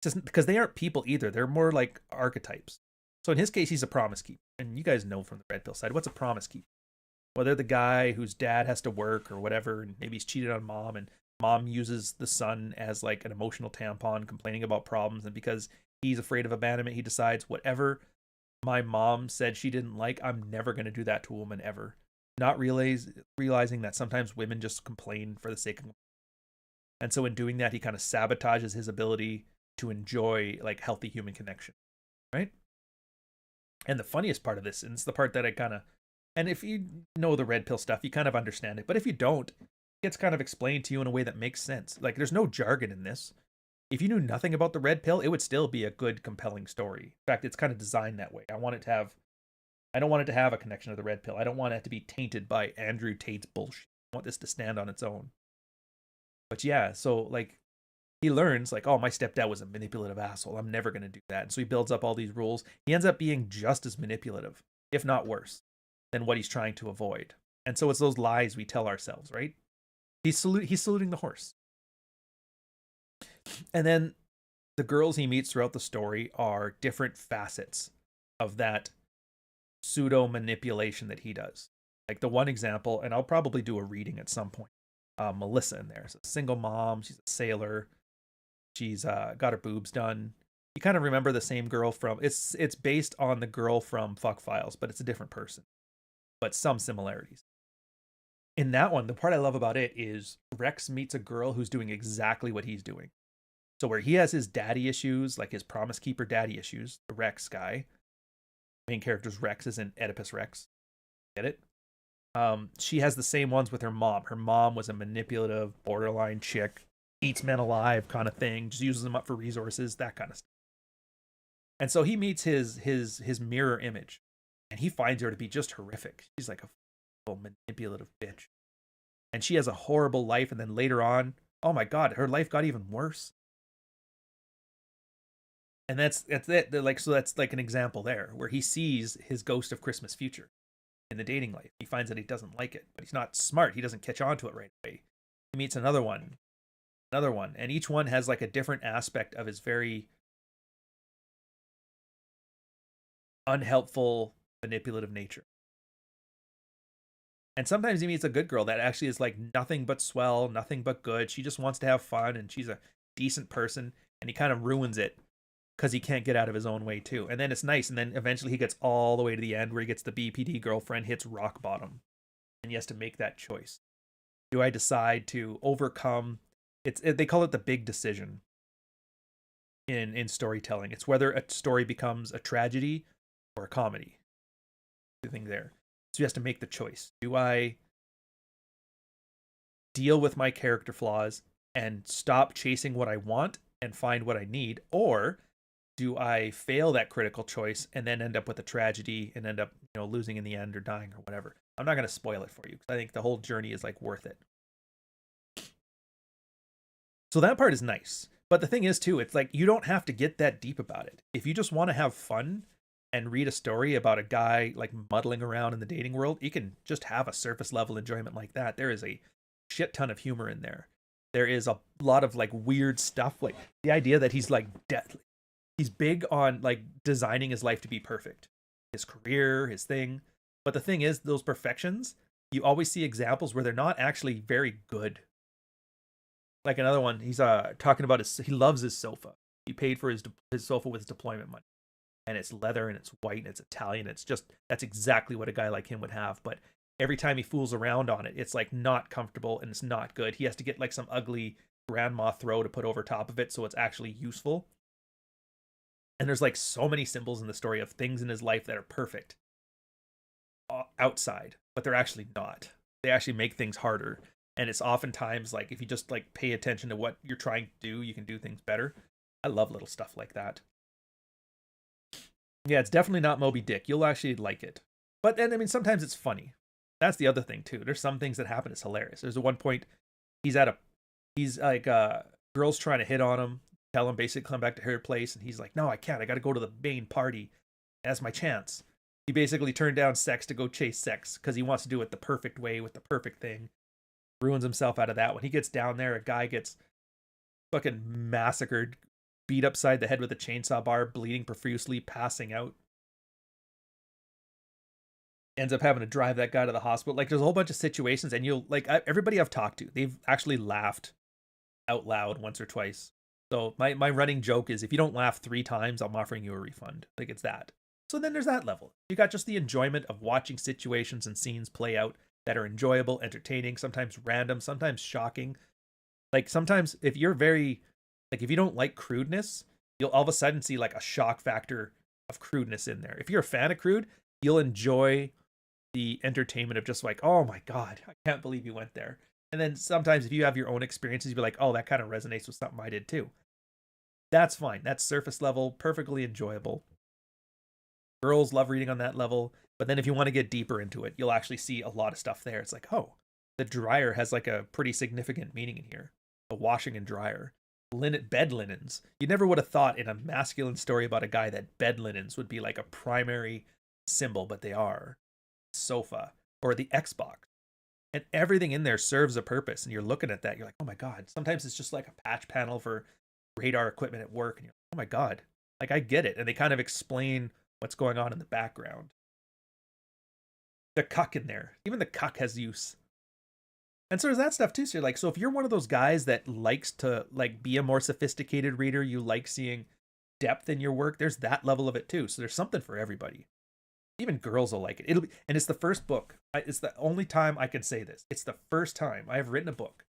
It's just because they aren't people either. They're more like archetypes. So in his case, he's a promise keeper. And you guys know from the Red Pill side, what's a promise keeper? Well, they're the guy whose dad has to work or whatever. And maybe he's cheated on mom. And mom uses the son as like an emotional tampon, complaining about problems. And because he's afraid of abandonment, he decides whatever my mom said she didn't like, I'm never going to do that to a woman ever. Not realizing that sometimes women just complain for the sake of. And so in doing that, he kind of sabotages his ability to enjoy like healthy human connection, right? And the funniest part of this, and it's the part that I kind of, and if you know the red pill stuff, you kind of understand it. But if you don't, it gets kind of explained to you in a way that makes sense. Like there's no jargon in this. If you knew nothing about the red pill, it would still be a good, compelling story. In fact, it's kind of designed that way. I don't want it to have a connection to the red pill. I don't want it to be tainted by Andrew Tate's bullshit. I want this to stand on its own. But yeah, so like he learns like, oh, my stepdad was a manipulative asshole. I'm never going to do that. And so he builds up all these rules. He ends up being just as manipulative, if not worse, than what he's trying to avoid. And so it's those lies we tell ourselves, right? He's saluting the horse. And then the girls he meets throughout the story are different facets of that pseudo manipulation that he does. Like the one example, and I'll probably do a reading at some point. Melissa in there. She's a single mom. She's a sailor. She's got her boobs done. You kind of remember the same girl from. It's based on the girl from Fuck Files, but it's a different person. But some similarities. In that one, the part I love about it is Rex meets a girl who's doing exactly what he's doing. So where he has his daddy issues, like his Promise Keeper daddy issues, the Rex guy. Main character's Rex isn't Oedipus Rex. Get it? She has the same ones with her mom. Her mom was a manipulative, borderline chick, eats men alive kind of thing, just uses them up for resources, that kind of stuff. And so he meets his mirror image, and he finds her to be just horrific. She's like a manipulative bitch. And she has a horrible life, and then later on, oh my god, her life got even worse. And that's it. Like, so that's like an example there, where he sees his ghost of Christmas future. In the dating life, he finds that he doesn't like it, but he's not smart. He doesn't catch on to it right away. He meets another one, and each one has like a different aspect of his very unhelpful, manipulative nature. And sometimes he meets a good girl that actually is like nothing but swell, nothing but good. She just wants to have fun, and she's a decent person, and he kind of ruins it because he can't get out of his own way too. And then it's nice, and then eventually he gets all the way to the end where he gets the BPD girlfriend, hits rock bottom, and he has to make that choice. Do I decide to overcome? They call it the big decision in storytelling. It's whether a story becomes a tragedy or a comedy. The thing there. So he has to make the choice. Do I deal with my character flaws and stop chasing what I want and find what I need, or do I fail that critical choice and then end up with a tragedy and end up, losing in the end or dying or whatever? I'm not going to spoil it for you because I think the whole journey is like worth it. So that part is nice. But the thing is too, it's like you don't have to get that deep about it. If you just want to have fun and read a story about a guy like muddling around in the dating world, you can just have a surface level enjoyment like that. There is a shit ton of humor in there. There is a lot of like weird stuff, like the idea that he's like deathly. He's big on like designing his life to be perfect, his career, his thing. But the thing is, those perfections, you always see examples where they're not actually very good. Like another one, he's talking about he loves his sofa. He paid for his sofa with his deployment money, and it's leather and it's white and it's Italian. That's exactly what a guy like him would have. But every time he fools around on it, it's like not comfortable and it's not good. He has to get like some ugly grandma throw to put over top of it so it's actually useful. And there's like so many symbols in the story of things in his life that are perfect outside, but they're actually not. They actually make things harder. And it's oftentimes like if you just like pay attention to what you're trying to do, you can do things better. I love little stuff like that. Yeah, it's definitely not Moby Dick. You'll actually like it. But then, I mean, sometimes it's funny. That's the other thing too. There's some things that happen. It's hilarious. There's one point he's like girls trying to hit on him. Tell him basically come back to her place, and he's like, no, I can't. I got to go to the main party. That's my chance. He basically turned down sex to go chase sex because he wants to do it the perfect way with the perfect thing. Ruins himself out of that. When he gets down there, a guy gets fucking massacred, beat upside the head with a chainsaw bar, bleeding profusely, passing out. Ends up having to drive that guy to the hospital. Like, there's a whole bunch of situations, and you'll like everybody I've talked to, they've actually laughed out loud once or twice. So my running joke is if you don't laugh 3 times, I'm offering you a refund. Like, it's that. So then there's that level. You got just the enjoyment of watching situations and scenes play out that are enjoyable, entertaining, sometimes random, sometimes shocking. Like sometimes if you're very, like if you don't like crudeness, you'll all of a sudden see like a shock factor of crudeness in there. If you're a fan of crude, you'll enjoy the entertainment of just like, oh my God, I can't believe you went there. And then sometimes if you have your own experiences, you'll be like, oh, that kind of resonates with something I did too. That's fine. That's surface level, perfectly enjoyable. Girls love reading on that level. But then if you want to get deeper into it, you'll actually see a lot of stuff there. It's like, oh, the dryer has like a pretty significant meaning in here. The washing and dryer. Bed linens. You never would have thought in a masculine story about a guy that bed linens would be like a primary symbol, but they are. Sofa or the Xbox. And everything in there serves a purpose. And you're looking at that, you're like, oh my God. Sometimes it's just like a patch panel for radar equipment at work. And you're like, oh my God. Like, I get it. And they kind of explain what's going on in the background. The cuck in there. Even the cuck has use. And so there's that stuff too. So you're like, so if you're one of those guys that likes to like be a more sophisticated reader, you like seeing depth in your work, there's that level of it too. So there's something for everybody. Even girls will like it. And it's the first book. It's the only time I can say this. It's the first time I have written a book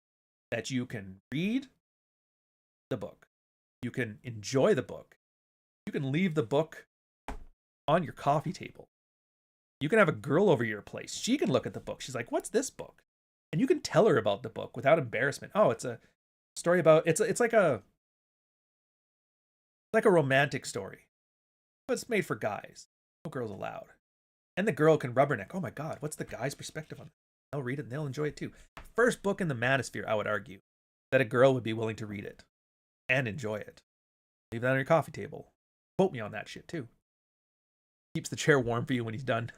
that you can read the book. You can enjoy the book. You can leave the book on your coffee table. You can have a girl over your place. She can look at the book. She's like, what's this book? And you can tell her about the book without embarrassment. Oh, it's a story about, it's like a romantic story. But it's made for guys. No girls allowed. And the girl can rubberneck. Oh my God, what's the guy's perspective on it? They'll read it and they'll enjoy it too. First book in the manosphere, I would argue, that a girl would be willing to read it and enjoy it. Leave that on your coffee table. Quote me on that shit too. Keeps the chair warm for you when he's done.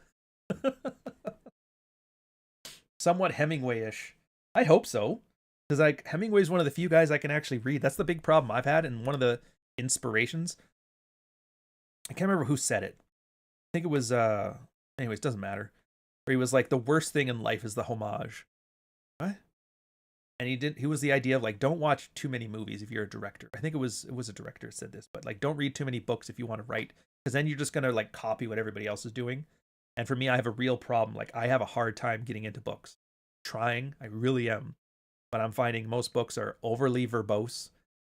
Somewhat Hemingway-ish. I hope so. Because like Hemingway's one of the few guys I can actually read. That's the big problem I've had, and one of the inspirations. I can't remember who said it. I think it was anyways, doesn't matter. Where he was like, the worst thing in life is the homage. What? And he was the idea of like, don't watch too many movies if you're a director. I think it was a director that said this, but like, don't read too many books if you want to write, because then you're just gonna like copy what everybody else is doing. And for me, I have a real problem. Like, I have a hard time getting into books. Trying, I really am. But I'm finding most books are overly verbose.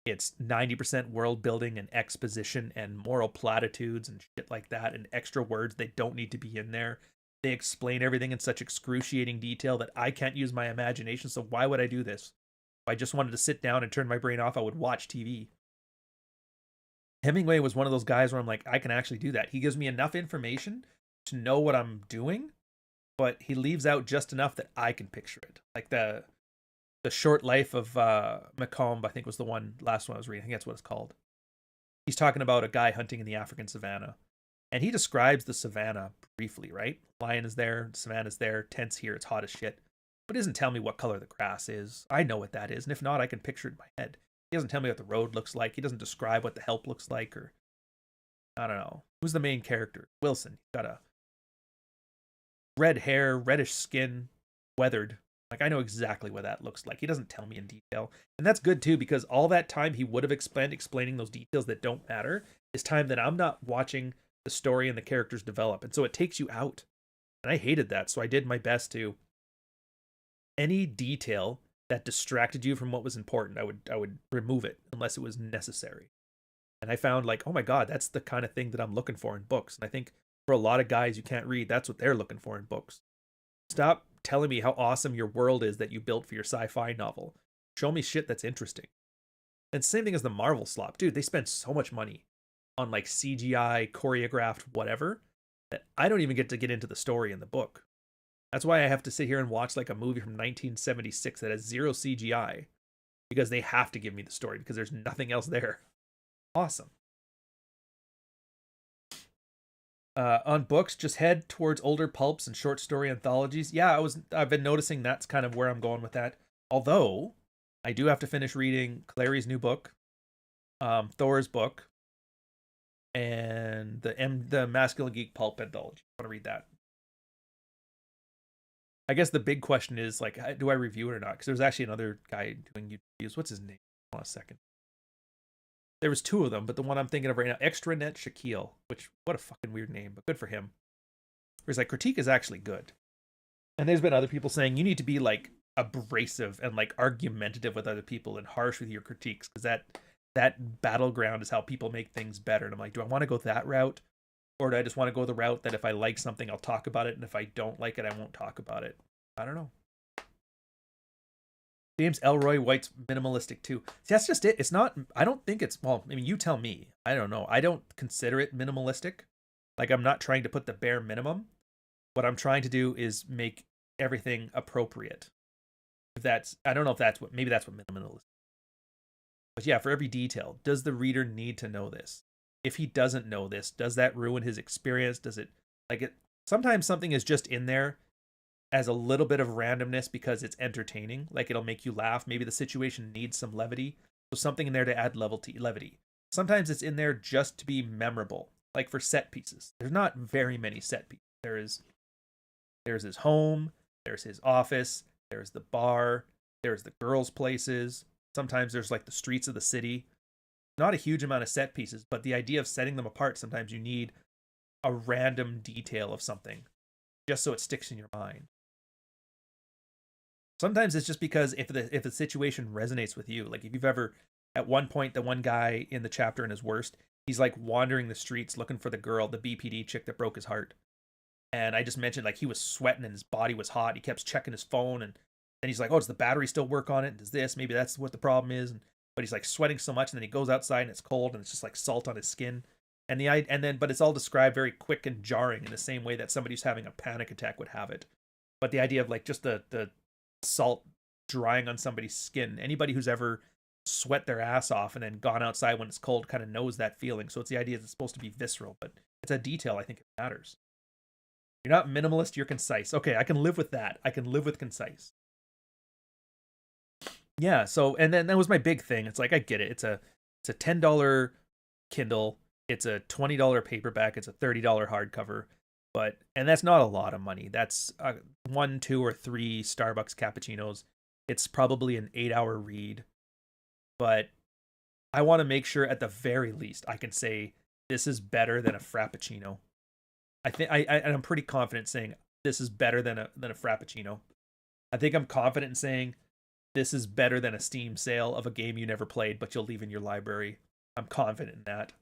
It's 90% world building and exposition and moral platitudes and shit like that, and extra words they don't need to be in there. They explain everything in such excruciating detail that I can't use my imagination, so why would I do this? If I just wanted to sit down and turn my brain off, I would watch TV. Hemingway was one of those guys where I'm like, I can actually do that. He gives me enough information to know what I'm doing, but he leaves out just enough that I can picture it. Like the short life of Macomb, I think was the last one I was reading. I think that's what it's called. He's talking about a guy hunting in the African savannah. And he describes the savannah briefly, right? Lion is there, savannah's there, tents here, it's hot as shit. But he doesn't tell me what color the grass is. I know what that is, and if not, I can picture it in my head. He doesn't tell me what the road looks like. He doesn't describe what the help looks like, or I don't know. Who's the main character? Wilson. He's got a red hair, reddish skin, weathered. Like, I know exactly what that looks like. He doesn't tell me in detail. And that's good, too, because all that time he would have explaining those details that don't matter is time that I'm not watching the story and the characters develop. And so it takes you out. And I hated that, so I did my best to... Any detail that distracted you from what was important, I would remove it unless it was necessary. And I found, like, oh my God, that's the kind of thing that I'm looking for in books. And I think for a lot of guys you can't read, that's what they're looking for in books. Stop telling me how awesome your world is that you built for your sci-fi novel. Show me shit that's interesting. And same thing as the Marvel slop. Dude, they spend so much money on like CGI, choreographed, whatever, that I don't even get to get into the story in the book. That's why I have to sit here and watch like a movie from 1976 that has zero CGI, because they have to give me the story because there's nothing else there. Awesome. On books, just head towards older pulps and short story anthologies. Yeah, I've been noticing that's kind of where I'm going with that. Although I do have to finish reading Clary's new book, Thor's book, and the Masculine Geek pulp anthology. I want to read that. I guess the big question is, like, do I review it or not? Because there's actually another guy doing YouTube reviews. What's his name? Hold on a second. there was 2 of them, but the one I'm thinking of right now, Extranet Shaquille, which, what a fucking weird name, but good for him. Whereas like critique is actually good. And there's been other people saying you need to be like abrasive and like argumentative with other people and harsh with your critiques, because that battleground is how people make things better. And I'm like, do I want to go that route? Or do I just want to go the route that if I like something, I'll talk about it, and if I don't like it, I won't talk about it? I don't know. James Elroy White's minimalistic too. See, that's just it. It's not, I don't think it's, well, I mean, you tell me. I don't know. I don't consider it minimalistic. Like, I'm not trying to put the bare minimum. What I'm trying to do is make everything appropriate. If that's, I don't know if that's what, maybe that's what minimalist is. But yeah, for every detail, does the reader need to know this? If he doesn't know this, does that ruin his experience? Does it, like it, sometimes something is just in there as a little bit of randomness because it's entertaining. Like, it'll make you laugh. Maybe the situation needs some levity. So something in there to add levity. Sometimes it's in there just to be memorable. Like for set pieces. There's not very many set pieces. There's his home, there's his office, there's the bar, there's the girls' places. Sometimes there's like the streets of the city. Not a huge amount of set pieces, but the idea of setting them apart, sometimes you need a random detail of something just so it sticks in your mind. Sometimes it's just because if the situation resonates with you, like if you've ever, at one point, the one guy in the chapter in his worst, he's like wandering the streets looking for the girl, the BPD chick that broke his heart. And I just mentioned like he was sweating and his body was hot. He kept checking his phone, and then he's like, oh, does the battery still work on it? Does this? Maybe that's what the problem is. But he's like sweating so much, and then he goes outside and it's cold and it's just like salt on his skin. But it's all described very quick and jarring in the same way that somebody who's having a panic attack would have it. But the idea of like just the salt drying on somebody's skin, anybody who's ever sweat their ass off and then gone outside when it's cold kind of knows that feeling. So it's the idea that it's supposed to be visceral, but it's a detail. I think it matters. You're not minimalist, you're concise. Okay, I can live with that. I can live with concise. Yeah, so, and then that was my big thing. It's like, I get it. It's a $10 Kindle. It's a $20 paperback. It's a $30 hardcover. And that's not a lot of money. That's 1, 2, or 3 Starbucks cappuccinos. It's probably an 8-hour read. But I want to make sure at the very least I can say this is better than a Frappuccino. I'm pretty confident saying this is better than a Frappuccino. I think I'm confident in saying this is better than a Steam sale of a game you never played but you'll leave in your library. I'm confident in that.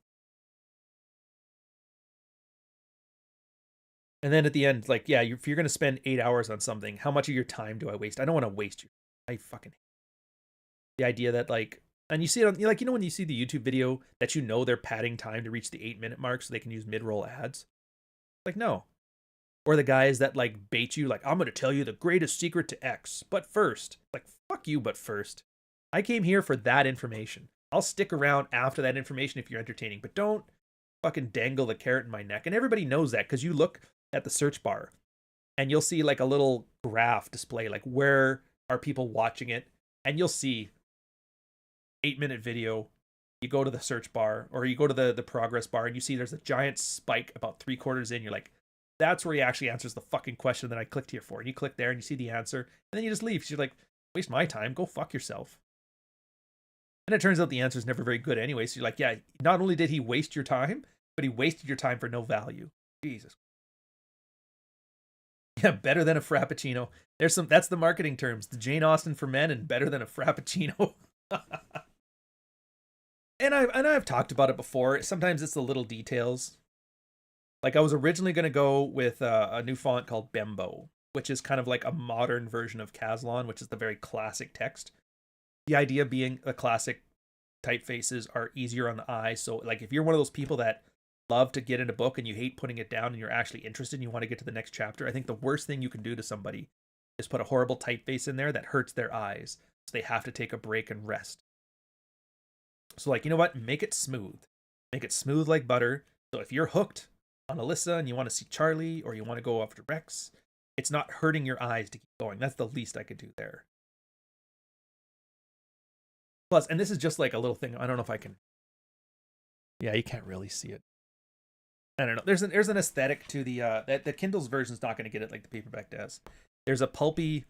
And then at the end, like, yeah, if you're going to spend 8 hours on something, how much of your time do I waste? I don't want to waste your time. I fucking hate the idea that, like, and you see it on, like, when you see the YouTube video that they're padding time to reach the 8-minute mark so they can use mid-roll ads. Like, no. Or the guys that, like, bait you, like, I'm going to tell you the greatest secret to X, but first. Like, fuck you, but first. I came here for that information. I'll stick around after that information if you're entertaining, but don't fucking dangle the carrot in my neck. And everybody knows that because you look at the search bar and you'll see, like, a little graph display, like, where are people watching it? And you'll see 8-minute video. You go to the search bar or you go to the progress bar and you see there's a giant spike about 3/4 in. You're like, that's where he actually answers the fucking question that I clicked here for. And you click there and you see the answer and then you just leave. So you're like, waste my time. Go fuck yourself. And it turns out the answer is never very good anyway. So you're like, yeah, not only did he waste your time, but he wasted your time for no value. Jesus. Yeah, better than a Frappuccino. That's the marketing terms. The Jane Austen for men and better than a Frappuccino. And I've talked about it before. Sometimes it's the little details. Like, I was originally going to go with a new font called Bembo, which is kind of like a modern version of Caslon, which is the very classic text. The idea being the classic typefaces are easier on the eye. So, like, if you're one of those people that love to get in a book and you hate putting it down and you're actually interested and you want to get to the next chapter, I think the worst thing you can do to somebody is put a horrible typeface in there that hurts their eyes. So they have to take a break and rest. So, like, you know what? Make it smooth. Make it smooth like butter. So if you're hooked on Alyssa and you want to see Charlie or you want to go after Rex, it's not hurting your eyes to keep going. That's the least I could do there. Plus, and this is just like a little thing. I don't know if I can. Yeah, you can't really see it. I don't know. There's an aesthetic to the Kindle's version's not going to get it like the paperback does. There's a pulpy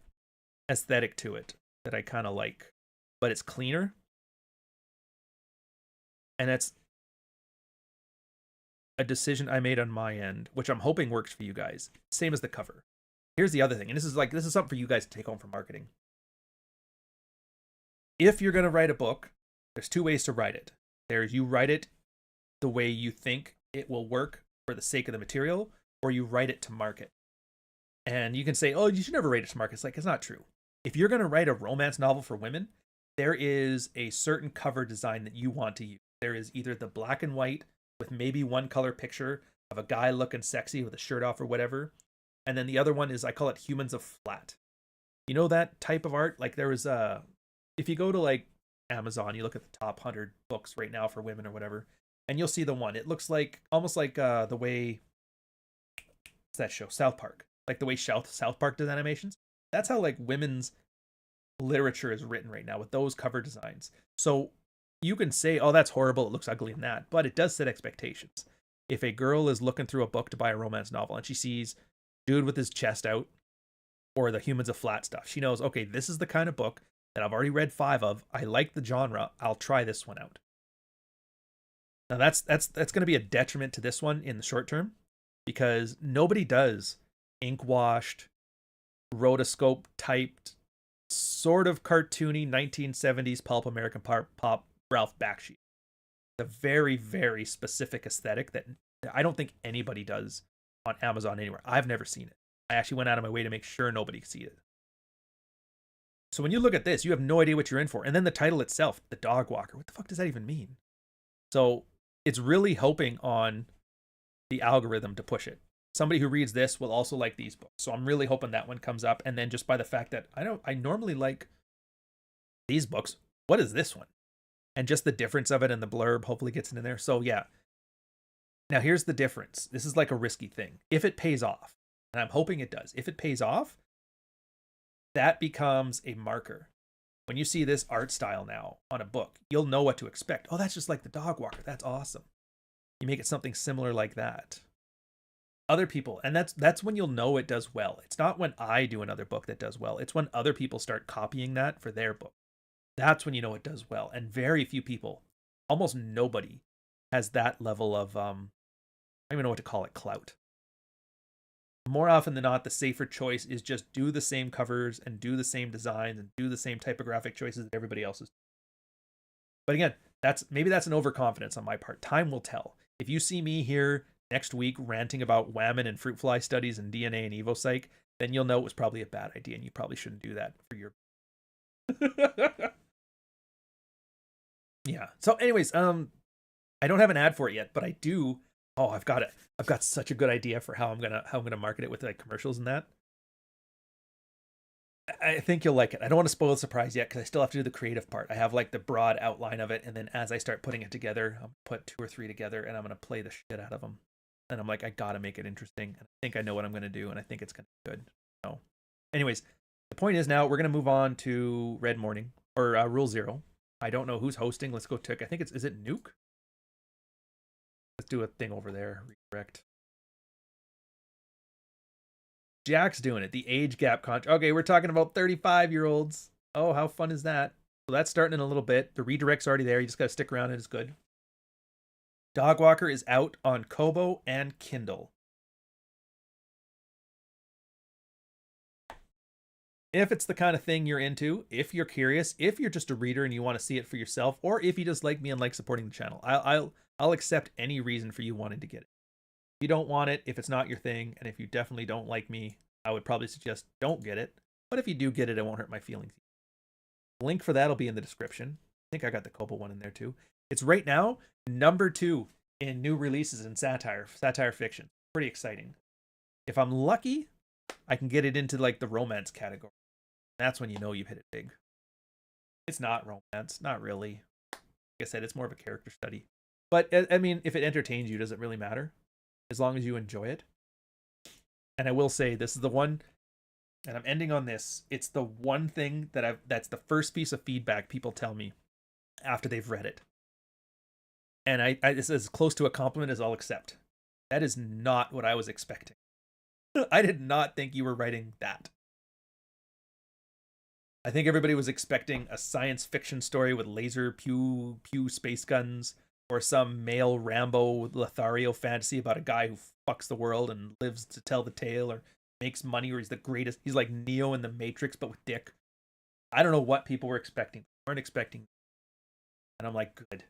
aesthetic to it that I kind of like, but it's cleaner. And that's a decision I made on my end, which I'm hoping works for you guys. Same as the cover. Here's the other thing, and this is something for you guys to take home for marketing. If you're going to write a book, there's two ways to write it. There's you write it the way you think it will work for the sake of the material, or you write it to market. And you can say, oh, you should never write it to market. It's like, it's not true. If you're going to write a romance novel for women, there is a certain cover design that you want to use. There is either the black and white with maybe one color picture of a guy looking sexy with a shirt off or whatever. And then the other one is, I call it Humans of Flat. You know that type of art? Like there was if you go to like Amazon, you look at the top 100 books right now for women or whatever, and you'll see the one. It looks like almost like the way, what's that show? South Park. Like the way South Park does animations. That's how like women's literature is written right now with those cover designs. So you can say, oh, that's horrible, it looks ugly in that, but it does set expectations. If a girl is looking through a book to buy a romance novel and she sees dude with his chest out or the Humans of Flat stuff, she knows, okay, this is the kind of book that I've already read 5 of. I like the genre. I'll try this one out. Now that's going to be a detriment to this one in the short term, because nobody does ink washed, rotoscope typed, sort of cartoony 1970s pulp American pop Ralph Bakshi. A very, very specific aesthetic that I don't think anybody does on Amazon anywhere. I've never seen it. I actually went out of my way to make sure nobody could see it. So when you look at this, you have no idea what you're in for. And then the title itself, The Dog Walker, what the fuck does that even mean? So it's really hoping on the algorithm to push it. Somebody who reads this will also like these books. So I'm really hoping that one comes up. And then just by the fact that I normally like these books, what is this one? And just the difference of it and the blurb hopefully gets it in there. So yeah. Now here's the difference. This is like a risky thing. If it pays off, and I'm hoping it does, if it pays off, that becomes a marker. When you see this art style now on a book, you'll know what to expect. Oh, that's just like The Dog Walker. That's awesome. You make it something similar like that. Other people, and that's when you'll know it does well. It's not when I do another book that does well. It's when other people start copying that for their book. That's when you know it does well. And very few people, almost nobody, has that level of, I don't even know what to call it, clout. More often than not, the safer choice is just do the same covers and do the same designs and do the same typographic choices that everybody else is. But again, maybe that's an overconfidence on my part. Time will tell. If you see me here next week ranting about whammon and fruit fly studies and DNA and evopsych, then you'll know it was probably a bad idea and you probably shouldn't do that for your. Yeah. So anyways, I don't have an ad for it yet, but I do. Oh, I've got it. I've got such a good idea for how I'm gonna market it with like commercials and that. I think you'll like it. I don't want to spoil the surprise yet because I still have to do the creative part. I have like the broad outline of it, and then as I start putting it together, I'll put 2 or 3 together, and I'm gonna play the shit out of them. And I'm like, I gotta make it interesting. And I think I know what I'm gonna do, and I think it's gonna be good. So, anyways, the point is now we're gonna move on to Red Morning or Rule 0. I don't know who's hosting. Let's go to. I think is it Nuke? Let's do a thing over there. Redirect. Jack's doing it. The age gap Okay, we're talking about 35-year-olds. Oh, how fun is that? So that's starting in a little bit. The redirect's already there. You just got to stick around. It's good. Dog Walker is out on Kobo and Kindle. If it's the kind of thing you're into, if you're curious, if you're just a reader and you want to see it for yourself, or if you just like me and like supporting the channel, I'll accept any reason for you wanting to get it. If you don't want it, if it's not your thing, and if you definitely don't like me, I would probably suggest don't get it. But if you do get it, it won't hurt my feelings. The link for that will be in the description. I think I got the Kobo one in there too. It's right now number 2 in new releases in satire fiction. Pretty exciting. If I'm lucky, I can get it into like the romance category. That's when you know you've hit it big. It's not romance, not really. Like I said, it's more of a character study. But I mean, if it entertains you, does it really matter? As long as you enjoy it. And I will say, this is the one, and I'm ending on this. It's the one thing that's the first piece of feedback people tell me after they've read it. And it's as close to a compliment as I'll accept. That is not what I was expecting. I did not think you were writing that. I think everybody was expecting a science fiction story with laser pew space guns or some male Rambo Lothario fantasy about a guy who fucks the world and lives to tell the tale or makes money, or he's the greatest. He's like Neo in the Matrix, but with dick. I don't know what people were expecting. They weren't expecting. And I'm like, good.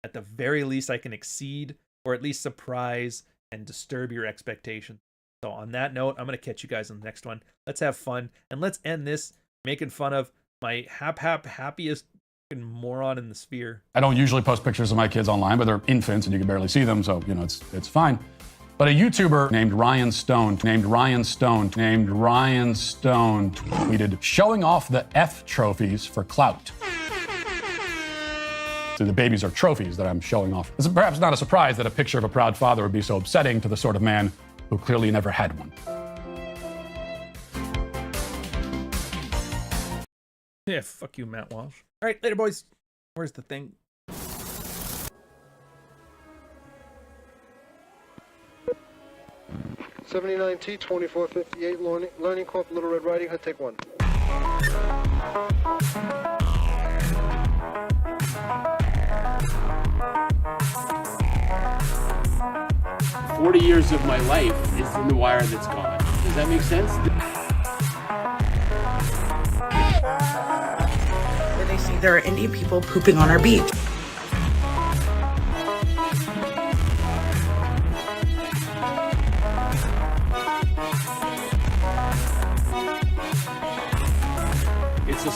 At the very least, I can exceed or at least surprise and disturb your expectations. So on that note, I'm going to catch you guys on the next one. Let's have fun. And let's end this making fun of my happiest moron in the sphere. I don't usually post pictures of my kids online, but they're infants and you can barely see them. So, you know, it's fine. But a YouTuber named Ryan Stone tweeted, showing off the F trophies for clout. So the babies are trophies that I'm showing off. It's perhaps not a surprise that a picture of a proud father would be so upsetting to the sort of man who clearly never had one. Yeah, fuck you, Matt Walsh. All right, later, boys. Where's the thing? $79T 2458 Learning Corp. Little Red Riding Hood. Take 1. 40 years of my life is in the wire that's gone. Does that make sense? Where they say there are Indian people pooping on our beach. It's a